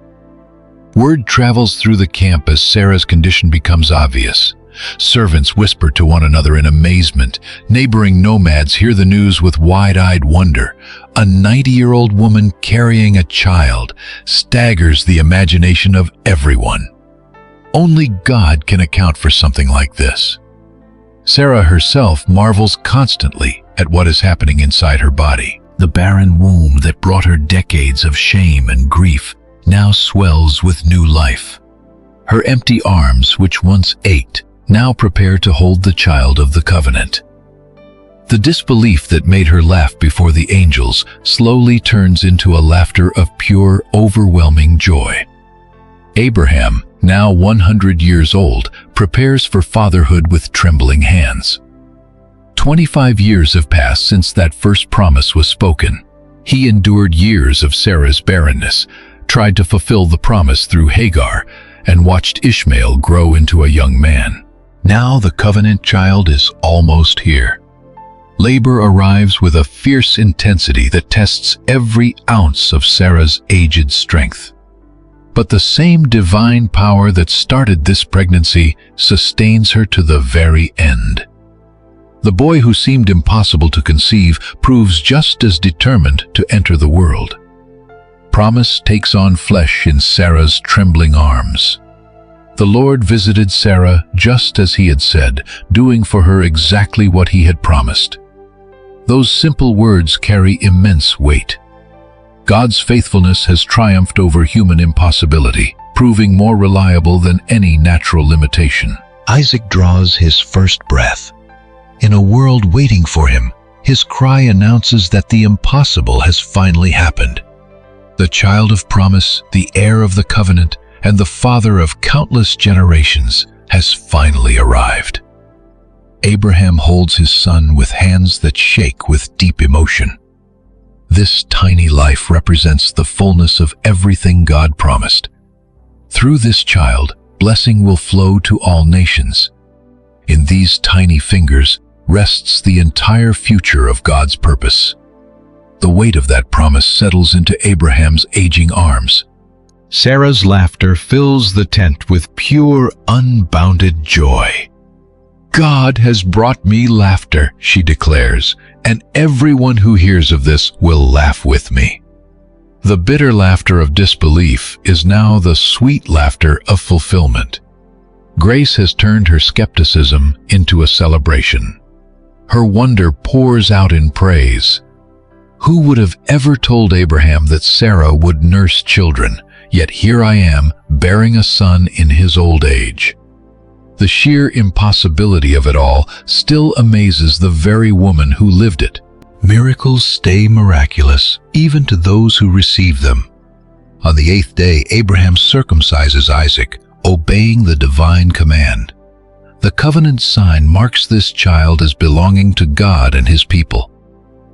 Word travels through the camp as Sarah's condition becomes obvious. Servants whisper to one another in amazement. Neighboring nomads hear the news with wide-eyed wonder. A 90-year-old woman carrying a child staggers the imagination of everyone. Only God can account for something like this. Sarah herself marvels constantly at what is happening inside her body. The barren womb that brought her decades of shame and grief now swells with new life. Her empty arms, which once ached, now prepare to hold the child of the covenant. The disbelief that made her laugh before the angels slowly turns into a laughter of pure, overwhelming joy. Abraham, now 100 years old, prepares for fatherhood with trembling hands. 25 years have passed since that first promise was spoken. He endured years of Sarah's barrenness, tried to fulfill the promise through Hagar, and watched Ishmael grow into a young man. Now the covenant child is almost here. Labor arrives with a fierce intensity that tests every ounce of Sarah's aged strength. But the same divine power that started this pregnancy sustains her to the very end. The boy who seemed impossible to conceive proves just as determined to enter the world. Promise takes on flesh in Sarah's trembling arms. The Lord visited Sarah just as he had said, doing for her exactly what he had promised. Those simple words carry immense weight. God's faithfulness has triumphed over human impossibility, proving more reliable than any natural limitation. Isaac draws his first breath. In a world waiting for him, his cry announces that the impossible has finally happened. The child of promise, the heir of the covenant, and the father of countless generations has finally arrived. Abraham holds his son with hands that shake with deep emotion. This tiny life represents the fullness of everything God promised. Through this child, blessing will flow to all nations. In these tiny fingers rests the entire future of God's purpose. The weight of that promise settles into Abraham's aging arms. Sarah's laughter fills the tent with pure, unbounded joy. "God has brought me laughter," she declares, "and everyone who hears of this will laugh with me." The bitter laughter of disbelief is now the sweet laughter of fulfillment. Grace has turned her skepticism into a celebration. Her wonder pours out in praise. Who would have ever told Abraham that Sarah would nurse children? Yet here I am, bearing a son in his old age. The sheer impossibility of it all still amazes the very woman who lived it. Miracles stay miraculous, even to those who receive them. On the 8th day, Abraham circumcises Isaac, obeying the divine command. The covenant sign marks this child as belonging to God and his people.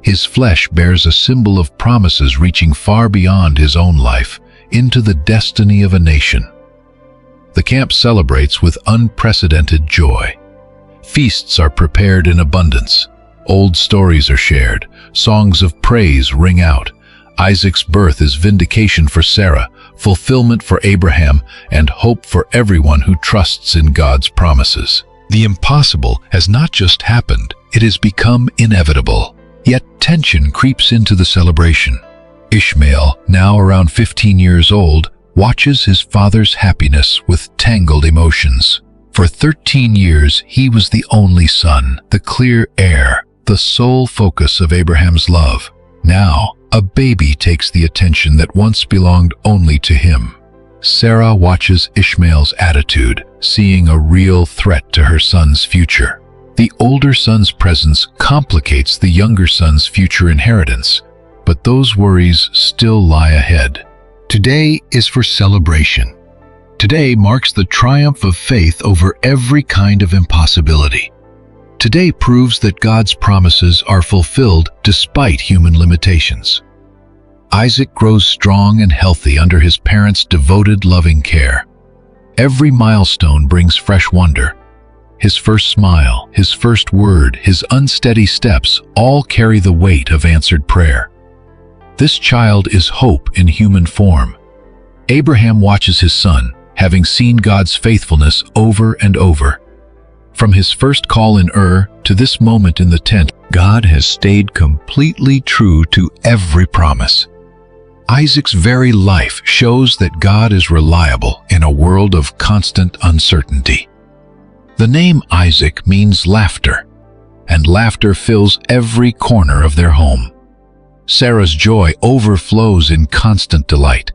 His flesh bears a symbol of promises reaching far beyond his own life, into the destiny of a nation. The camp celebrates with unprecedented joy. Feasts are prepared in abundance. Old stories are shared. Songs of praise ring out. Isaac's birth is vindication for Sarah, fulfillment for Abraham, and hope for everyone who trusts in God's promises. The impossible has not just happened, it has become inevitable. Yet tension creeps into the celebration. Ishmael, now around 15 years old, watches his father's happiness with tangled emotions. For 13 years, he was the only son, the clear heir, the sole focus of Abraham's love. Now, a baby takes the attention that once belonged only to him. Sarah watches Ishmael's attitude, seeing a real threat to her son's future. The older son's presence complicates the younger son's future inheritance, but those worries still lie ahead. Today is for celebration. Today marks the triumph of faith over every kind of impossibility. Today proves that God's promises are fulfilled despite human limitations. Isaac grows strong and healthy under his parents' devoted, loving care. Every milestone brings fresh wonder. His first smile, his first word, his unsteady steps all carry the weight of answered prayer. This child is hope in human form. Abraham watches his son, having seen God's faithfulness over and over. From his first call in Ur to this moment in the tent, God has stayed completely true to every promise. Isaac's very life shows that God is reliable in a world of constant uncertainty. The name Isaac means laughter, and laughter fills every corner of their home. Sarah's joy overflows in constant delight.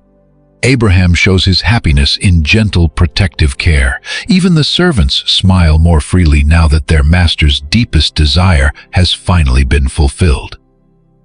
Abraham shows his happiness in gentle, protective care. Even the servants smile more freely now that their master's deepest desire has finally been fulfilled.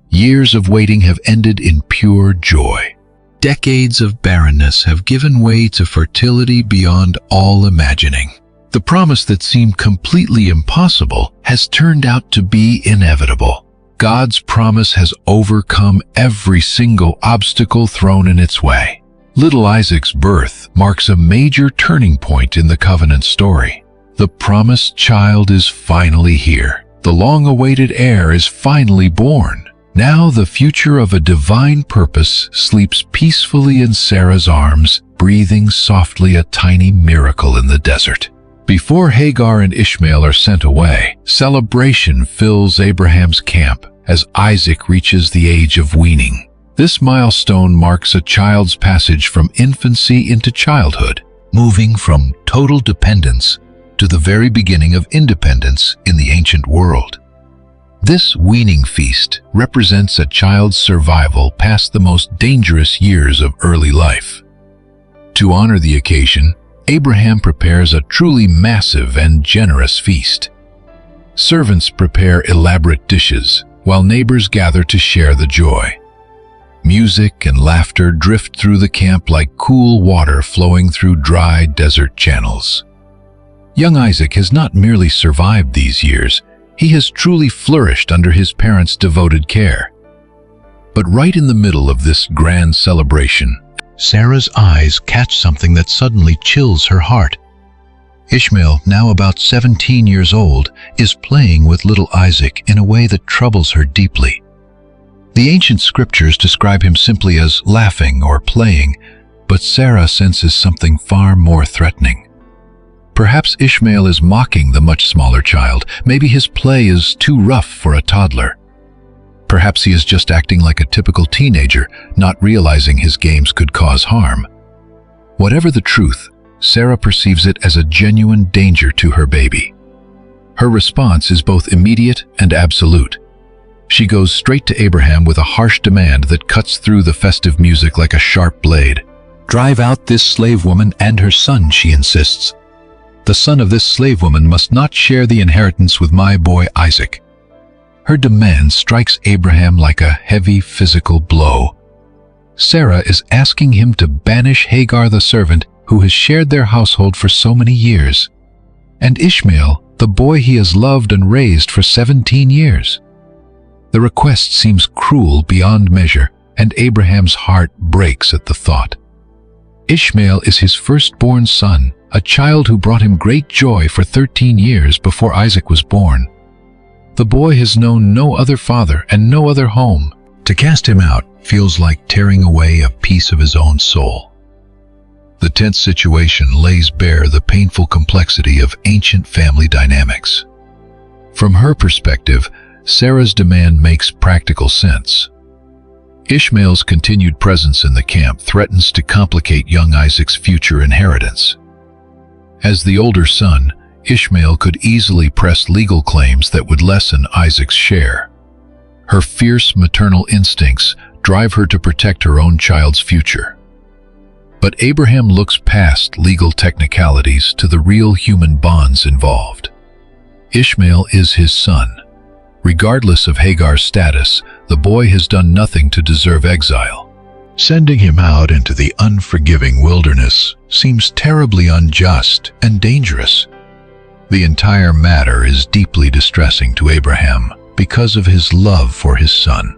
Years of waiting have ended in pure joy. Decades of barrenness have given way to fertility beyond all imagining. The promise that seemed completely impossible has turned out to be inevitable. God's promise has overcome every single obstacle thrown in its way. Little Isaac's birth marks a major turning point in the covenant story. The promised child is finally here. The long-awaited heir is finally born. Now the future of a divine purpose sleeps peacefully in Sarah's arms, breathing softly, a tiny miracle in the desert. Before Hagar and Ishmael are sent away, celebration fills Abraham's camp as Isaac reaches the age of weaning. This milestone marks a child's passage from infancy into childhood, moving from total dependence to the very beginning of independence in the ancient world. This weaning feast represents a child's survival past the most dangerous years of early life. To honor the occasion, Abraham prepares a truly massive and generous feast. Servants prepare elaborate dishes, while neighbors gather to share the joy. Music and laughter drift through the camp like cool water flowing through dry desert channels. Young Isaac has not merely survived these years, he has truly flourished under his parents' devoted care. But right in the middle of this grand celebration, Sarah's eyes catch something that suddenly chills her heart. Ishmael, now about 17 years old, is playing with little Isaac in a way that troubles her deeply. The ancient scriptures describe him simply as laughing or playing, but Sarah senses something far more threatening. Perhaps Ishmael is mocking the much smaller child. Maybe his play is too rough for a toddler. Perhaps he is just acting like a typical teenager, not realizing his games could cause harm. Whatever the truth, Sarah perceives it as a genuine danger to her baby. Her response is both immediate and absolute. She goes straight to Abraham with a harsh demand that cuts through the festive music like a sharp blade. "Drive out this slave woman and her son," she insists. "The son of this slave woman must not share the inheritance with my boy Isaac." Her demand strikes Abraham like a heavy physical blow. Sarah is asking him to banish Hagar the servant who has shared their household for so many years, and Ishmael, the boy he has loved and raised for 17 years. The request seems cruel beyond measure, and Abraham's heart breaks at the thought. Ishmael is his firstborn son, a child who brought him great joy for 13 years before Isaac was born. The boy has known no other father and no other home. To cast him out feels like tearing away a piece of his own soul. The tense situation lays bare the painful complexity of ancient family dynamics. From her perspective, Sarah's demand makes practical sense. Ishmael's continued presence in the camp threatens to complicate young Isaac's future inheritance. As the older son, Ishmael could easily press legal claims that would lessen Isaac's share. Her fierce maternal instincts drive her to protect her own child's future. But Abraham looks past legal technicalities to the real human bonds involved. Ishmael is his son. Regardless of Hagar's status, the boy has done nothing to deserve exile. Sending him out into the unforgiving wilderness seems terribly unjust and dangerous. The entire matter is deeply distressing to Abraham because of his love for his son.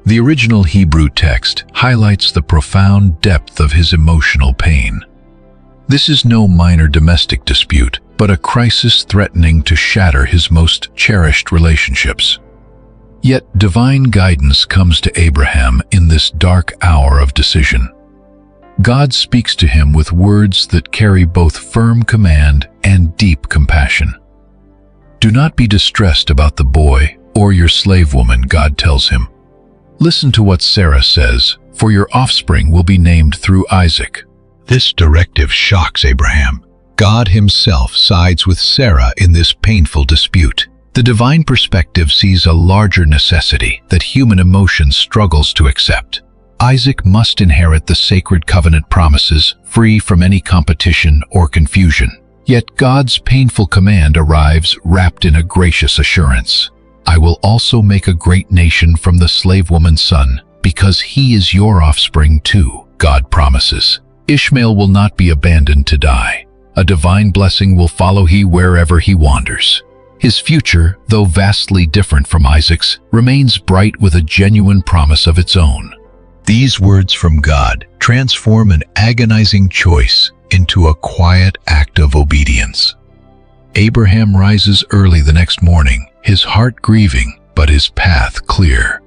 The original Hebrew text highlights the profound depth of his emotional pain. This is no minor domestic dispute, but a crisis threatening to shatter his most cherished relationships. Yet divine guidance comes to Abraham in this dark hour of decision. God speaks to him with words that carry both firm command and deep compassion. "Do not be distressed about the boy or your slave woman," God tells him. "Listen to what Sarah says, for your offspring will be named through Isaac." This directive shocks Abraham. God himself sides with Sarah in this painful dispute. The divine perspective sees a larger necessity that human emotion struggles to accept. Isaac must inherit the sacred covenant promises, free from any competition or confusion. Yet God's painful command arrives wrapped in a gracious assurance. "I will also make a great nation from the slave woman's son, because he is your offspring too," God promises. Ishmael will not be abandoned to die. A divine blessing will follow him wherever he wanders. His future, though vastly different from Isaac's, remains bright with a genuine promise of its own. These words from God transform an agonizing choice into a quiet act of obedience. Abraham rises early the next morning, his heart grieving, but his path clear.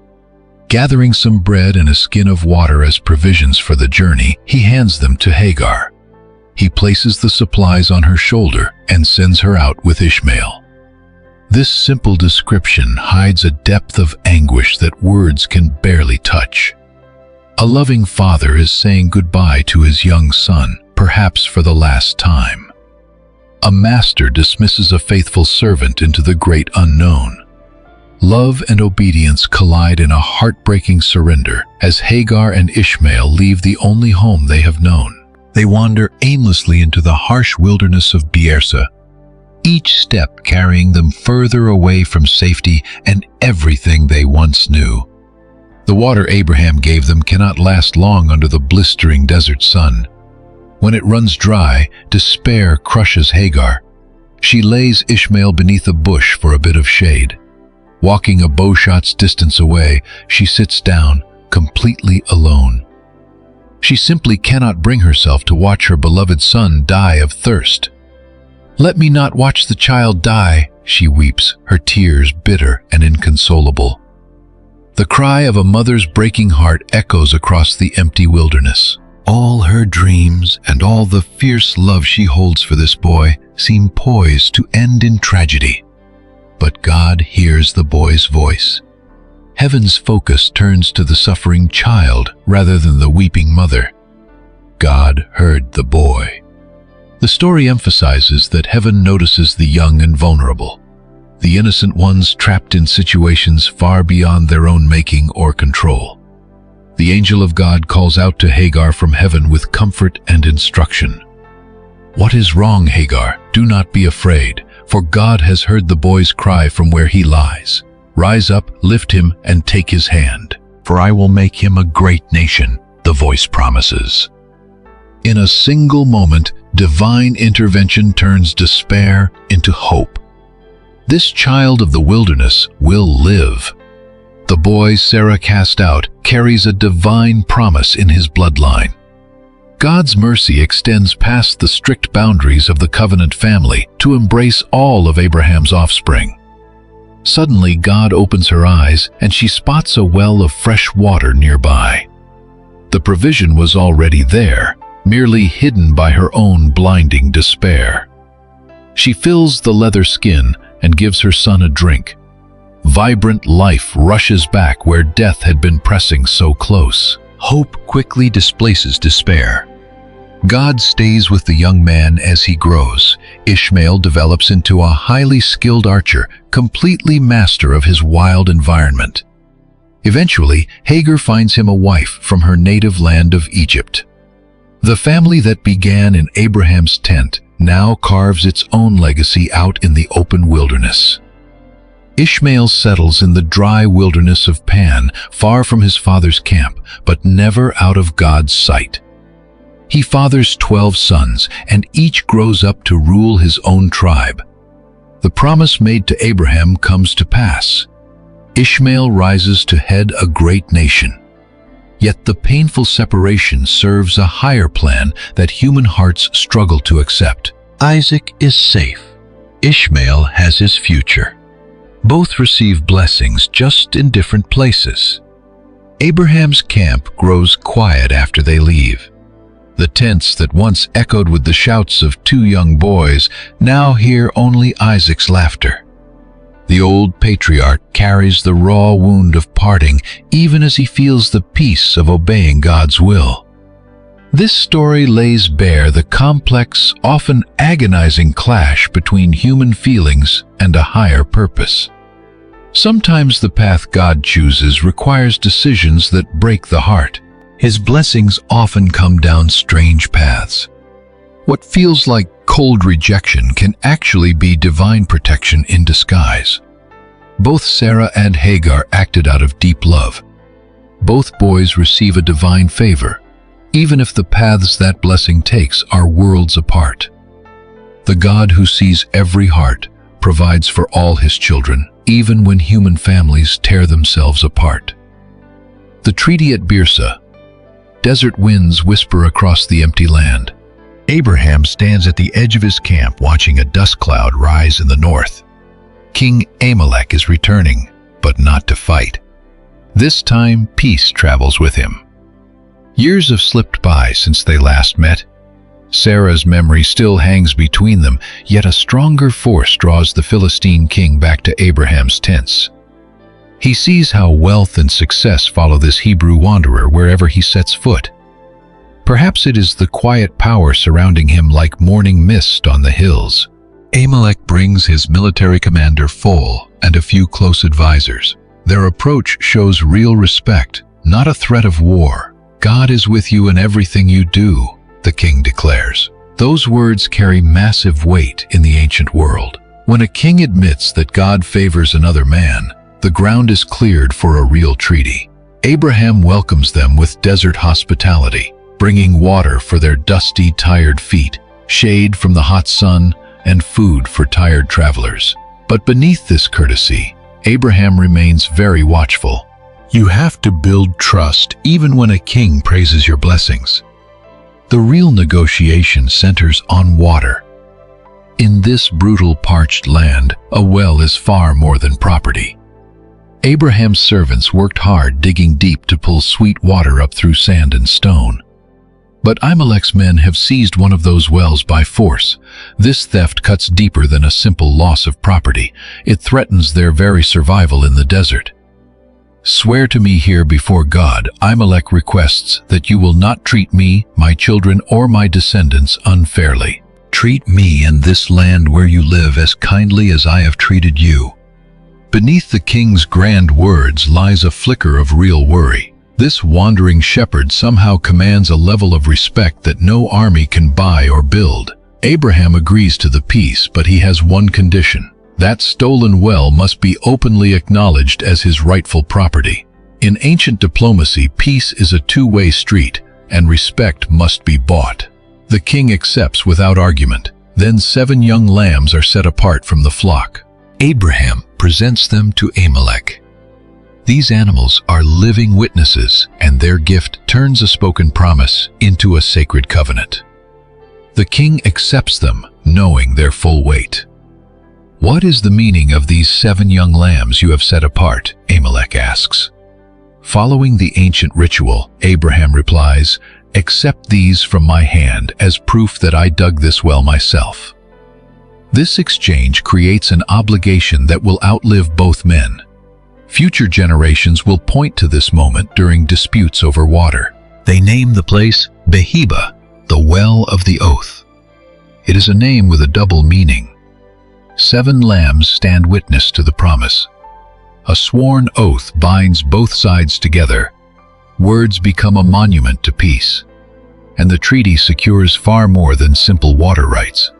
Gathering some bread and a skin of water as provisions for the journey, he hands them to Hagar. He places the supplies on her shoulder and sends her out with Ishmael. This simple description hides a depth of anguish that words can barely touch. A loving father is saying goodbye to his young son, perhaps for the last time. A master dismisses a faithful servant into the great unknown. Love and obedience collide in a heartbreaking surrender as Hagar and Ishmael leave the only home they have known. They wander aimlessly into the harsh wilderness of Beersheba, each step carrying them further away from safety and everything they once knew. The water Abraham gave them cannot last long under the blistering desert sun. When it runs dry, despair crushes Hagar, She lays Ishmael beneath a bush for a bit of shade. Walking a bowshot's distance away, she sits down, completely alone. She simply cannot bring herself to watch her beloved son die of thirst. "Let me not watch the child die," she weeps, her tears bitter and inconsolable. The cry of a mother's breaking heart echoes across the empty wilderness. All her dreams and all the fierce love she holds for this boy seem poised to end in tragedy. But God hears the boy's voice. Heaven's focus turns to the suffering child rather than the weeping mother. God heard the boy. The story emphasizes that heaven notices the young and vulnerable, the innocent ones trapped in situations far beyond their own making or control. The angel of God calls out to Hagar from heaven with comfort and instruction. "What is wrong, Hagar? Do not be afraid, for God has heard the boy's cry from where he lies. Rise up, lift him, and take his hand, for I will make him a great nation," the voice promises. In a single moment, divine intervention turns despair into hope. This child of the wilderness will live. The boy Sarah cast out carries a divine promise in his bloodline. God's mercy extends past the strict boundaries of the covenant family to embrace all of Abraham's offspring. Suddenly, God opens her eyes and she spots a well of fresh water nearby. The provision was already there, merely hidden by her own blinding despair. She fills the leather skin and gives her son a drink. Vibrant life rushes back where death had been pressing so close. Hope quickly displaces despair. God stays with the young man as he grows. Ishmael develops into a highly skilled archer, completely master of his wild environment. Eventually, Hagar finds him a wife from her native land of Egypt. The family that began in Abraham's tent now carves its own legacy out in the open wilderness. Ishmael settles in the dry wilderness of Pan, far from his father's camp, but never out of God's sight. He fathers 12 sons, and each grows up to rule his own tribe. The promise made to Abraham comes to pass. Ishmael rises to head a great nation. Yet the painful separation serves a higher plan that human hearts struggle to accept. Isaac is safe. Ishmael has his future. Both receive blessings, just in different places. Abraham's camp grows quiet after they leave. The tents that once echoed with the shouts of 2 young boys now hear only Isaac's laughter. The old patriarch carries the raw wound of parting even as he feels the peace of obeying God's will. This story lays bare the complex, often agonizing clash between human feelings and a higher purpose. Sometimes the path God chooses requires decisions that break the heart. His blessings often come down strange paths. What feels like cold rejection can actually be divine protection in disguise. Both Sarah and Hagar acted out of deep love. Both boys receive a divine favor, even if the paths that blessing takes are worlds apart. The God who sees every heart provides for all his children, even when human families tear themselves apart. The treaty at Beersheba. Desert winds whisper across the empty land. Abraham stands at the edge of his camp watching a dust cloud rise in the north. King Amalek is returning, but not to fight. This time, peace travels with him. Years have slipped by since they last met. Sarah's memory still hangs between them, yet a stronger force draws the Philistine king back to Abraham's tents. He sees how wealth and success follow this Hebrew wanderer wherever he sets foot. Perhaps it is the quiet power surrounding him like morning mist on the hills. Amalek brings his military commander Phol and a few close advisors. Their approach shows real respect, not a threat of war. God is with you in everything you do, the king declares. Those words carry massive weight in the ancient world. When a king admits that God favors another man, the ground is cleared for a real treaty. Abraham welcomes them with desert hospitality, bringing water for their dusty, tired feet, shade from the hot sun, and food for tired travelers. But beneath this courtesy, Abraham remains very watchful. You have to build trust even when a king praises your blessings. The real negotiation centers on water. In this brutal, parched land, a well is far more than property. Abraham's servants worked hard digging deep to pull sweet water up through sand and stone. But Amalek's men have seized one of those wells by force. This theft cuts deeper than a simple loss of property. It threatens their very survival in the desert. Swear to me here before God, Amalek requests that you will not treat me, my children, or my descendants unfairly. Treat me and this land where you live as kindly as I have treated you. Beneath the king's grand words lies a flicker of real worry. This wandering shepherd somehow commands a level of respect that no army can buy or build. Abraham agrees to the peace, but he has one condition. That stolen well must be openly acknowledged as his rightful property. In ancient diplomacy, peace is a two-way street, and respect must be bought. The king accepts without argument. Then 7 young lambs are set apart from the flock. Abraham presents them to Amalek. These animals are living witnesses, and their gift turns a spoken promise into a sacred covenant. The king accepts them, knowing their full weight. What is the meaning of these 7 young lambs you have set apart? Amalek asks. Following the ancient ritual, Abraham replies, "Accept these from my hand as proof that I dug this well myself." This exchange creates an obligation that will outlive both men. Future generations will point to this moment during disputes over water. They name the place Behiba, the Well of the Oath. It is a name with a double meaning. 7 lambs stand witness to the promise. A sworn oath binds both sides together. Words become a monument to peace. And the treaty secures far more than simple water rights.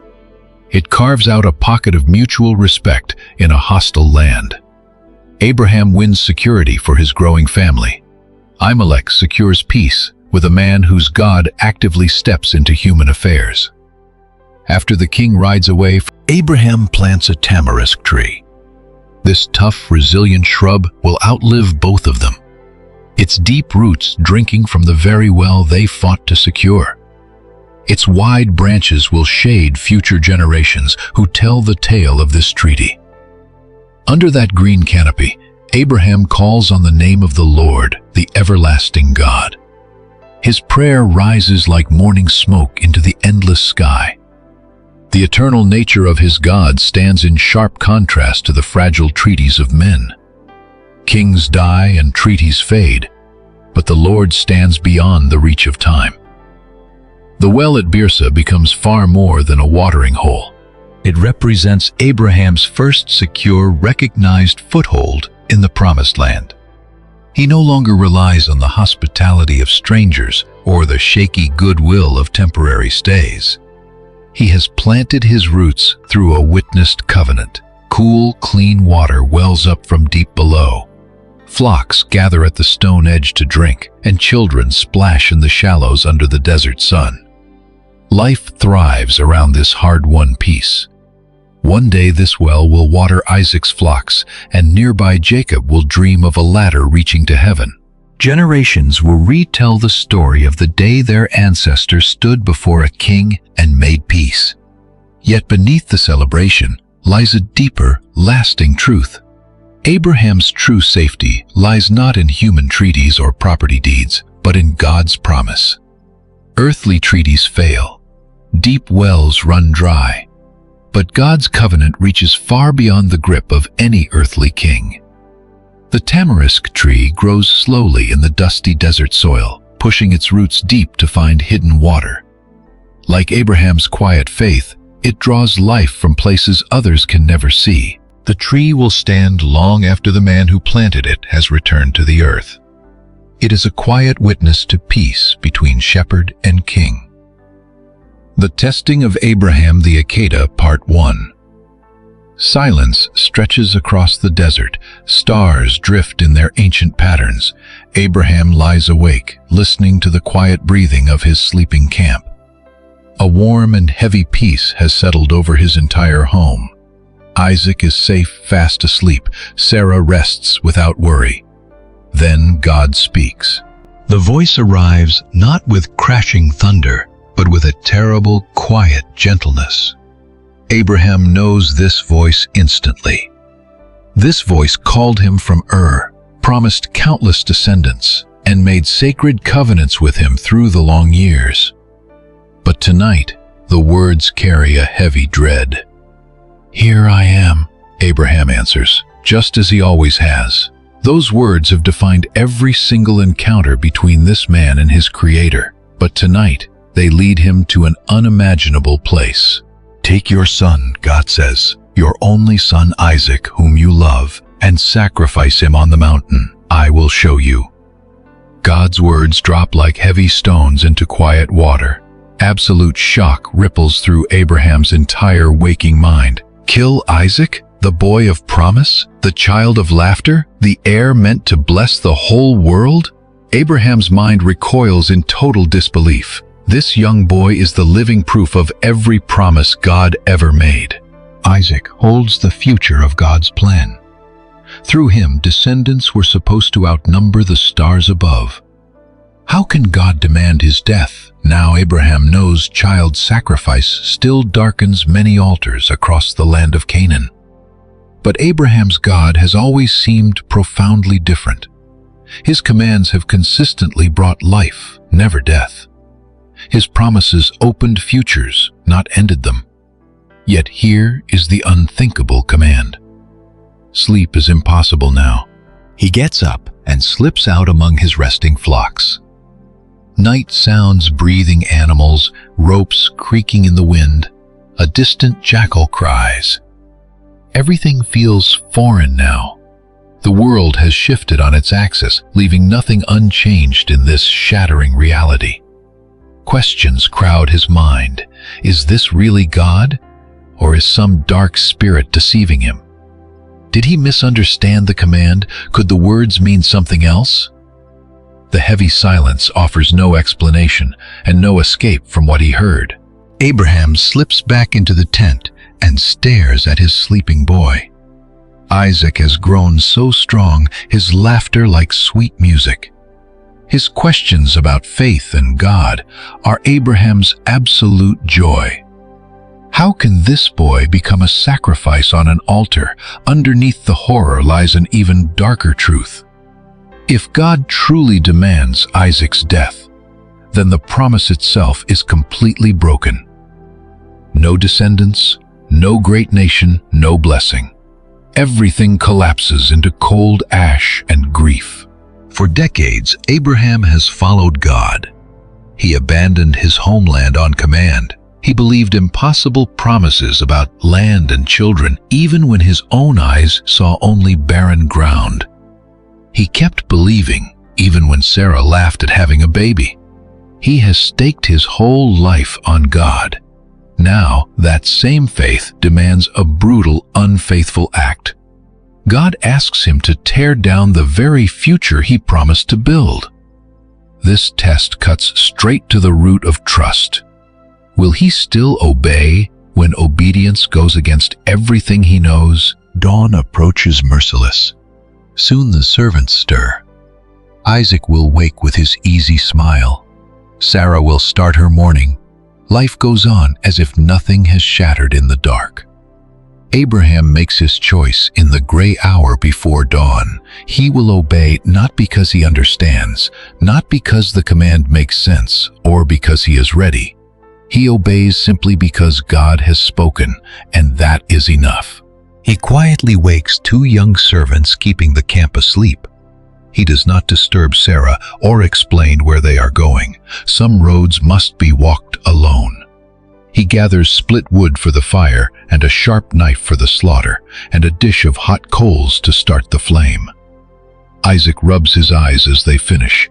It carves out a pocket of mutual respect in a hostile land. Abraham wins security for his growing family. Amalek secures peace with a man whose God actively steps into human affairs. After the king rides away, Abraham plants a tamarisk tree. This tough, resilient shrub will outlive both of them. Its deep roots drinking from the very well they fought to secure. Its wide branches will shade future generations who tell the tale of this treaty. Under that green canopy, Abraham calls on the name of the Lord, the everlasting God. His prayer rises like morning smoke into the endless sky. The eternal nature of his God stands in sharp contrast to the fragile treaties of men. Kings die and treaties fade, but the Lord stands beyond the reach of time. The well at Beersheba becomes far more than a watering hole. It represents Abraham's first secure, recognized foothold in the Promised Land. He no longer relies on the hospitality of strangers or the shaky goodwill of temporary stays. He has planted his roots through a witnessed covenant. Cool, clean water wells up from deep below. Flocks gather at the stone edge to drink, and children splash in the shallows under the desert sun. Life thrives around this hard-won peace. One day this well will water Isaac's flocks, and nearby Jacob will dream of a ladder reaching to heaven. Generations will retell the story of the day their ancestors stood before a king and made peace. Yet beneath the celebration lies a deeper, lasting truth. Abraham's true safety lies not in human treaties or property deeds, but in God's promise. Earthly treaties fail. Deep wells run dry. But God's covenant reaches far beyond the grip of any earthly king. The tamarisk tree grows slowly in the dusty desert soil, pushing its roots deep to find hidden water. Like Abraham's quiet faith, it draws life from places others can never see. The tree will stand long after the man who planted it has returned to the earth. It is a quiet witness to peace between shepherd and king. The Testing of Abraham the Akedah, Part 1. Silence stretches across the desert. Stars drift in their ancient patterns. Abraham lies awake, listening to the quiet breathing of his sleeping camp. A warm and heavy peace has settled over his entire home. Isaac is safe, fast asleep. Sarah rests without worry. Then God speaks. The voice arrives not with crashing thunder, but with a terrible, quiet gentleness. Abraham knows this voice instantly. This voice called him from Ur, promised countless descendants, and made sacred covenants with him through the long years. But tonight, the words carry a heavy dread. "Here I am," Abraham answers, just as he always has. Those words have defined every single encounter between this man and his Creator, but tonight they lead him to an unimaginable place. "Take your son," God says, "your only son Isaac, whom you love, and sacrifice him on the mountain. I will show you." God's words drop like heavy stones into quiet water. Absolute shock ripples through Abraham's entire waking mind. Kill Isaac, the boy of promise, the child of laughter, the heir meant to bless the whole world? Abraham's mind recoils in total disbelief. This young boy is the living proof of every promise God ever made. Isaac holds the future of God's plan. Through him, descendants were supposed to outnumber the stars above. How can God demand his death? Now Abraham knows child sacrifice still darkens many altars across the land of Canaan. But Abraham's God has always seemed profoundly different. His commands have consistently brought life, never death. His promises opened futures, not ended them. Yet here is the unthinkable command. Sleep is impossible now. He gets up and slips out among his resting flocks. Night sounds breathing animals, ropes creaking in the wind. A distant jackal cries. Everything feels foreign now. The world has shifted on its axis, leaving nothing unchanged in this shattering reality. Questions crowd his mind. Is this really God? Or is some dark spirit deceiving him? Did he misunderstand the command? Could the words mean something else? The heavy silence offers no explanation and no escape from what he heard. Abraham slips back into the tent and stares at his sleeping boy. Isaac has grown so strong, his laughter like sweet music. His questions about faith and God are Abraham's absolute joy. How can this boy become a sacrifice on an altar? Underneath the horror lies an even darker truth. If God truly demands Isaac's death, then the promise itself is completely broken. No descendants, no great nation, no blessing. Everything collapses into cold ash and grief. For decades, Abraham has followed God. He abandoned his homeland on command. He believed impossible promises about land and children, even when his own eyes saw only barren ground. He kept believing, even when Sarah laughed at having a baby. He has staked his whole life on God. Now, that same faith demands a brutal, unfaithful act. God asks him to tear down the very future he promised to build. This test cuts straight to the root of trust. Will he still obey when obedience goes against everything he knows? Dawn approaches merciless. Soon the servants stir. Isaac will wake with his easy smile. Sarah will start her morning. Life goes on as if nothing has shattered in the dark. Abraham makes his choice in the gray hour before dawn. He will obey not because he understands, not because the command makes sense, or because he is ready. He obeys simply because God has spoken, and that is enough. He quietly wakes two young servants keeping the camp asleep. He does not disturb Sarah or explain where they are going. Some roads must be walked alone. He gathers split wood for the fire and a sharp knife for the slaughter and a dish of hot coals to start the flame. Isaac rubs his eyes as they finish.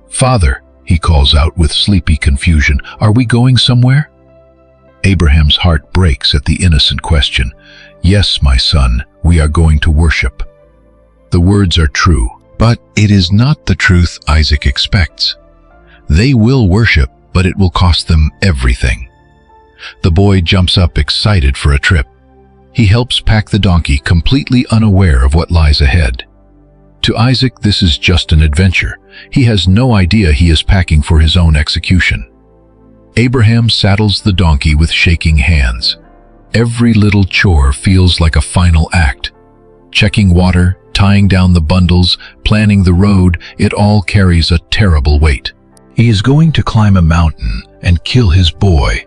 "Father," he calls out with sleepy confusion, "are we going somewhere?" Abraham's heart breaks at the innocent question. "Yes, my son, we are going to worship." The words are true, but it is not the truth Isaac expects. They will worship, but it will cost them everything. The boy jumps up excited for a trip. He helps pack the donkey, completely unaware of what lies ahead. To Isaac, this is just an adventure. He has no idea he is packing for his own execution. Abraham saddles the donkey with shaking hands. Every little chore feels like a final act. Checking water, tying down the bundles, planning the road, it all carries a terrible weight. He is going to climb a mountain and kill his boy.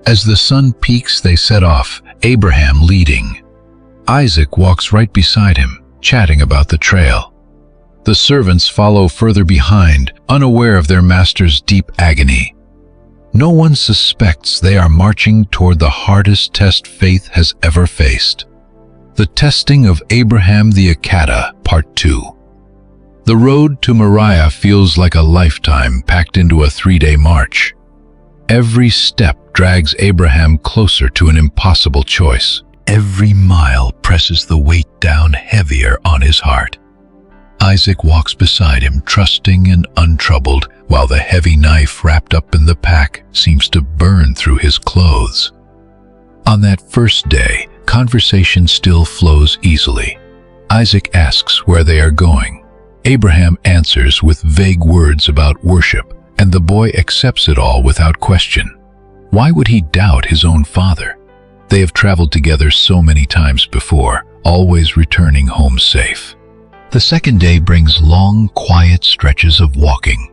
As the sun peaks, they set off, Abraham leading. Isaac walks right beside him, chatting about the trail. The servants follow further behind, unaware of their master's deep agony. No one suspects they are marching toward the hardest test faith has ever faced. The testing of Abraham the Akkad, Part 2. The road to Moriah feels like a lifetime packed into a 3-day march. Every step drags Abraham closer to an impossible choice. Every mile presses the weight down heavier on his heart. Isaac walks beside him, trusting and untroubled, while the heavy knife wrapped up in the pack seems to burn through his clothes. On that first day, conversation still flows easily. Isaac asks where they are going. Abraham answers with vague words about worship, and the boy accepts it all without question. Why would he doubt his own father? They have traveled together so many times before, always returning home safe. The second day brings long, quiet stretches of walking.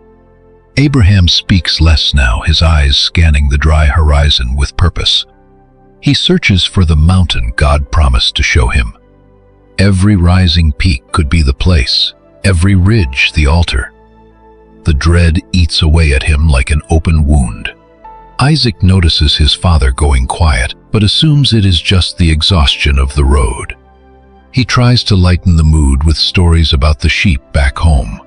Abraham speaks less now, his eyes scanning the dry horizon with purpose. He searches for the mountain God promised to show him. Every rising peak could be the place, every ridge the altar. The dread eats away at him like an open wound. Isaac notices his father going quiet, but assumes it is just the exhaustion of the road. He tries to lighten the mood with stories about the sheep back home.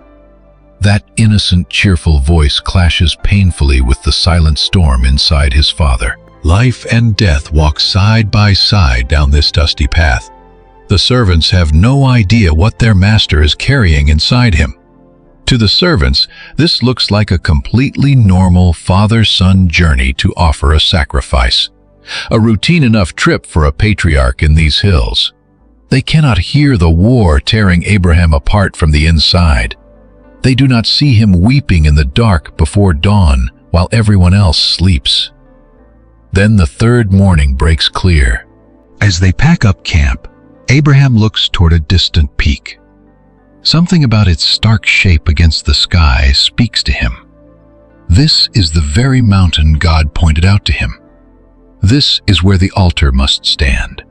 That innocent, cheerful voice clashes painfully with the silent storm inside his father. Life and death walk side by side down this dusty path. The servants have no idea what their master is carrying inside him. To the servants, this looks like a completely normal father-son journey to offer a sacrifice. A routine enough trip for a patriarch in these hills. They cannot hear the war tearing Abraham apart from the inside. They do not see him weeping in the dark before dawn while everyone else sleeps. Then the third morning breaks clear. As they pack up camp, Abraham looks toward a distant peak. Something about its stark shape against the sky speaks to him. This is the very mountain God pointed out to him. This is where the altar must stand.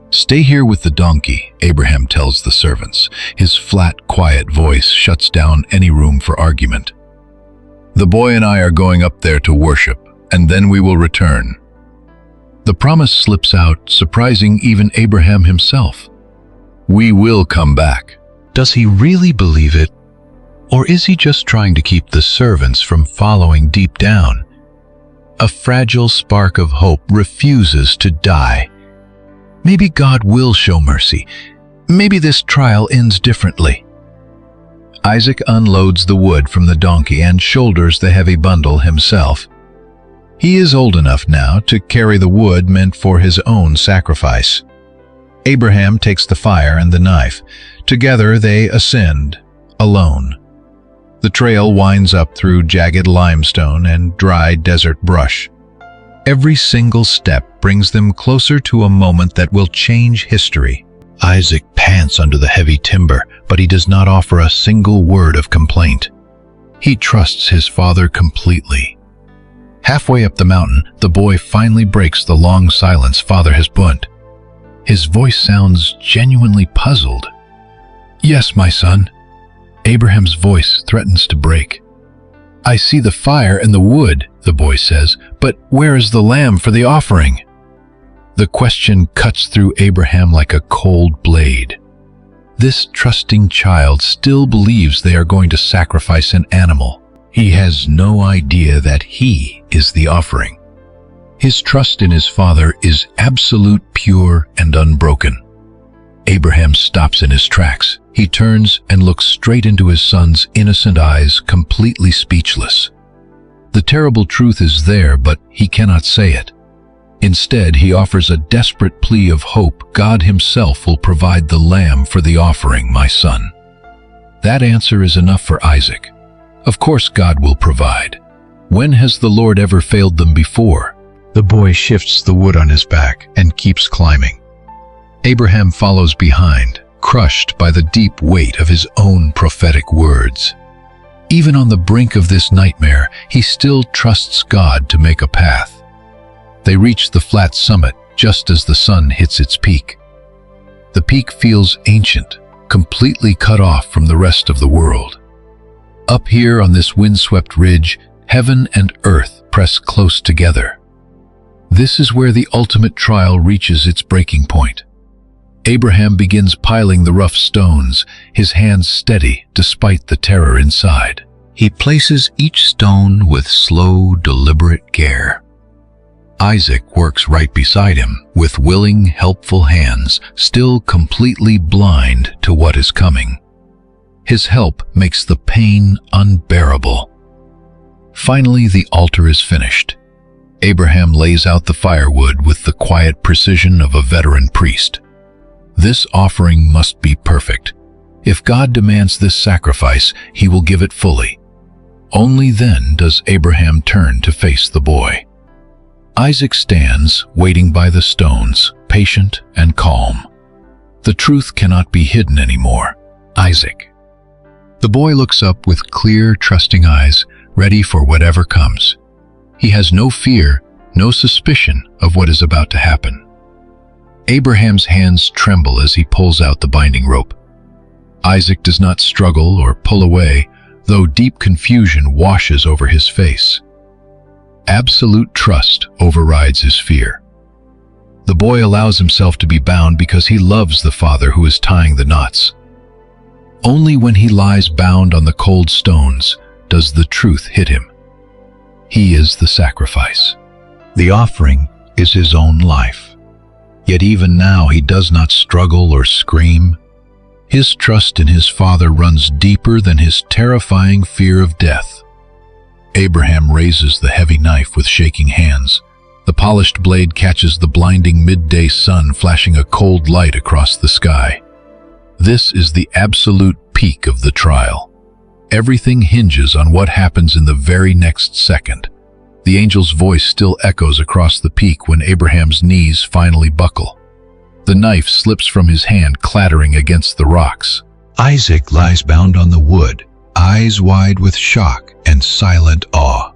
"Stay here with the donkey," Abraham tells the servants. His flat, quiet voice shuts down any room for argument. "The boy and I are going up there to worship, and then we will return." The promise slips out, surprising even Abraham himself. "We will come back." Does he really believe it? Or is he just trying to keep the servants from following deep down? A fragile spark of hope refuses to die. Maybe God will show mercy. Maybe this trial ends differently. Isaac unloads the wood from the donkey and shoulders the heavy bundle himself. He is old enough now to carry the wood meant for his own sacrifice. Abraham takes the fire and the knife. Together they ascend, alone. The trail winds up through jagged limestone and dry desert brush. Every single step brings them closer to a moment that will change history. Isaac pants under the heavy timber, but he does not offer a single word of complaint. He trusts his father completely. Halfway up the mountain, the boy finally breaks the long silence father has put. His voice sounds genuinely puzzled. "Yes, my son." Abraham's voice threatens to break. "I see the fire and the wood," the boy says, "but where is the lamb for the offering?" The question cuts through Abraham like a cold blade. This trusting child still believes they are going to sacrifice an animal. He has no idea that he is the offering. His trust in his father is absolute, pure, and unbroken. Abraham stops in his tracks. He turns and looks straight into his son's innocent eyes, completely speechless. The terrible truth is there, but he cannot say it. Instead, he offers a desperate plea of hope. God himself will provide the lamb for the offering, my son. That answer is enough for Isaac. Of course God will provide. When has the Lord ever failed them before? The boy shifts the wood on his back and keeps climbing. Abraham follows behind, crushed by the deep weight of his own prophetic words. Even on the brink of this nightmare, he still trusts God to make a path. They reach the flat summit just as the sun hits its peak. The peak feels ancient, completely cut off from the rest of the world. Up here on this windswept ridge, heaven and earth press close together. This is where the ultimate trial reaches its breaking point. Abraham begins piling the rough stones, his hands steady despite the terror inside. He places each stone with slow, deliberate care. Isaac works right beside him, with willing, helpful hands, still completely blind to what is coming. His help makes the pain unbearable. Finally, the altar is finished. Abraham lays out the firewood with the quiet precision of a veteran priest. This offering must be perfect. If God demands this sacrifice, he will give it fully. Only then does Abraham turn to face the boy. Isaac stands, waiting by the stones, patient and calm. The truth cannot be hidden anymore. Isaac. The boy looks up with clear, trusting eyes, ready for whatever comes. He has no fear, no suspicion of what is about to happen. Abraham's hands tremble as he pulls out the binding rope. Isaac does not struggle or pull away, though deep confusion washes over his face. Absolute trust overrides his fear. The boy allows himself to be bound because he loves the father who is tying the knots. Only when he lies bound on the cold stones does the truth hit him. He is the sacrifice. The offering is his own life. Yet even now he does not struggle or scream. His trust in his father runs deeper than his terrifying fear of death. Abraham raises the heavy knife with shaking hands. The polished blade catches the blinding midday sun, flashing a cold light across the sky. This is the absolute peak of the trial. Everything hinges on what happens in the very next second. The angel's voice still echoes across the peak when Abraham's knees finally buckle. The knife slips from his hand, clattering against the rocks. Isaac lies bound on the wood, eyes wide with shock and silent awe.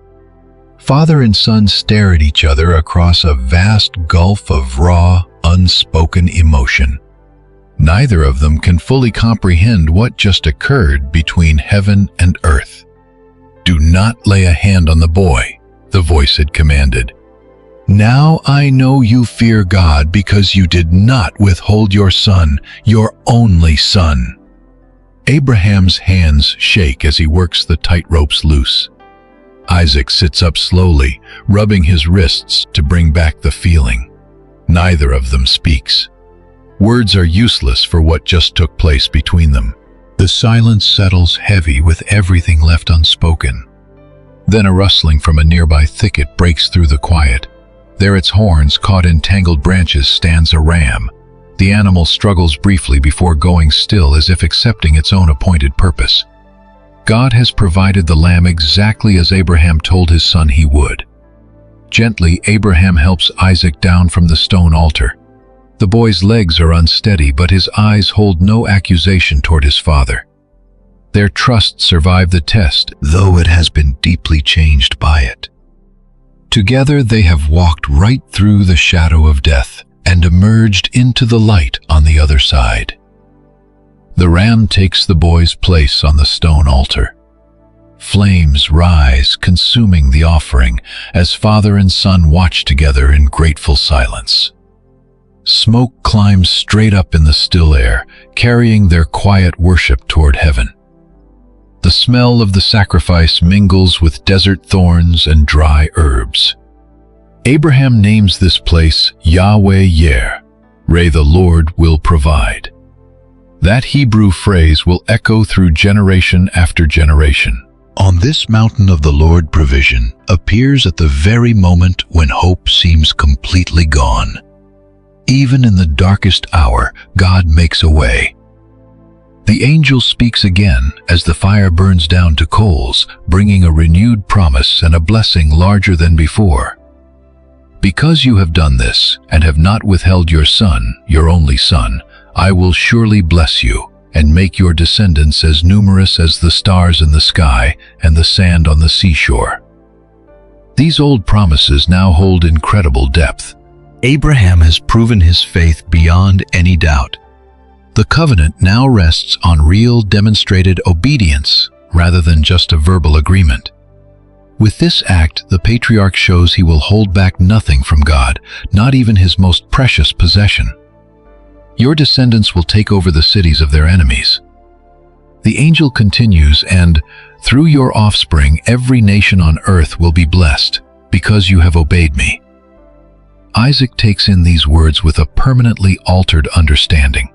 Father and son stare at each other across a vast gulf of raw, unspoken emotion. Neither of them can fully comprehend what just occurred between heaven and earth. "Do not lay a hand on the boy," the voice had commanded. "Now I know you fear God because you did not withhold your son, your only son." Abraham's hands shake as he works the tight ropes loose. Isaac sits up slowly, rubbing his wrists to bring back the feeling. Neither of them speaks. Words are useless for what just took place between them. The silence settles heavy with everything left unspoken. Then a rustling from a nearby thicket breaks through the quiet. There, its horns caught in tangled branches, stands a ram. The animal struggles briefly before going still, as if accepting its own appointed purpose. God has provided the lamb exactly as Abraham told his son he would. Gently, Abraham helps Isaac down from the stone altar. The boy's legs are unsteady, but his eyes hold no accusation toward his father. Their trust survived the test, though it has been deeply changed by it. Together they have walked right through the shadow of death and emerged into the light on the other side. The ram takes the boy's place on the stone altar. Flames rise, consuming the offering, as father and son watch together in grateful silence. Smoke climbs straight up in the still air, carrying their quiet worship toward heaven. The smell of the sacrifice mingles with desert thorns and dry herbs. Abraham names this place Yahweh Yeh, Ray, the Lord will provide. That Hebrew phrase will echo through generation after generation. On this mountain of the Lord provision appears at the very moment when hope seems completely gone. Even in the darkest hour, God makes a way. The angel speaks again as the fire burns down to coals, bringing a renewed promise and a blessing larger than before. Because you have done this and have not withheld your son, your only son, I will surely bless you and make your descendants as numerous as the stars in the sky and the sand on the seashore. These old promises now hold incredible depth. Abraham has proven his faith beyond any doubt. The covenant now rests on real demonstrated obedience rather than just a verbal agreement. With this act, the patriarch shows he will hold back nothing from God, not even his most precious possession. Your descendants will take over the cities of their enemies. The angel continues, and through your offspring every nation on earth will be blessed, because you have obeyed me. Isaac takes in these words with a permanently altered understanding.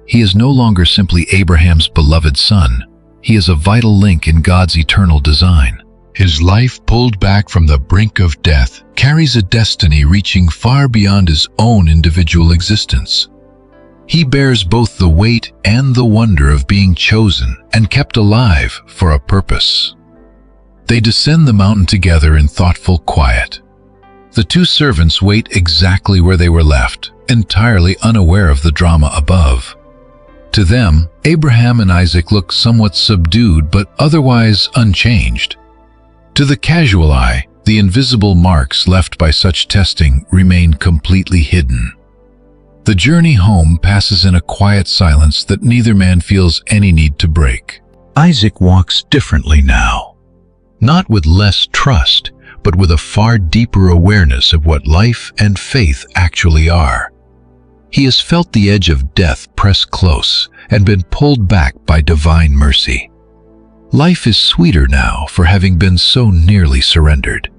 He is no longer simply Abraham's beloved son. He is a vital link in God's eternal design. His life, pulled back from the brink of death, carries a destiny reaching far beyond his own individual existence. He bears both the weight and the wonder of being chosen and kept alive for a purpose. They descend the mountain together in thoughtful quiet. The two servants wait exactly where they were left, entirely unaware of the drama above. To them, Abraham and Isaac look somewhat subdued but otherwise unchanged. To the casual eye, the invisible marks left by such testing remain completely hidden. The journey home passes in a quiet silence that neither man feels any need to break. Isaac walks differently now. Not with less trust, but with a far deeper awareness of what life and faith actually are. He has felt the edge of death press close and been pulled back by divine mercy. Life is sweeter now for having been so nearly surrendered.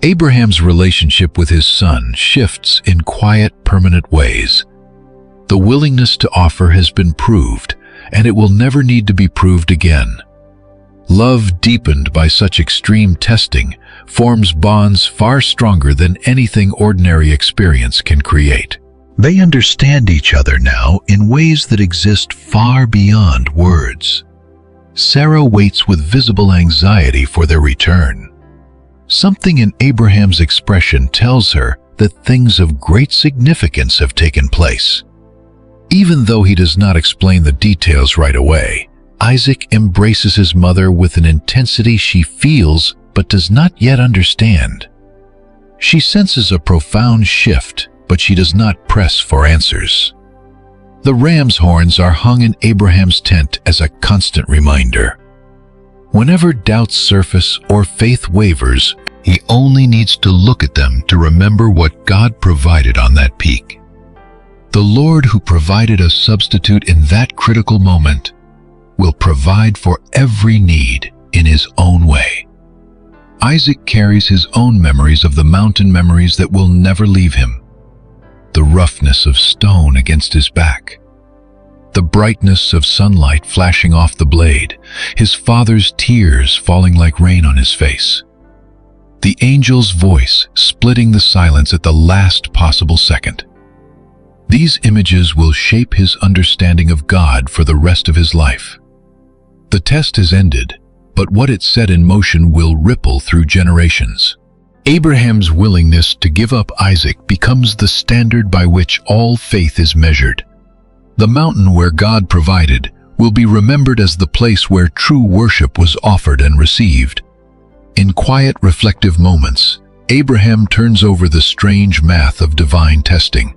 Abraham's relationship with his son shifts in quiet, permanent ways. The willingness to offer has been proved, and it will never need to be proved again. Love deepened by such extreme testing forms bonds far stronger than anything ordinary experience can create. They understand each other now in ways that exist far beyond words. Sarah waits with visible anxiety for their return. Something in Abraham's expression tells her that things of great significance have taken place. Even though he does not explain the details right away, Isaac embraces his mother with an intensity she feels but does not yet understand. She senses a profound shift, but she does not press for answers. The ram's horns are hung in Abraham's tent as a constant reminder. Whenever doubts surface or faith wavers, he only needs to look at them to remember what God provided on that peak. The Lord who provided a substitute in that critical moment will provide for every need in his own way. Isaac carries his own memories of the mountain memories that will never leave him. The roughness of stone against his back, the brightness of sunlight flashing off the blade, his father's tears falling like rain on his face, the angel's voice splitting the silence at the last possible second. These images will shape his understanding of God for the rest of his life. The test has ended, but what it set in motion will ripple through generations. Abraham's willingness to give up Isaac becomes the standard by which all faith is measured. The mountain where God provided will be remembered as the place where true worship was offered and received. In quiet, reflective moments, Abraham turns over the strange math of divine testing.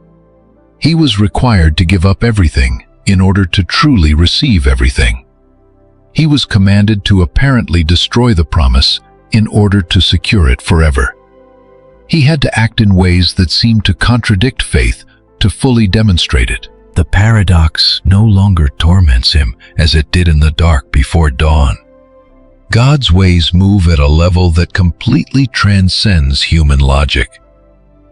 He was required to give up everything in order to truly receive everything. He was commanded to apparently destroy the promise in order to secure it forever. He had to act in ways that seemed to contradict faith to fully demonstrate it. The paradox no longer torments him as it did in the dark before dawn. God's ways move at a level that completely transcends human logic.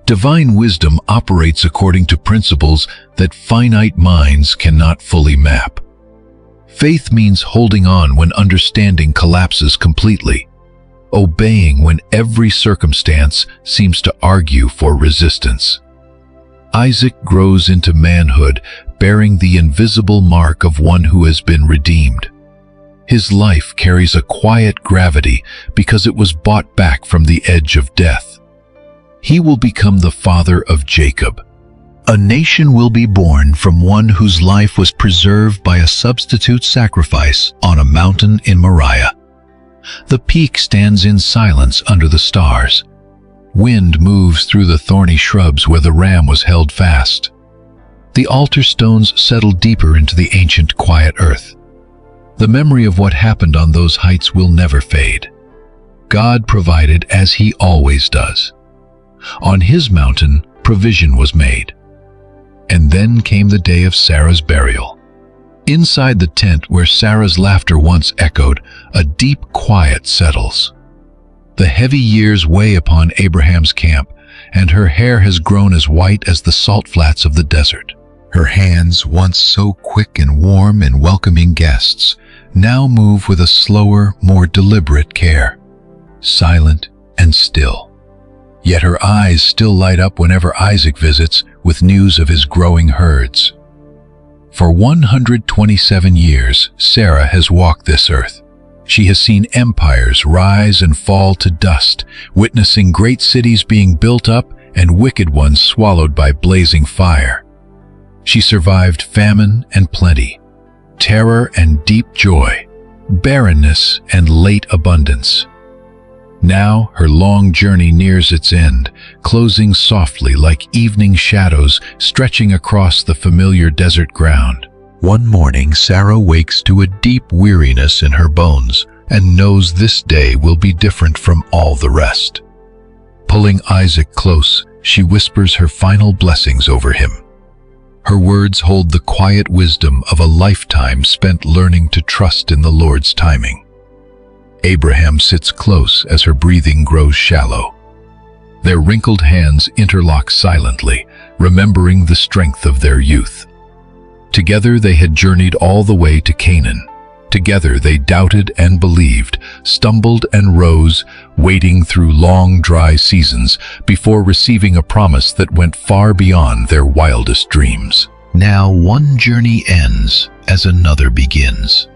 Divine wisdom operates according to principles that finite minds cannot fully map. Faith means holding on when understanding collapses completely, obeying when every circumstance seems to argue for resistance. Isaac grows into manhood, bearing the invisible mark of one who has been redeemed. His life carries a quiet gravity because it was bought back from the edge of death. He will become the father of Jacob. A nation will be born from one whose life was preserved by a substitute sacrifice on a mountain in Moriah. The peak stands in silence under the stars. Wind moves through the thorny shrubs where the ram was held fast. The altar stones settle deeper into the ancient quiet earth. The memory of what happened on those heights will never fade. God provided as He always does. On His mountain, provision was made. And then came the day of Sarah's burial. Inside the tent where Sarah's laughter once echoed, a deep quiet settles. The heavy years weigh upon Abraham's camp, and her hair has grown as white as the salt flats of the desert. Her hands, once so quick and warm in welcoming guests, now move with a slower, more deliberate care, silent and still. Yet her eyes still light up whenever Isaac visits with news of his growing herds. For 127 years, Sarah has walked this earth. She has seen empires rise and fall to dust, witnessing great cities being built up and wicked ones swallowed by blazing fire. She survived famine and plenty, terror and deep joy, barrenness and late abundance. Now her long journey nears its end, closing softly like evening shadows stretching across the familiar desert ground. One morning Sarah wakes to a deep weariness in her bones and knows this day will be different from all the rest. Pulling Isaac close, she whispers her final blessings over him. Her words hold the quiet wisdom of a lifetime spent learning to trust in the Lord's timing. Abraham sits close as her breathing grows shallow. Their wrinkled hands interlock silently, remembering the strength of their youth. Together they had journeyed all the way to Canaan. Together they doubted and believed, stumbled and rose, wading through long, dry seasons before receiving a promise that went far beyond their wildest dreams. Now one journey ends as another begins.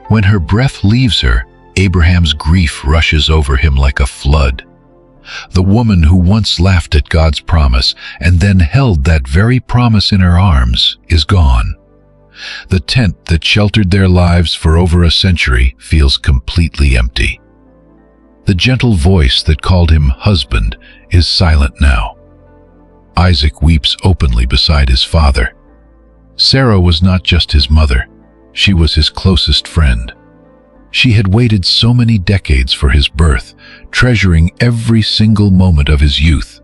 When her breath leaves her, Abraham's grief rushes over him like a flood. The woman who once laughed at God's promise and then held that very promise in her arms is gone. The tent that sheltered their lives for over a century feels completely empty. The gentle voice that called him husband is silent now. Isaac weeps openly beside his father. Sarah was not just his mother, she was his closest friend. She had waited so many decades for his birth, treasuring every single moment of his youth.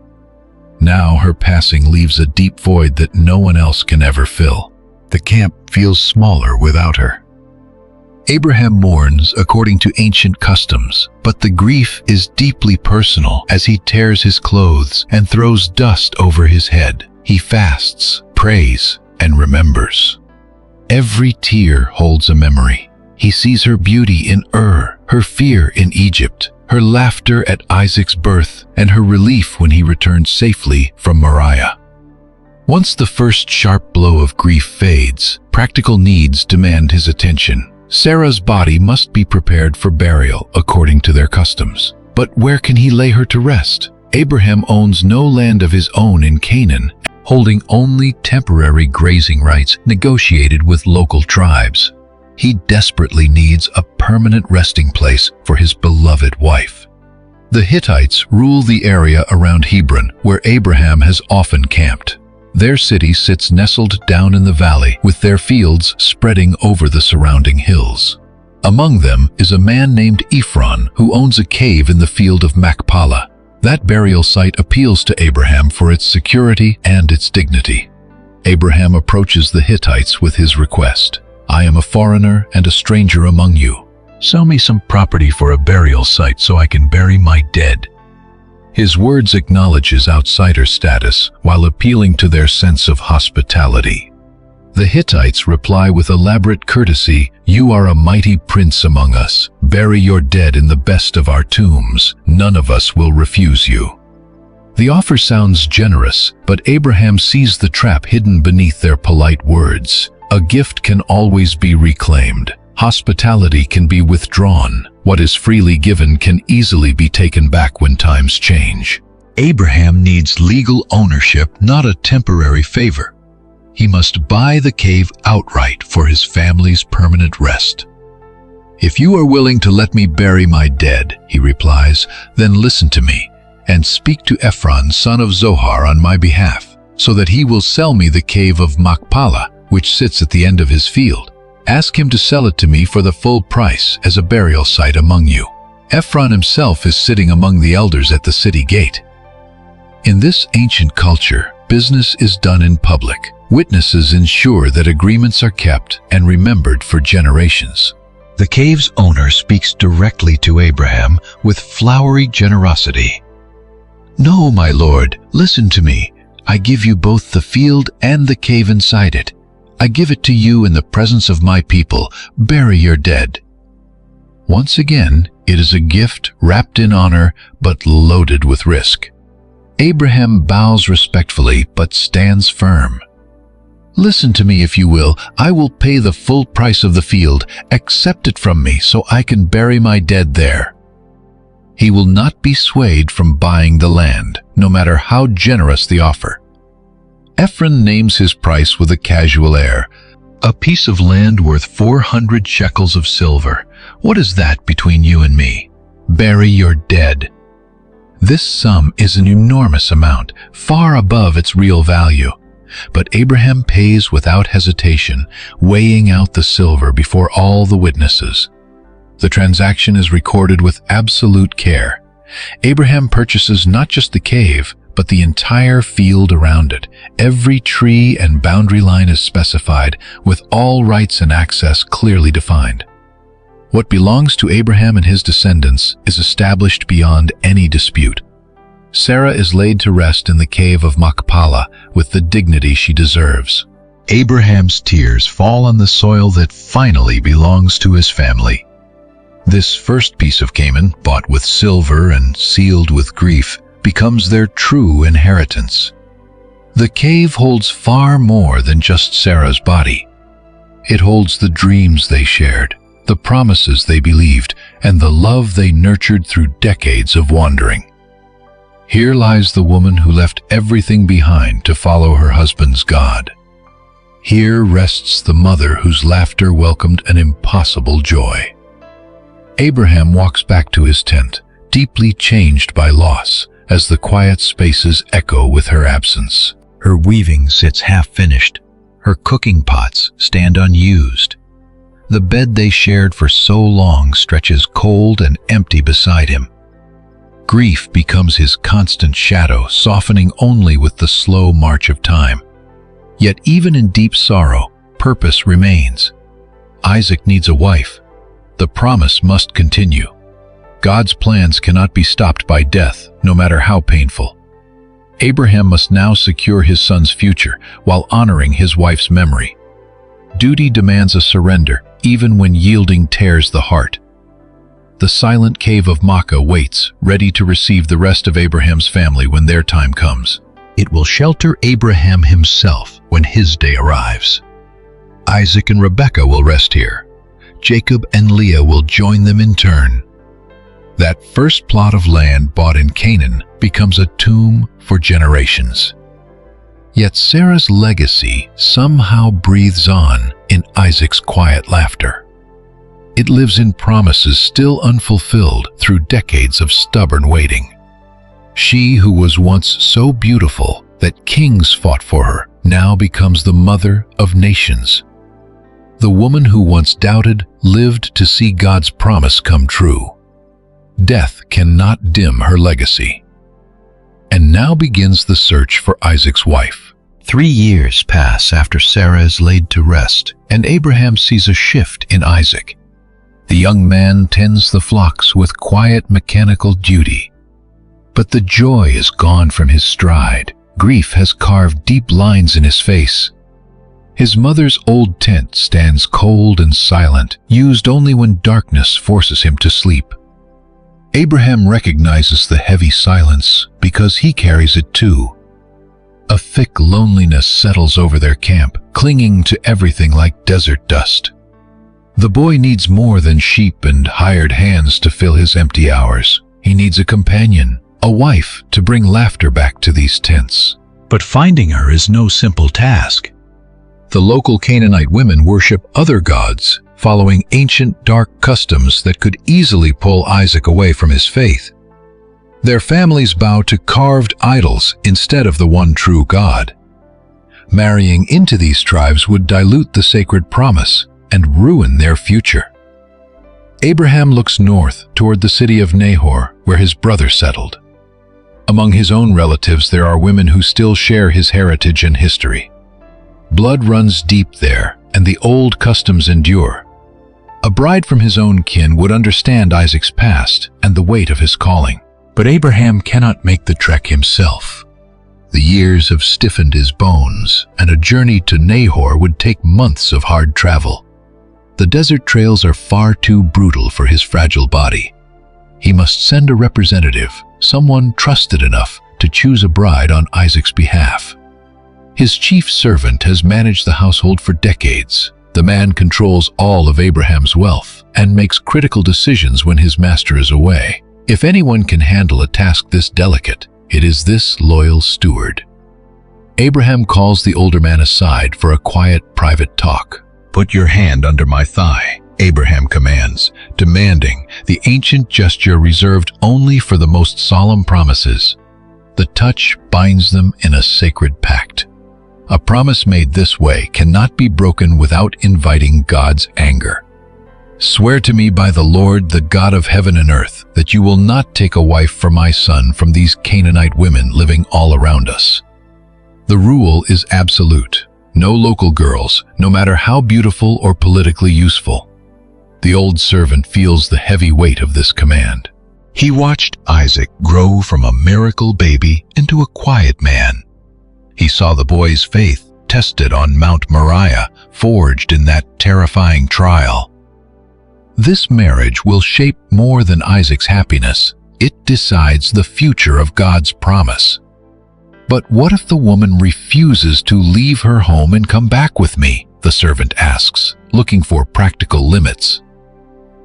Now her passing leaves a deep void that no one else can ever fill. The camp feels smaller without her. Abraham mourns according to ancient customs, but the grief is deeply personal as he tears his clothes and throws dust over his head. He fasts, prays, and remembers. Every tear holds a memory. He sees her beauty in Ur, her fear in Egypt, her laughter at Isaac's birth, and her relief when he returned safely from Moriah. Once the first sharp blow of grief fades, practical needs demand his attention. Sarah's body must be prepared for burial according to their customs. But where can he lay her to rest? Abraham owns no land of his own in Canaan, holding only temporary grazing rights negotiated with local tribes. He desperately needs a permanent resting place for his beloved wife. The Hittites rule the area around Hebron, where Abraham has often camped. Their city sits nestled down in the valley, with their fields spreading over the surrounding hills. Among them is a man named Ephron, who owns a cave in the field of Machpelah. That burial site appeals to Abraham for its security and its dignity. Abraham approaches the Hittites with his request. "I am a foreigner and a stranger among you. Sell me some property for a burial site so I can bury my dead." His words acknowledge his outsider status while appealing to their sense of hospitality. The Hittites reply with elaborate courtesy, "You are a mighty prince among us. Bury your dead in the best of our tombs. None of us will refuse you." The offer sounds generous, but Abraham sees the trap hidden beneath their polite words. A gift can always be reclaimed. Hospitality can be withdrawn. What is freely given can easily be taken back when times change. Abraham needs legal ownership, not a temporary favor. He must buy the cave outright for his family's permanent rest. "If you are willing to let me bury my dead," he replies, "then listen to me, and speak to Ephron, son of Zohar, on my behalf, so that he will sell me the cave of Machpelah, which sits at the end of his field. Ask him to sell it to me for the full price as a burial site among you." Ephron himself is sitting among the elders at the city gate. In this ancient culture, business is done in public. Witnesses ensure that agreements are kept and remembered for generations. The cave's owner speaks directly to Abraham with flowery generosity. "No, my lord, listen to me. I give you both the field and the cave inside it. I give it to you in the presence of my people. Bury your dead." Once again, it is a gift wrapped in honor but loaded with risk. Abraham bows respectfully but stands firm. "Listen to me if you will. I will pay the full price of the field. Accept it from me so I can bury my dead there." He will not be swayed from buying the land, no matter how generous the offer. Ephron names his price with a casual air. "A piece of land worth 400 shekels of silver. What is that between you and me? Bury your dead." This sum is an enormous amount, far above its real value. But Abraham pays without hesitation, weighing out the silver before all the witnesses. The transaction is recorded with absolute care. Abraham purchases not just the cave, but the entire field around it. Every tree and boundary line is specified, with all rights and access clearly defined. What belongs to Abraham and his descendants is established beyond any dispute. Sarah is laid to rest in the cave of Machpelah with the dignity she deserves. Abraham's tears fall on the soil that finally belongs to his family. This first piece of Canaan, bought with silver and sealed with grief, becomes their true inheritance. The cave holds far more than just Sarah's body. It holds the dreams they shared, the promises they believed, and the love they nurtured through decades of wandering. Here lies the woman who left everything behind to follow her husband's God. Here rests the mother whose laughter welcomed an impossible joy. Abraham walks back to his tent, deeply changed by loss, as the quiet spaces echo with her absence. Her weaving sits half-finished. Her cooking pots stand unused. The bed they shared for so long stretches cold and empty beside him. Grief becomes his constant shadow, softening only with the slow march of time. Yet even in deep sorrow, purpose remains. Isaac needs a wife. The promise must continue. God's plans cannot be stopped by death, no matter how painful. Abraham must now secure his son's future while honoring his wife's memory. Duty demands a surrender, even when yielding tears the heart. The silent cave of Machpelah waits, ready to receive the rest of Abraham's family when their time comes. It will shelter Abraham himself when his day arrives. Isaac and Rebekah will rest here. Jacob and Leah will join them in turn. That first plot of land bought in Canaan becomes a tomb for generations. Yet Sarah's legacy somehow breathes on in Isaac's quiet laughter. It lives in promises still unfulfilled through decades of stubborn waiting. She who was once so beautiful that kings fought for her now becomes the mother of nations. The woman who once doubted lived to see God's promise come true. Death cannot dim her legacy. And now begins the search for Isaac's wife. 3 years pass after Sarah is laid to rest, and Abraham sees a shift in Isaac. The young man tends the flocks with quiet mechanical duty. But the joy is gone from his stride. Grief has carved deep lines in his face. His mother's old tent stands cold and silent, used only when darkness forces him to sleep. Abraham recognizes the heavy silence because he carries it too. A thick loneliness settles over their camp, clinging to everything like desert dust. The boy needs more than sheep and hired hands to fill his empty hours. He needs a companion, a wife, to bring laughter back to these tents. But finding her is no simple task. The local Canaanite women worship other gods, following ancient dark customs that could easily pull Isaac away from his faith. Their families bow to carved idols instead of the one true God. Marrying into these tribes would dilute the sacred promise and ruin their future. Abraham looks north toward the city of Nahor, where his brother settled. Among his own relatives, there are women who still share his heritage and history. Blood runs deep there, and the old customs endure. A bride from his own kin would understand Isaac's past and the weight of his calling. But Abraham cannot make the trek himself. The years have stiffened his bones, and a journey to Nahor would take months of hard travel. The desert trails are far too brutal for his fragile body. He must send a representative, someone trusted enough to choose a bride on Isaac's behalf. His chief servant has managed the household for decades. The man controls all of Abraham's wealth and makes critical decisions when his master is away. If anyone can handle a task this delicate, it is this loyal steward. Abraham calls the older man aside for a quiet, private talk. "Put your hand under my thigh," Abraham commands, demanding the ancient gesture reserved only for the most solemn promises. The touch binds them in a sacred pact. A promise made this way cannot be broken without inviting God's anger. "Swear to me by the Lord, the God of heaven and earth, that you will not take a wife for my son from these Canaanite women living all around us." The rule is absolute. No local girls, no matter how beautiful or politically useful. The old servant feels the heavy weight of this command. He watched Isaac grow from a miracle baby into a quiet man. He saw the boy's faith tested on Mount Moriah, forged in that terrifying trial. This marriage will shape more than Isaac's happiness. It decides the future of God's promise. But what if the woman refuses to leave her home and come back with me? The servant asks, looking for practical limits.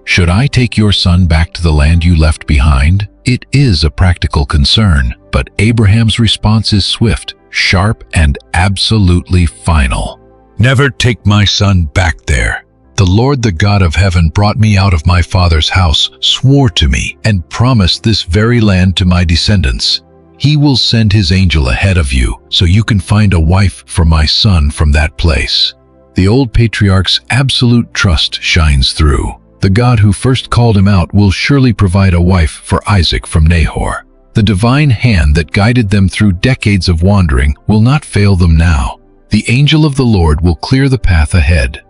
Should I take your son back to the land you left behind? It is a practical concern, but Abraham's response is swift, sharp, and absolutely final. "Never take my son back there. The Lord, the God of heaven, brought me out of my father's house, swore to me, and promised this very land to my descendants. He will send his angel ahead of you, so you can find a wife for my son from that place." The old patriarch's absolute trust shines through. The God who first called him out will surely provide a wife for Isaac from Nahor. The divine hand that guided them through decades of wandering will not fail them now. The angel of the Lord will clear the path ahead.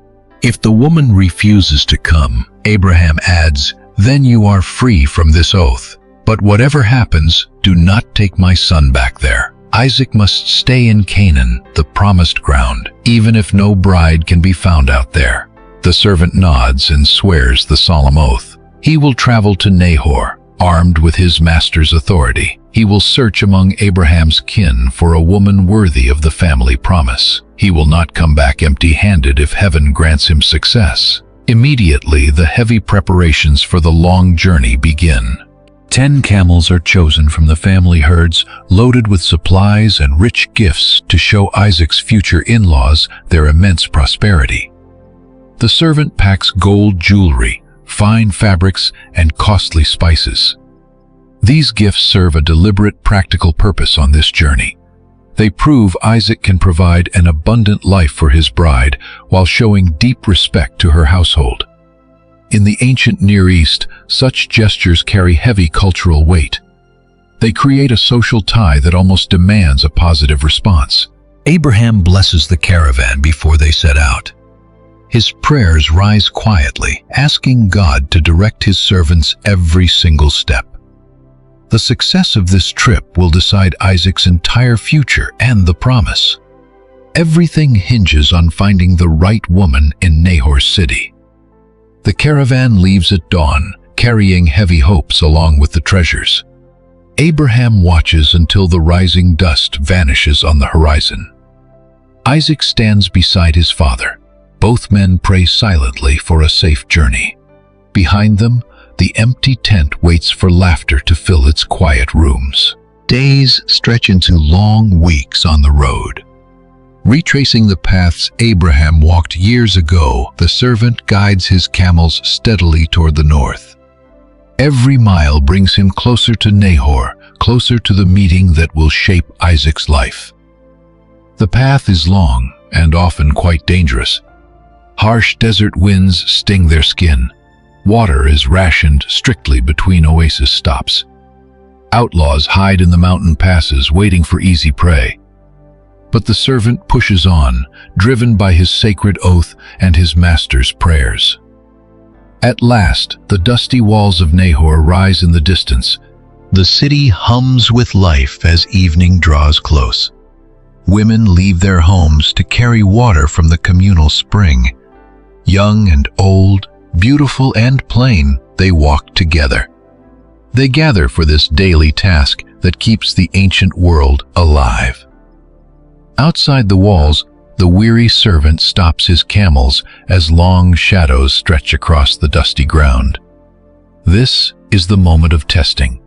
If the woman refuses to come, Abraham adds, "Then you are free from this oath. But whatever happens, do not take my son back there." Isaac must stay in Canaan, the promised ground, even if no bride can be found out there. The servant nods and swears the solemn oath. He will travel to Nahor, armed with his master's authority. He will search among Abraham's kin for a woman worthy of the family promise. He will not come back empty-handed if heaven grants him success. Immediately, the heavy preparations for the long journey begin. 10 camels are chosen from the family herds, loaded with supplies and rich gifts to show Isaac's future in-laws their immense prosperity. The servant packs gold jewelry, fine fabrics, and costly spices. These gifts serve a deliberate, practical purpose on this journey. They prove Isaac can provide an abundant life for his bride while showing deep respect to her household. In the ancient Near East, such gestures carry heavy cultural weight. They create a social tie that almost demands a positive response. Abraham blesses the caravan before they set out. His prayers rise quietly, asking God to direct his servants every single step. The success of this trip will decide Isaac's entire future and the promise. Everything hinges on finding the right woman in Nahor's city. The caravan leaves at dawn, carrying heavy hopes along with the treasures. Abraham watches until the rising dust vanishes on the horizon. Isaac stands beside his father. Both men pray silently for a safe journey. Behind them, the empty tent waits for laughter to fill its quiet rooms. Days stretch into long weeks on the road. Retracing the paths Abraham walked years ago, the servant guides his camels steadily toward the north. Every mile brings him closer to Nahor, closer to the meeting that will shape Isaac's life. The path is long and often quite dangerous. Harsh desert winds sting their skin. Water is rationed strictly between oasis stops. Outlaws hide in the mountain passes, waiting for easy prey. But the servant pushes on, driven by his sacred oath and his master's prayers. At last, the dusty walls of Nahor rise in the distance. The city hums with life as evening draws close. Women leave their homes to carry water from the communal spring. Young and old, beautiful and plain, they walk together. They gather for this daily task that keeps the ancient world alive. Outside the walls, the weary servant stops his camels as long shadows stretch across the dusty ground. This is the moment of testing.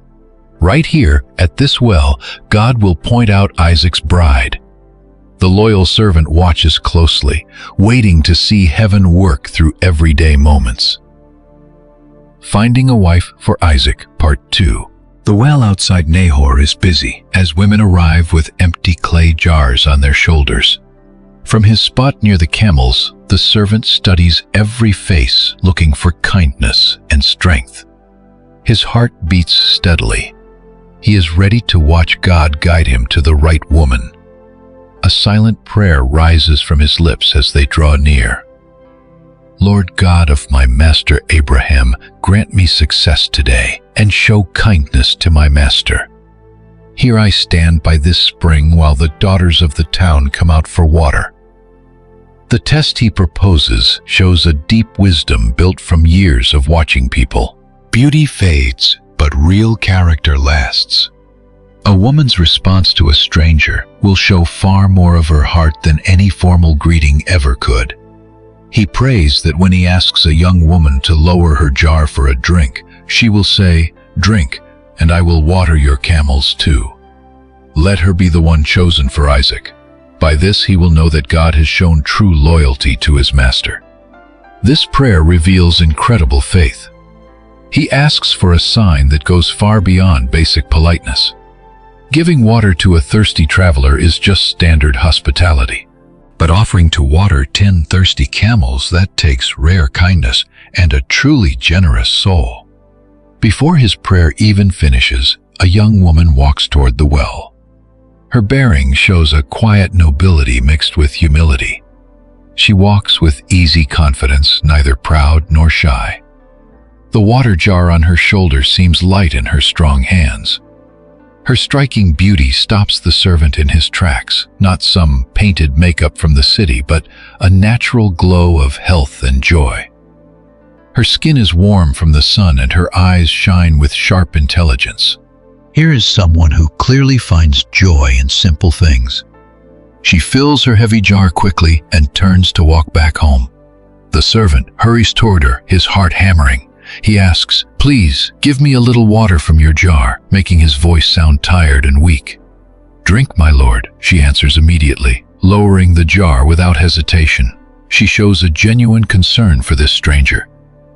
Right here, at this well, God will point out Isaac's bride. The loyal servant watches closely, waiting to see heaven work through everyday moments. Finding a wife for Isaac, Part 2. The well outside Nahor is busy as women arrive with empty clay jars on their shoulders. From his spot near the camels, the servant studies every face, looking for kindness and strength. His heart beats steadily. He is ready to watch God guide him to the right woman. A silent prayer rises from his lips as they draw near. Lord God of my master Abraham, grant me success today and show kindness to my master. Here I stand by this spring while the daughters of the town come out for water. The test he proposes shows a deep wisdom built from years of watching people. Beauty fades, but real character lasts. A woman's response to a stranger will show far more of her heart than any formal greeting ever could. He prays that when he asks a young woman to lower her jar for a drink, she will say, "Drink, and I will water your camels too." Let her be the one chosen for Isaac. By this he will know that God has shown true loyalty to his master. This prayer reveals incredible faith. He asks for a sign that goes far beyond basic politeness. Giving water to a thirsty traveler is just standard hospitality. But offering to water 10 thirsty camels, that takes rare kindness and a truly generous soul. Before his prayer even finishes, a young woman walks toward the well. Her bearing shows a quiet nobility mixed with humility. She walks with easy confidence, neither proud nor shy. The water jar on her shoulder seems light in her strong hands. Her striking beauty stops the servant in his tracks, not some painted makeup from the city, but a natural glow of health and joy. Her skin is warm from the sun and her eyes shine with sharp intelligence. Here is someone who clearly finds joy in simple things. She fills her heavy jar quickly and turns to walk back home. The servant hurries toward her, his heart hammering. He asks, "Please, give me a little water from your jar," making his voice sound tired and weak. "Drink, my lord," she answers immediately, lowering the jar without hesitation. She shows a genuine concern for this stranger.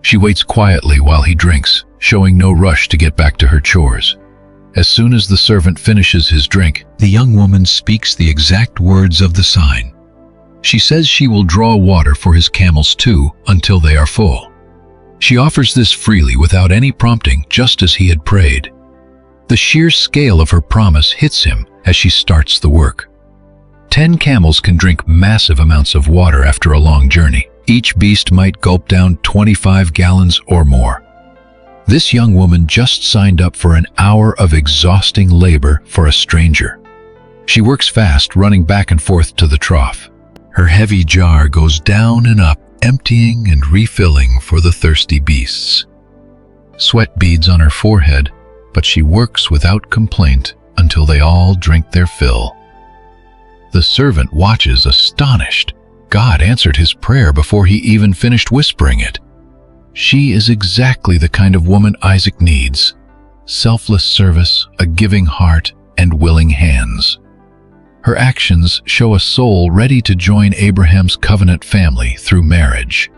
She waits quietly while he drinks, showing no rush to get back to her chores. As soon as the servant finishes his drink, the young woman speaks the exact words of the sign. She says she will draw water for his camels too, until they are full. She offers this freely without any prompting, just as he had prayed. The sheer scale of her promise hits him as she starts the work. 10 camels can drink massive amounts of water after a long journey. Each beast might gulp down 25 gallons or more. This young woman just signed up for an hour of exhausting labor for a stranger. She works fast, running back and forth to the trough. Her heavy jar goes down and up, emptying and refilling for the thirsty beasts. Sweat beads on her forehead, but she works without complaint until they all drink their fill. The servant watches, astonished. God answered his prayer before he even finished whispering it. She is exactly the kind of woman Isaac needs: selfless service, a giving heart, and willing hands. Her actions show a soul ready to join Abraham's covenant family through marriage.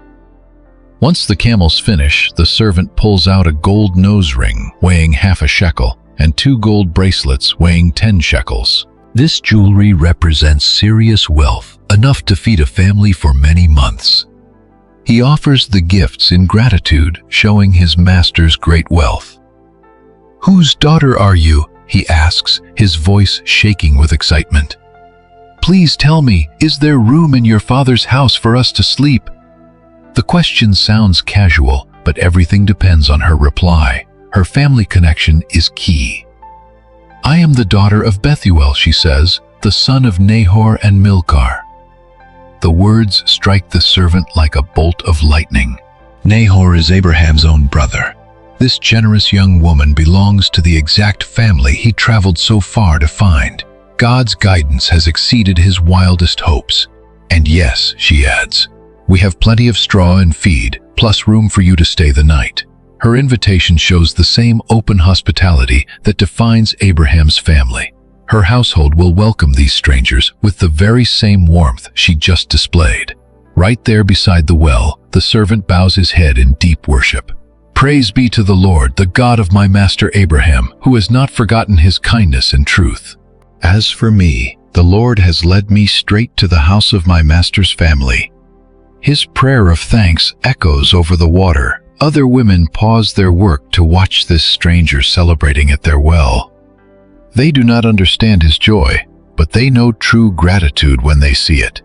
Once the camels finish, the servant pulls out a gold nose ring weighing half a shekel and 2 gold bracelets weighing 10 shekels. This jewelry represents serious wealth, enough to feed a family for many months. He offers the gifts in gratitude, showing his master's great wealth. "Whose daughter are you?" he asks, his voice shaking with excitement. "Please tell me, is there room in your father's house for us to sleep?" The question sounds casual, but everything depends on her reply. Her family connection is key. "I am the daughter of Bethuel," she says, "the son of Nahor and Milcah." The words strike the servant like a bolt of lightning. Nahor is Abraham's own brother. This generous young woman belongs to the exact family he traveled so far to find. God's guidance has exceeded his wildest hopes. "And yes," she adds, "we have plenty of straw and feed, plus room for you to stay the night." Her invitation shows the same open hospitality that defines Abraham's family. Her household will welcome these strangers with the very same warmth she just displayed. Right there beside the well, the servant bows his head in deep worship. "Praise be to the Lord, the God of my master Abraham, who has not forgotten his kindness and truth. As for me, the Lord has led me straight to the house of my master's family." His prayer of thanks echoes over the water. Other women pause their work to watch this stranger celebrating at their well. They do not understand his joy, but they know true gratitude when they see it.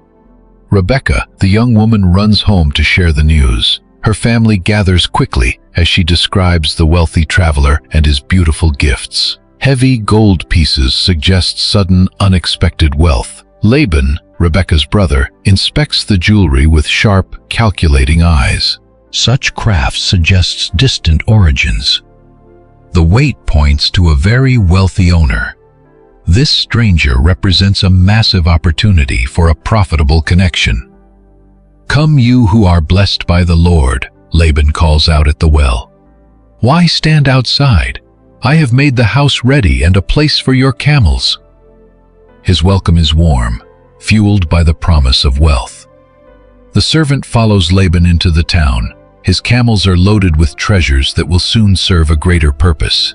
Rebecca, the young woman, runs home to share the news. Her family gathers quickly as she describes the wealthy traveler and his beautiful gifts. Heavy gold pieces suggest sudden, unexpected wealth. Laban, Rebecca's brother, inspects the jewelry with sharp, calculating eyes. Such craft suggests distant origins. The weight points to a very wealthy owner. This stranger represents a massive opportunity for a profitable connection. "Come, you who are blessed by the Lord," Laban calls out at the well. "Why stand outside? I have made the house ready and a place for your camels." His welcome is warm, fueled by the promise of wealth. The servant follows Laban into the town. His camels are loaded with treasures that will soon serve a greater purpose.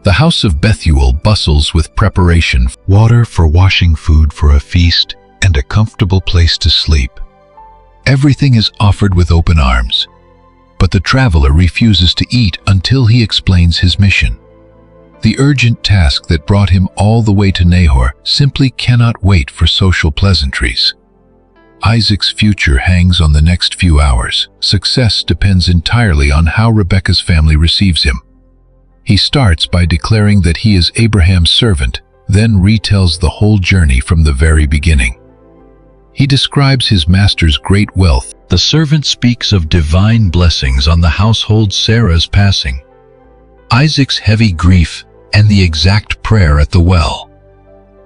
The house of Bethuel bustles with preparation: water for washing, food for a feast, and a comfortable place to sleep. Everything is offered with open arms, but the traveler refuses to eat until he explains his mission. The urgent task that brought him all the way to Nahor simply cannot wait for social pleasantries. Isaac's future hangs on the next few hours. Success depends entirely on how Rebekah's family receives him. He starts by declaring that he is Abraham's servant, then retells the whole journey from the very beginning. He describes his master's great wealth. The servant speaks of divine blessings on the household Sarah's passing, Isaac's heavy grief, and the exact prayer at the well.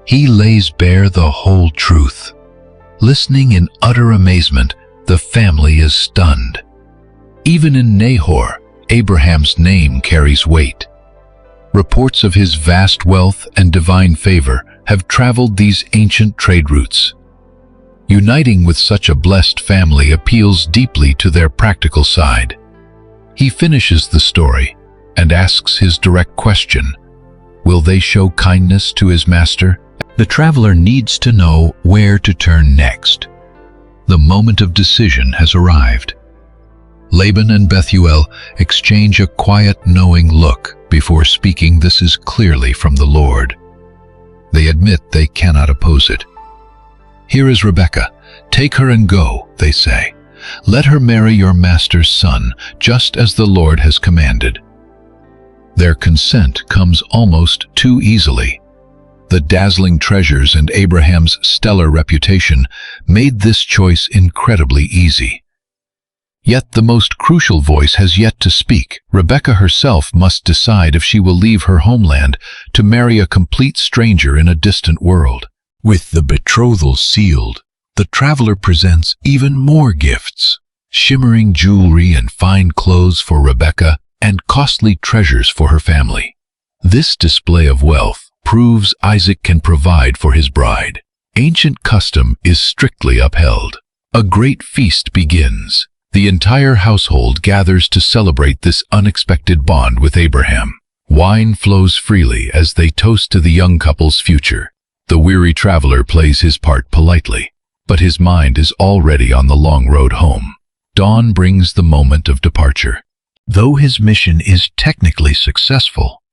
He lays bare the whole truth. Listening in utter amazement, the family is stunned. Even in Nahor, Abraham's name carries weight. Reports of his vast wealth and divine favor have traveled these ancient trade routes. Uniting with such a blessed family appeals deeply to their practical side. He finishes the story and asks his direct question: will they show kindness to his master? The traveler needs to know where to turn next. The moment of decision has arrived. Laban and Bethuel exchange a quiet, knowing look before speaking. This is clearly from the Lord. They admit they cannot oppose it. "Here is Rebekah. Take her and go," they say. "Let her marry your master's son, just as the Lord has commanded." Their consent comes almost too easily. The dazzling treasures and Abraham's stellar reputation made this choice incredibly easy. Yet the most crucial voice has yet to speak. Rebekah herself must decide if she will leave her homeland to marry a complete stranger in a distant world. With the betrothal sealed, the traveler presents even more gifts: shimmering jewelry and fine clothes for Rebekah, and costly treasures for her family. This display of wealth proves Isaac can provide for his bride. Ancient custom is strictly upheld. A great feast begins. The entire household gathers to celebrate this unexpected bond with Abraham. Wine flows freely as they toast to the young couple's future. The weary traveler plays his part politely, but his mind is already on the long road home. Dawn brings the moment of departure. Though his mission is technically successful,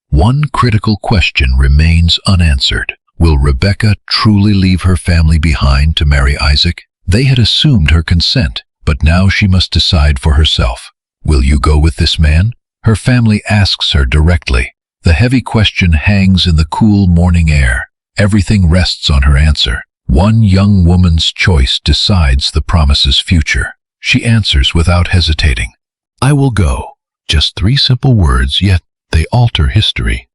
one critical question remains unanswered. Will Rebekah truly leave her family behind to marry Isaac? They had assumed her consent, but now she must decide for herself. Will you go with this man? Her family asks her directly. The heavy question hangs in the cool morning air. Everything rests on her answer. One young woman's choice decides the promise's future. She answers without hesitating. I will go. Just 3 simple words, yet they alter history.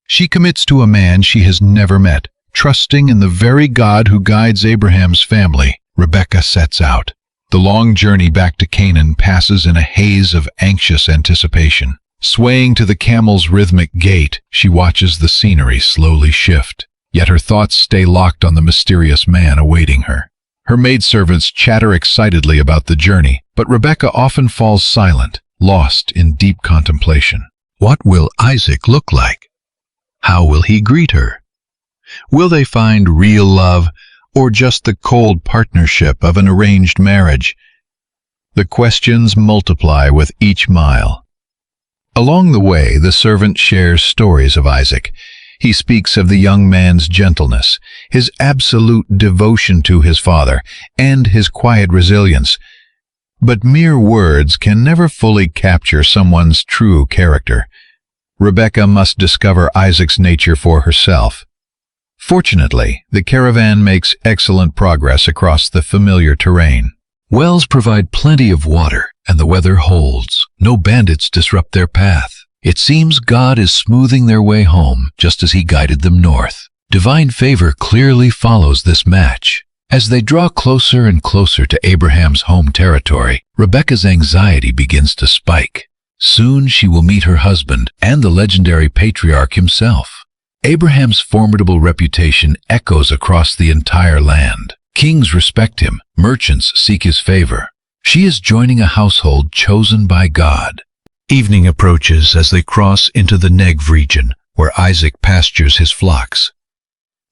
She commits to a man she has never met. Trusting in the very God who guides Abraham's family, Rebekah sets out. The long journey back to Canaan passes in a haze of anxious anticipation. Swaying to the camel's rhythmic gait, she watches the scenery slowly shift. Yet her thoughts stay locked on the mysterious man awaiting her. Her maidservants chatter excitedly about the journey, but Rebekah often falls silent, lost in deep contemplation. What will Isaac look like? How will he greet her? Will they find real love, or just the cold partnership of an arranged marriage? The questions multiply with each mile. Along the way, the servant shares stories of Isaac. He speaks of the young man's gentleness, his absolute devotion to his father, and his quiet resilience. But mere words can never fully capture someone's true character. Rebekah must discover Isaac's nature for herself. Fortunately, the caravan makes excellent progress across the familiar terrain. Wells provide plenty of water, and the weather holds. No bandits disrupt their path. It seems God is smoothing their way home, just as he guided them north. Divine favor clearly follows this match. As they draw closer and closer to Abraham's home territory, Rebekah's anxiety begins to spike. Soon she will meet her husband and the legendary patriarch himself. Abraham's formidable reputation echoes across the entire land. Kings respect him, merchants seek his favor. She is joining a household chosen by God. Evening approaches as they cross into the Negev region, where Isaac pastures his flocks.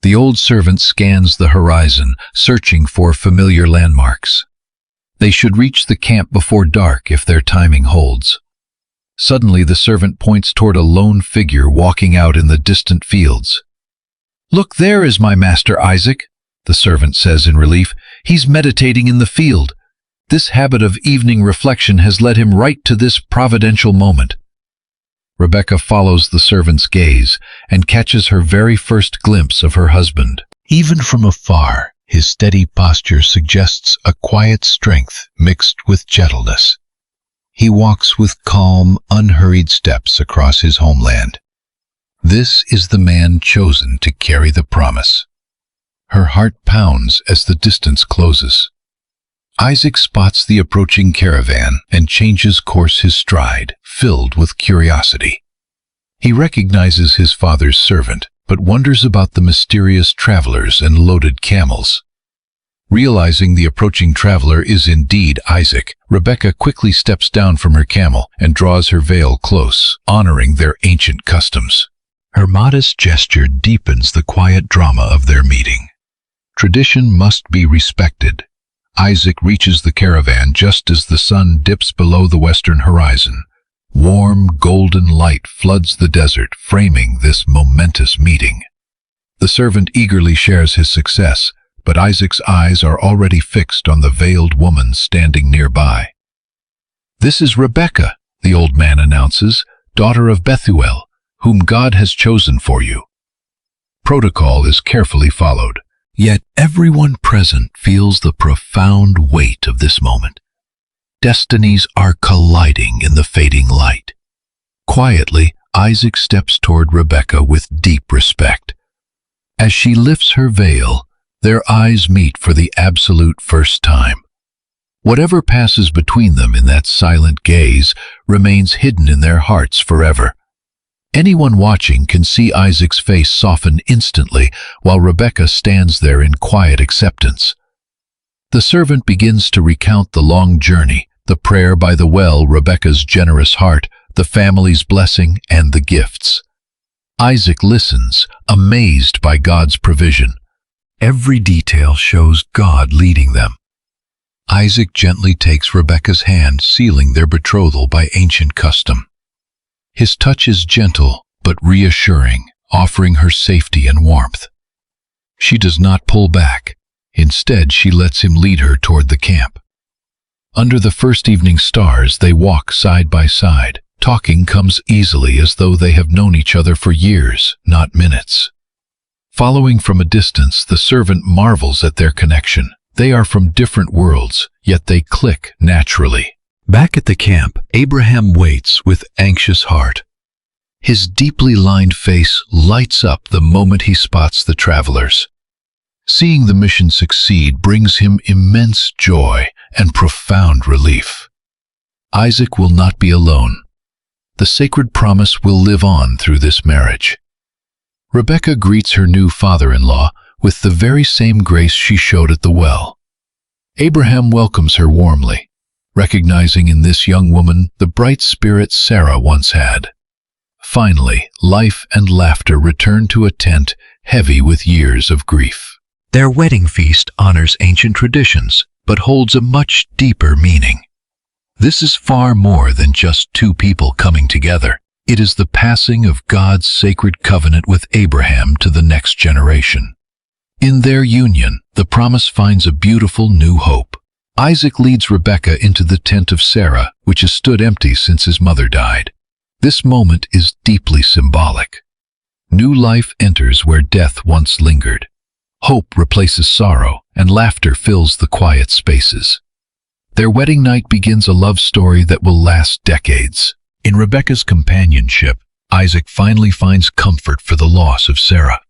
The old servant scans the horizon, searching for familiar landmarks. They should reach the camp before dark if their timing holds. Suddenly, the servant points toward a lone figure walking out in the distant fields. "Look, there is my master Isaac," the servant says in relief. "He's meditating in the field. This habit of evening reflection has led him right to this providential moment." Rebekah follows the servant's gaze and catches her very first glimpse of her husband. Even from afar, his steady posture suggests a quiet strength mixed with gentleness. He walks with calm, unhurried steps across his homeland. This is the man chosen to carry the promise. Her heart pounds as the distance closes. Isaac spots the approaching caravan and changes course his stride, filled with curiosity. He recognizes his father's servant, but wonders about the mysterious travelers and loaded camels. Realizing the approaching traveler is indeed Isaac, Rebekah quickly steps down from her camel and draws her veil close, honoring their ancient customs. Her modest gesture deepens the quiet drama of their meeting. Tradition must be respected. Isaac reaches the caravan just as the sun dips below the western horizon. Warm, golden light floods the desert, framing this momentous meeting. The servant eagerly shares his success, but Isaac's eyes are already fixed on the veiled woman standing nearby. "This is Rebekah," the old man announces, "daughter of Bethuel, whom God has chosen for you." Protocol is carefully followed, yet everyone present feels the profound weight of this moment. Destinies are colliding in the fading light. Quietly, Isaac steps toward Rebekah with deep respect. As she lifts her veil, their eyes meet for the absolute first time. Whatever passes between them in that silent gaze remains hidden in their hearts forever. Anyone watching can see Isaac's face soften instantly while Rebekah stands there in quiet acceptance. The servant begins to recount the long journey, the prayer by the well, Rebekah's generous heart, the family's blessing, and the gifts. Isaac listens, amazed by God's provision. Every detail shows God leading them. Isaac gently takes Rebekah's hand, sealing their betrothal by ancient custom. His touch is gentle but reassuring, offering her safety and warmth. She does not pull back. Instead, she lets him lead her toward the camp. Under the first evening stars, they walk side by side. Talking comes easily, as though they have known each other for years, not minutes. Following from a distance, the servant marvels at their connection. They are from different worlds, yet they click naturally. Back at the camp, Abraham waits with anxious heart. His deeply lined face lights up the moment he spots the travelers. Seeing the mission succeed brings him immense joy and profound relief. Isaac will not be alone. The sacred promise will live on through this marriage. Rebekah greets her new father-in-law with the very same grace she showed at the well. Abraham welcomes her warmly, recognizing in this young woman the bright spirit Sarah once had. Finally, life and laughter return to a tent heavy with years of grief. Their wedding feast honors ancient traditions, but holds a much deeper meaning. This is far more than just two people coming together. It is the passing of God's sacred covenant with Abraham to the next generation. In their union, the promise finds a beautiful new hope. Isaac leads Rebekah into the tent of Sarah, which has stood empty since his mother died. This moment is deeply symbolic. New life enters where death once lingered. Hope replaces sorrow, and laughter fills the quiet spaces. Their wedding night begins a love story that will last decades. In Rebekah's companionship, Isaac finally finds comfort for the loss of Sarah,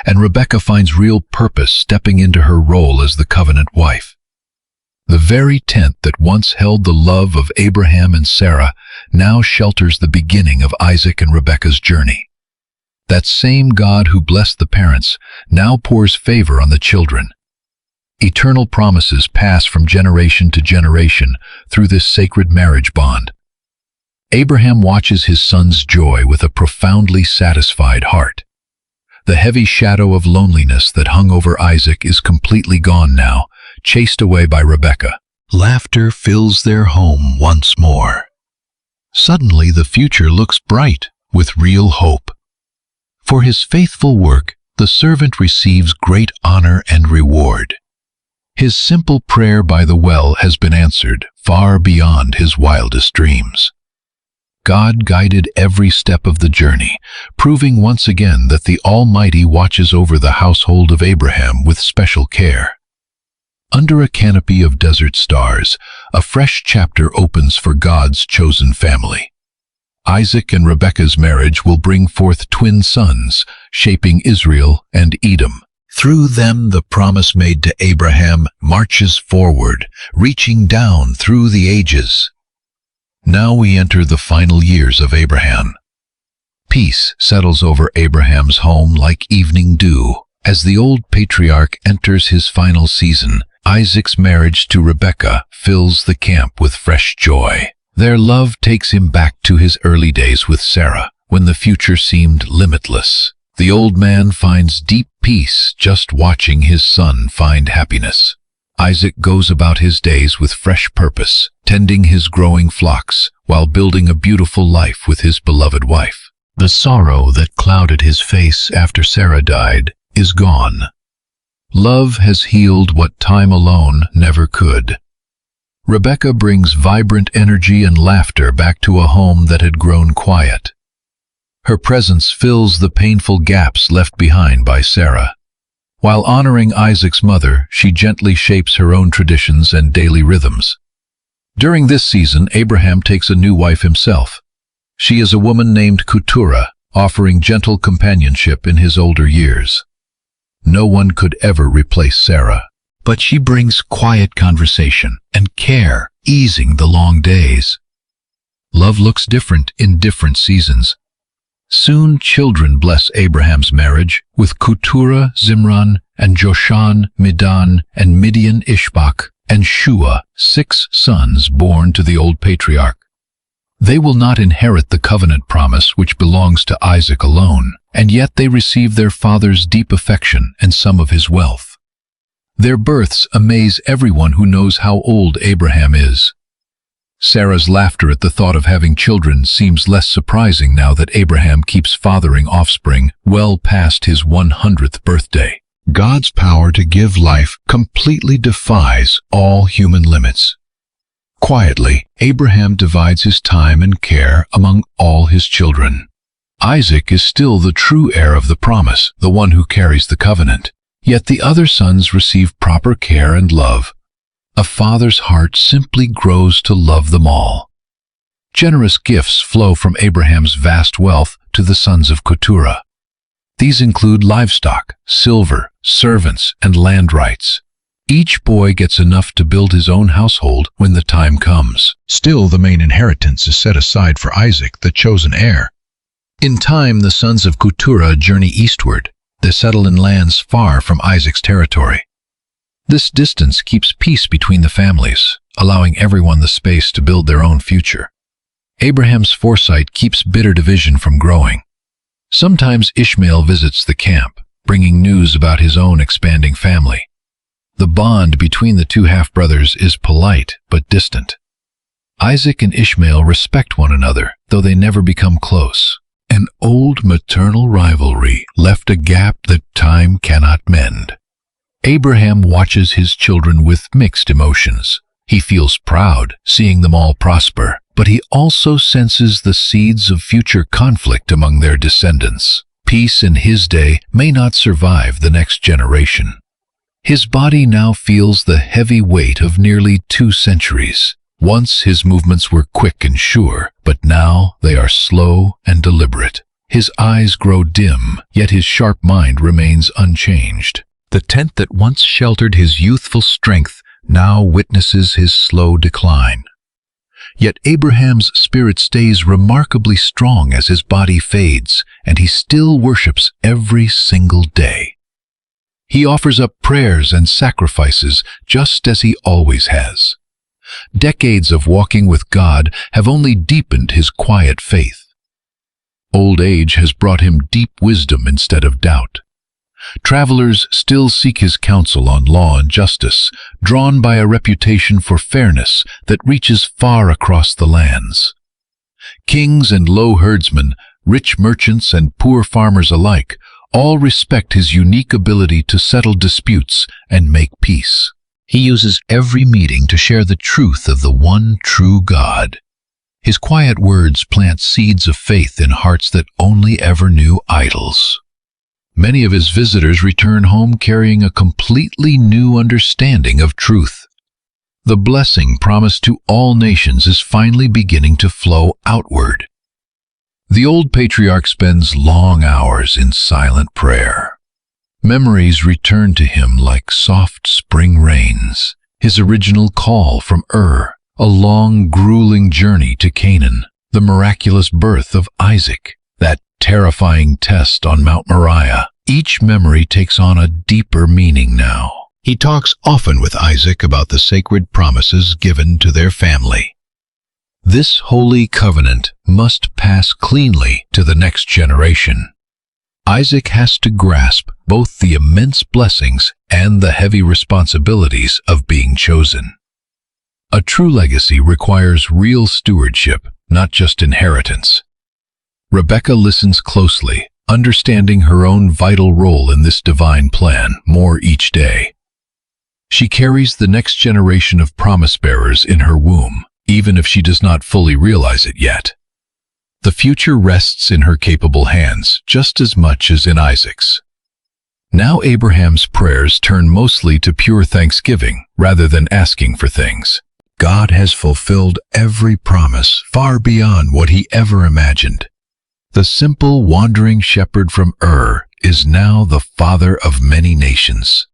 and Rebekah finds real purpose stepping into her role as the covenant wife. The very tent that once held the love of Abraham and Sarah now shelters the beginning of Isaac and Rebekah's journey. That same God who blessed the parents now pours favor on the children. Eternal promises pass from generation to generation through this sacred marriage bond. Abraham watches his son's joy with a profoundly satisfied heart. The heavy shadow of loneliness that hung over Isaac is completely gone now, chased away by Rebekah. Laughter fills their home once more. Suddenly the future looks bright with real hope. For his faithful work, the servant receives great honor and reward. His simple prayer by the well has been answered far beyond his wildest dreams. God guided every step of the journey, proving once again that the Almighty watches over the household of Abraham with special care. Under a canopy of desert stars, a fresh chapter opens for God's chosen family. Isaac and Rebekah's marriage will bring forth twin sons, shaping Israel and Edom. Through them, the promise made to Abraham marches forward, reaching down through the ages. Now we enter the final years of Abraham. Peace settles over Abraham's home like evening dew. As the old patriarch enters his final season, Isaac's marriage to Rebekah fills the camp with fresh joy. Their love takes him back to his early days with Sarah, when the future seemed limitless. The old man finds deep peace just watching his son find happiness. Isaac goes about his days with fresh purpose, tending his growing flocks while building a beautiful life with his beloved wife. The sorrow that clouded his face after Sarah died is gone. Love has healed what time alone never could. Rebekah brings vibrant energy and laughter back to a home that had grown quiet. Her presence fills the painful gaps left behind by Sarah. While honoring Isaac's mother, she gently shapes her own traditions and daily rhythms. During this season, Abraham takes a new wife himself. She is a woman named Keturah, offering gentle companionship in his older years. No one could ever replace Sarah, but she brings quiet conversation and care, easing the long days. Love looks different in different seasons. Soon children bless Abraham's marriage, with Keturah Zimran, and Joshan Midan, and Midian Ishbak, and Shua, 6 sons born to the old patriarch. They will not inherit the covenant promise which belongs to Isaac alone, and yet they receive their father's deep affection and some of his wealth. Their births amaze everyone who knows how old Abraham is. Sarah's laughter at the thought of having children seems less surprising now that Abraham keeps fathering offspring well past his 100th birthday. God's power to give life completely defies all human limits. Quietly, Abraham divides his time and care among all his children. Isaac is still the true heir of the promise, the one who carries the covenant. Yet the other sons receive proper care and love. A father's heart simply grows to love them all. Generous gifts flow from Abraham's vast wealth to the sons of Keturah. These include livestock, silver, servants, and land rights. Each boy gets enough to build his own household when the time comes. Still, the main inheritance is set aside for Isaac, the chosen heir. In time, the sons of Keturah journey eastward. They settle in lands far from Isaac's territory. This distance keeps peace between the families, allowing everyone the space to build their own future. Abraham's foresight keeps bitter division from growing. Sometimes Ishmael visits the camp, bringing news about his own expanding family. The bond between the two half-brothers is polite but distant. Isaac and Ishmael respect one another, though they never become close. An old maternal rivalry left a gap that time cannot mend. Abraham watches his children with mixed emotions. He feels proud, seeing them all prosper, but he also senses the seeds of future conflict among their descendants. Peace in his day may not survive the next generation. His body now feels the heavy weight of nearly 2 centuries. Once his movements were quick and sure, but now they are slow and deliberate. His eyes grow dim, yet his sharp mind remains unchanged. The tent that once sheltered his youthful strength now witnesses his slow decline. Yet Abraham's spirit stays remarkably strong as his body fades, and he still worships every single day. He offers up prayers and sacrifices just as he always has. Decades of walking with God have only deepened his quiet faith. Old age has brought him deep wisdom instead of doubt. Travelers still seek his counsel on law and justice, drawn by a reputation for fairness that reaches far across the lands. Kings and low herdsmen, rich merchants and poor farmers alike, all respect his unique ability to settle disputes and make peace. He uses every meeting to share the truth of the one true God. His quiet words plant seeds of faith in hearts that only ever knew idols. Many of his visitors return home carrying a completely new understanding of truth. The blessing promised to all nations is finally beginning to flow outward. The old patriarch spends long hours in silent prayer. Memories return to him like soft spring rains. His original call from Ur, a long, grueling journey to Canaan, the miraculous birth of Isaac, that terrifying test on Mount Moriah. Each memory takes on a deeper meaning now. He talks often with Isaac about the sacred promises given to their family. This holy covenant must pass cleanly to the next generation. Isaac has to grasp both the immense blessings and the heavy responsibilities of being chosen. A true legacy requires real stewardship, not just inheritance. Rebecca listens closely, understanding her own vital role in this divine plan more each day. She carries the next generation of promise-bearers in her womb, even if she does not fully realize it yet. The future rests in her capable hands, just as much as in Isaac's. Now Abraham's prayers turn mostly to pure thanksgiving, rather than asking for things. God has fulfilled every promise far beyond what he ever imagined. The simple wandering shepherd from Ur is now the father of many nations.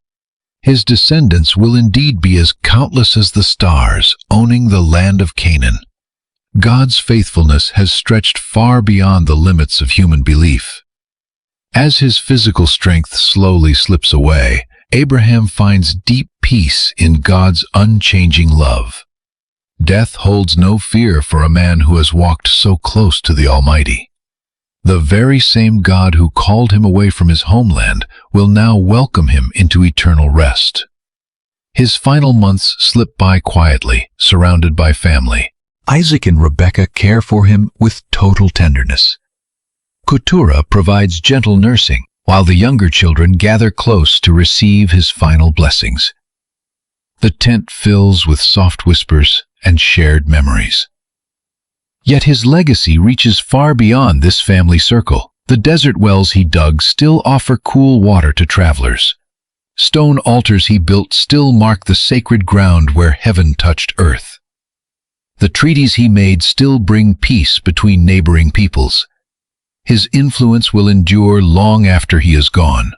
His descendants will indeed be as countless as the stars, owning the land of Canaan. God's faithfulness has stretched far beyond the limits of human belief. As his physical strength slowly slips away, Abraham finds deep peace in God's unchanging love. Death holds no fear for a man who has walked so close to the Almighty. The very same God who called him away from his homeland will now welcome him into eternal rest. His final months slip by quietly, surrounded by family. Isaac and Rebekah care for him with total tenderness. Keturah provides gentle nursing, while the younger children gather close to receive his final blessings. The tent fills with soft whispers and shared memories. Yet his legacy reaches far beyond this family circle. The desert wells he dug still offer cool water to travelers. Stone altars he built still mark the sacred ground where heaven touched earth. The treaties he made still bring peace between neighboring peoples. His influence will endure long after he is gone.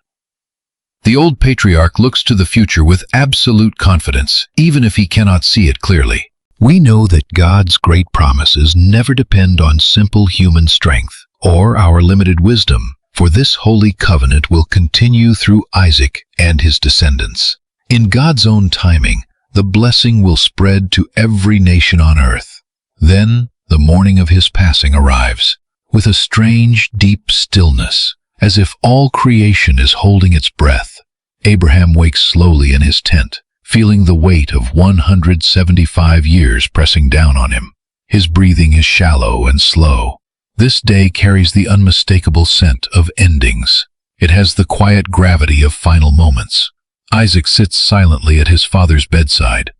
The old patriarch looks to the future with absolute confidence, even if he cannot see it clearly. We know that God's great promises never depend on simple human strength or our limited wisdom, for this holy covenant will continue through Isaac and his descendants. In God's own timing, the blessing will spread to every nation on earth. Then the morning of his passing arrives, with a strange, deep stillness, as if all creation is holding its breath. Abraham wakes slowly in his tent, feeling the weight of 175 years pressing down on him. His breathing is shallow and slow. This day carries the unmistakable scent of endings. It has the quiet gravity of final moments. Isaac sits silently at his father's bedside.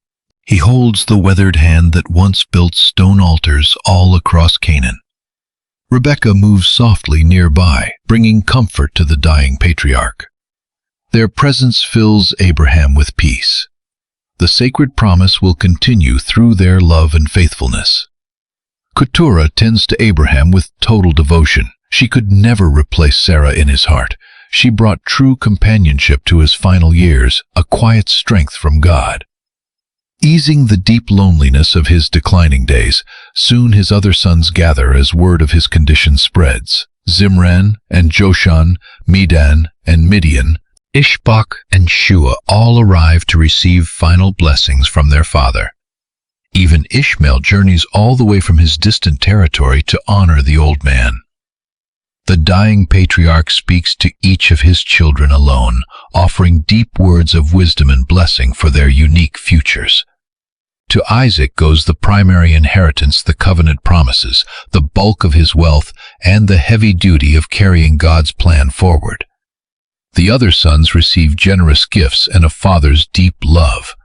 He holds the weathered hand that once built stone altars all across Canaan. Rebekah moves softly nearby, bringing comfort to the dying patriarch. Their presence fills Abraham with peace. The sacred promise will continue through their love and faithfulness. Keturah tends to Abraham with total devotion. She could never replace Sarah in his heart. She brought true companionship to his final years, a quiet strength from God. Easing the deep loneliness of his declining days, soon his other sons gather as word of his condition spreads. Zimran and Joshan, Medan and Midian, Ishbak and Shua all arrive to receive final blessings from their father. Even Ishmael journeys all the way from his distant territory to honor the old man. The dying patriarch speaks to each of his children alone, offering deep words of wisdom and blessing for their unique futures. To Isaac goes the primary inheritance the covenant promises, the bulk of his wealth, and the heavy duty of carrying God's plan forward. The other sons receive generous gifts and a father's deep love.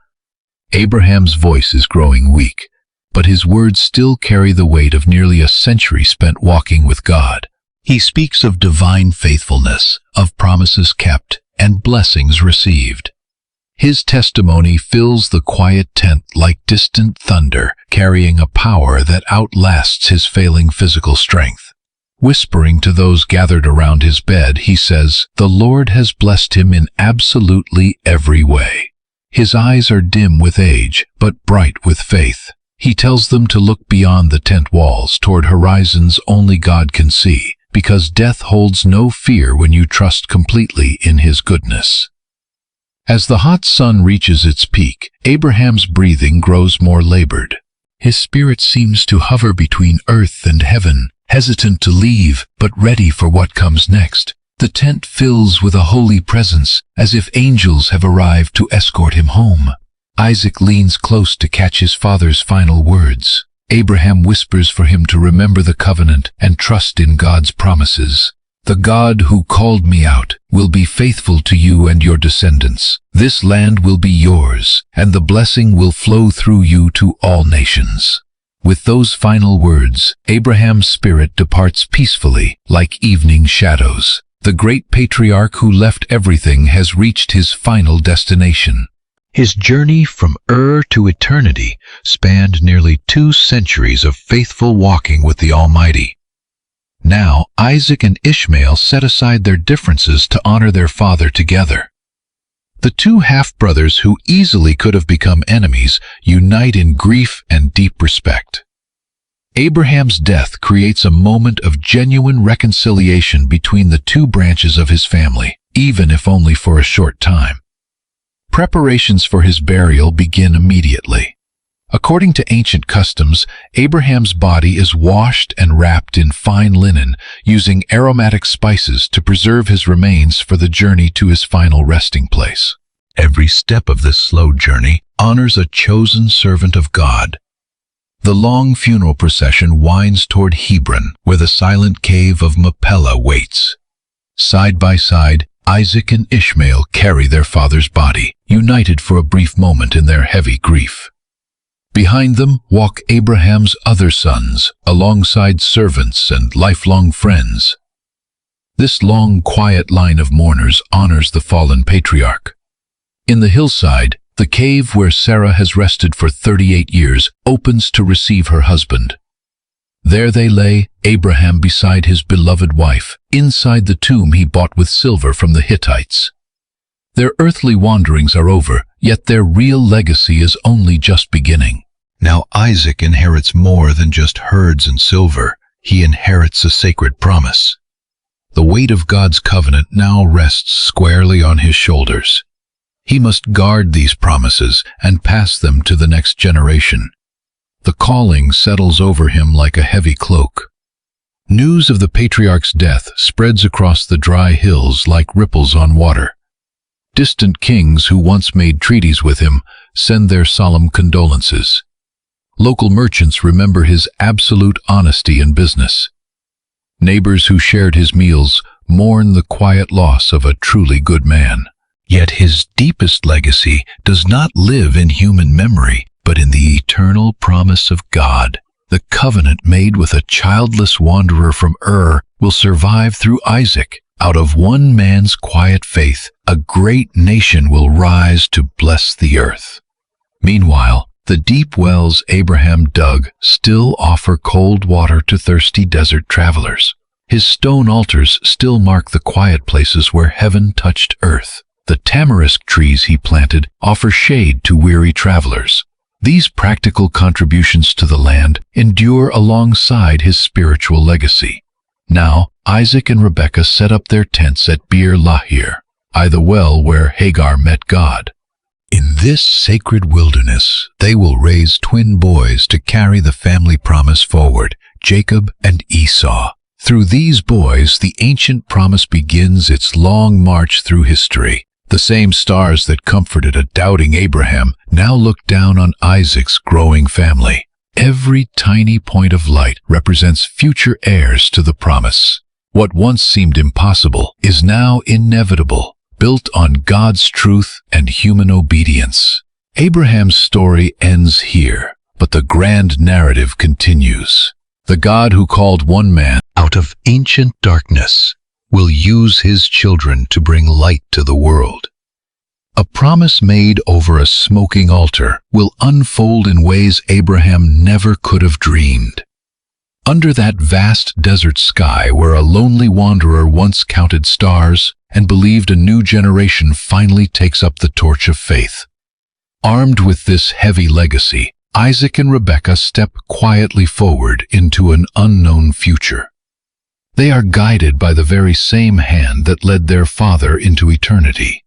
Abraham's voice is growing weak, but his words still carry the weight of nearly a century spent walking with God. He speaks of divine faithfulness, of promises kept, and blessings received. His testimony fills the quiet tent like distant thunder, carrying a power that outlasts his failing physical strength. Whispering to those gathered around his bed, he says, "The Lord has blessed him in absolutely every way." His eyes are dim with age, but bright with faith. He tells them to look beyond the tent walls toward horizons only God can see, because death holds no fear when you trust completely in his goodness. As the hot sun reaches its peak, Abraham's breathing grows more labored. His spirit seems to hover between earth and heaven, hesitant to leave, but ready for what comes next. The tent fills with a holy presence, as if angels have arrived to escort him home. Isaac leans close to catch his father's final words. Abraham whispers for him to remember the covenant and trust in God's promises. "The God who called me out will be faithful to you and your descendants. This land will be yours, and the blessing will flow through you to all nations." With those final words, Abraham's spirit departs peacefully, like evening shadows. The great patriarch who left everything has reached his final destination. His journey from Ur to eternity spanned nearly 2 centuries of faithful walking with the Almighty. Now, Isaac and Ishmael set aside their differences to honor their father together. The 2 half-brothers who easily could have become enemies unite in grief and deep respect. Abraham's death creates a moment of genuine reconciliation between the 2 branches of his family, even if only for a short time. Preparations for his burial begin immediately. According to ancient customs, Abraham's body is washed and wrapped in fine linen, using aromatic spices to preserve his remains for the journey to his final resting place. Every step of this slow journey honors a chosen servant of God. The long funeral procession winds toward Hebron, where the silent cave of Machpelah waits. Side by side, Isaac and Ishmael carry their father's body, united for a brief moment in their heavy grief. Behind them walk Abraham's other sons, alongside servants and lifelong friends. This long, quiet line of mourners honors the fallen patriarch. In the hillside, the cave where Sarah has rested for 38 years opens to receive her husband. There they lay, Abraham beside his beloved wife, inside the tomb he bought with silver from the Hittites. Their earthly wanderings are over, yet their real legacy is only just beginning. Now Isaac inherits more than just herds and silver. He inherits a sacred promise. The weight of God's covenant now rests squarely on his shoulders. He must guard these promises and pass them to the next generation. The calling settles over him like a heavy cloak. News of the patriarch's death spreads across the dry hills like ripples on water. Distant kings who once made treaties with him send their solemn condolences. Local merchants remember his absolute honesty in business. Neighbors who shared his meals mourn the quiet loss of a truly good man. Yet his deepest legacy does not live in human memory, but in the eternal promise of God. The covenant made with a childless wanderer from Ur will survive through Isaac. Out of one man's quiet faith, a great nation will rise to bless the earth. Meanwhile, the deep wells Abraham dug still offer cold water to thirsty desert travelers. His stone altars still mark the quiet places where heaven touched earth. The tamarisk trees he planted offer shade to weary travelers. These practical contributions to the land endure alongside his spiritual legacy. Now, Isaac and Rebekah set up their tents at Beer Lahir, the well where Hagar met God. In this sacred wilderness, they will raise twin boys to carry the family promise forward, Jacob and Esau. Through these boys, the ancient promise begins its long march through history. The same stars that comforted a doubting Abraham now look down on Isaac's growing family. Every tiny point of light represents future heirs to the promise. What once seemed impossible is now inevitable, built on God's truth and human obedience. Abraham's story ends here, but the grand narrative continues. The God who called one man out of ancient darkness will use his children to bring light to the world. A promise made over a smoking altar will unfold in ways Abraham never could have dreamed. Under that vast desert sky where a lonely wanderer once counted stars and believed a new generation finally takes up the torch of faith. Armed with this heavy legacy, Isaac and Rebekah step quietly forward into an unknown future. They are guided by the very same hand that led their father into eternity.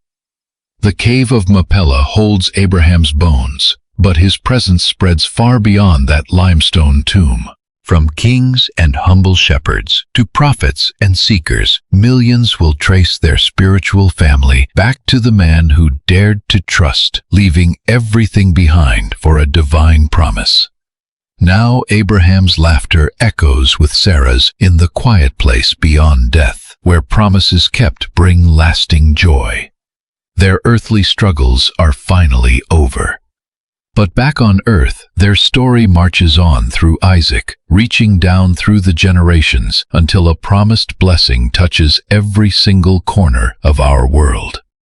The cave of Machpelah holds Abraham's bones, but his presence spreads far beyond that limestone tomb. From kings and humble shepherds to prophets and seekers, millions will trace their spiritual family back to the man who dared to trust, leaving everything behind for a divine promise. Now Abraham's laughter echoes with Sarah's in the quiet place beyond death, where promises kept bring lasting joy. Their earthly struggles are finally over. But back on earth, their story marches on through Isaac, reaching down through the generations until a promised blessing touches every single corner of our world.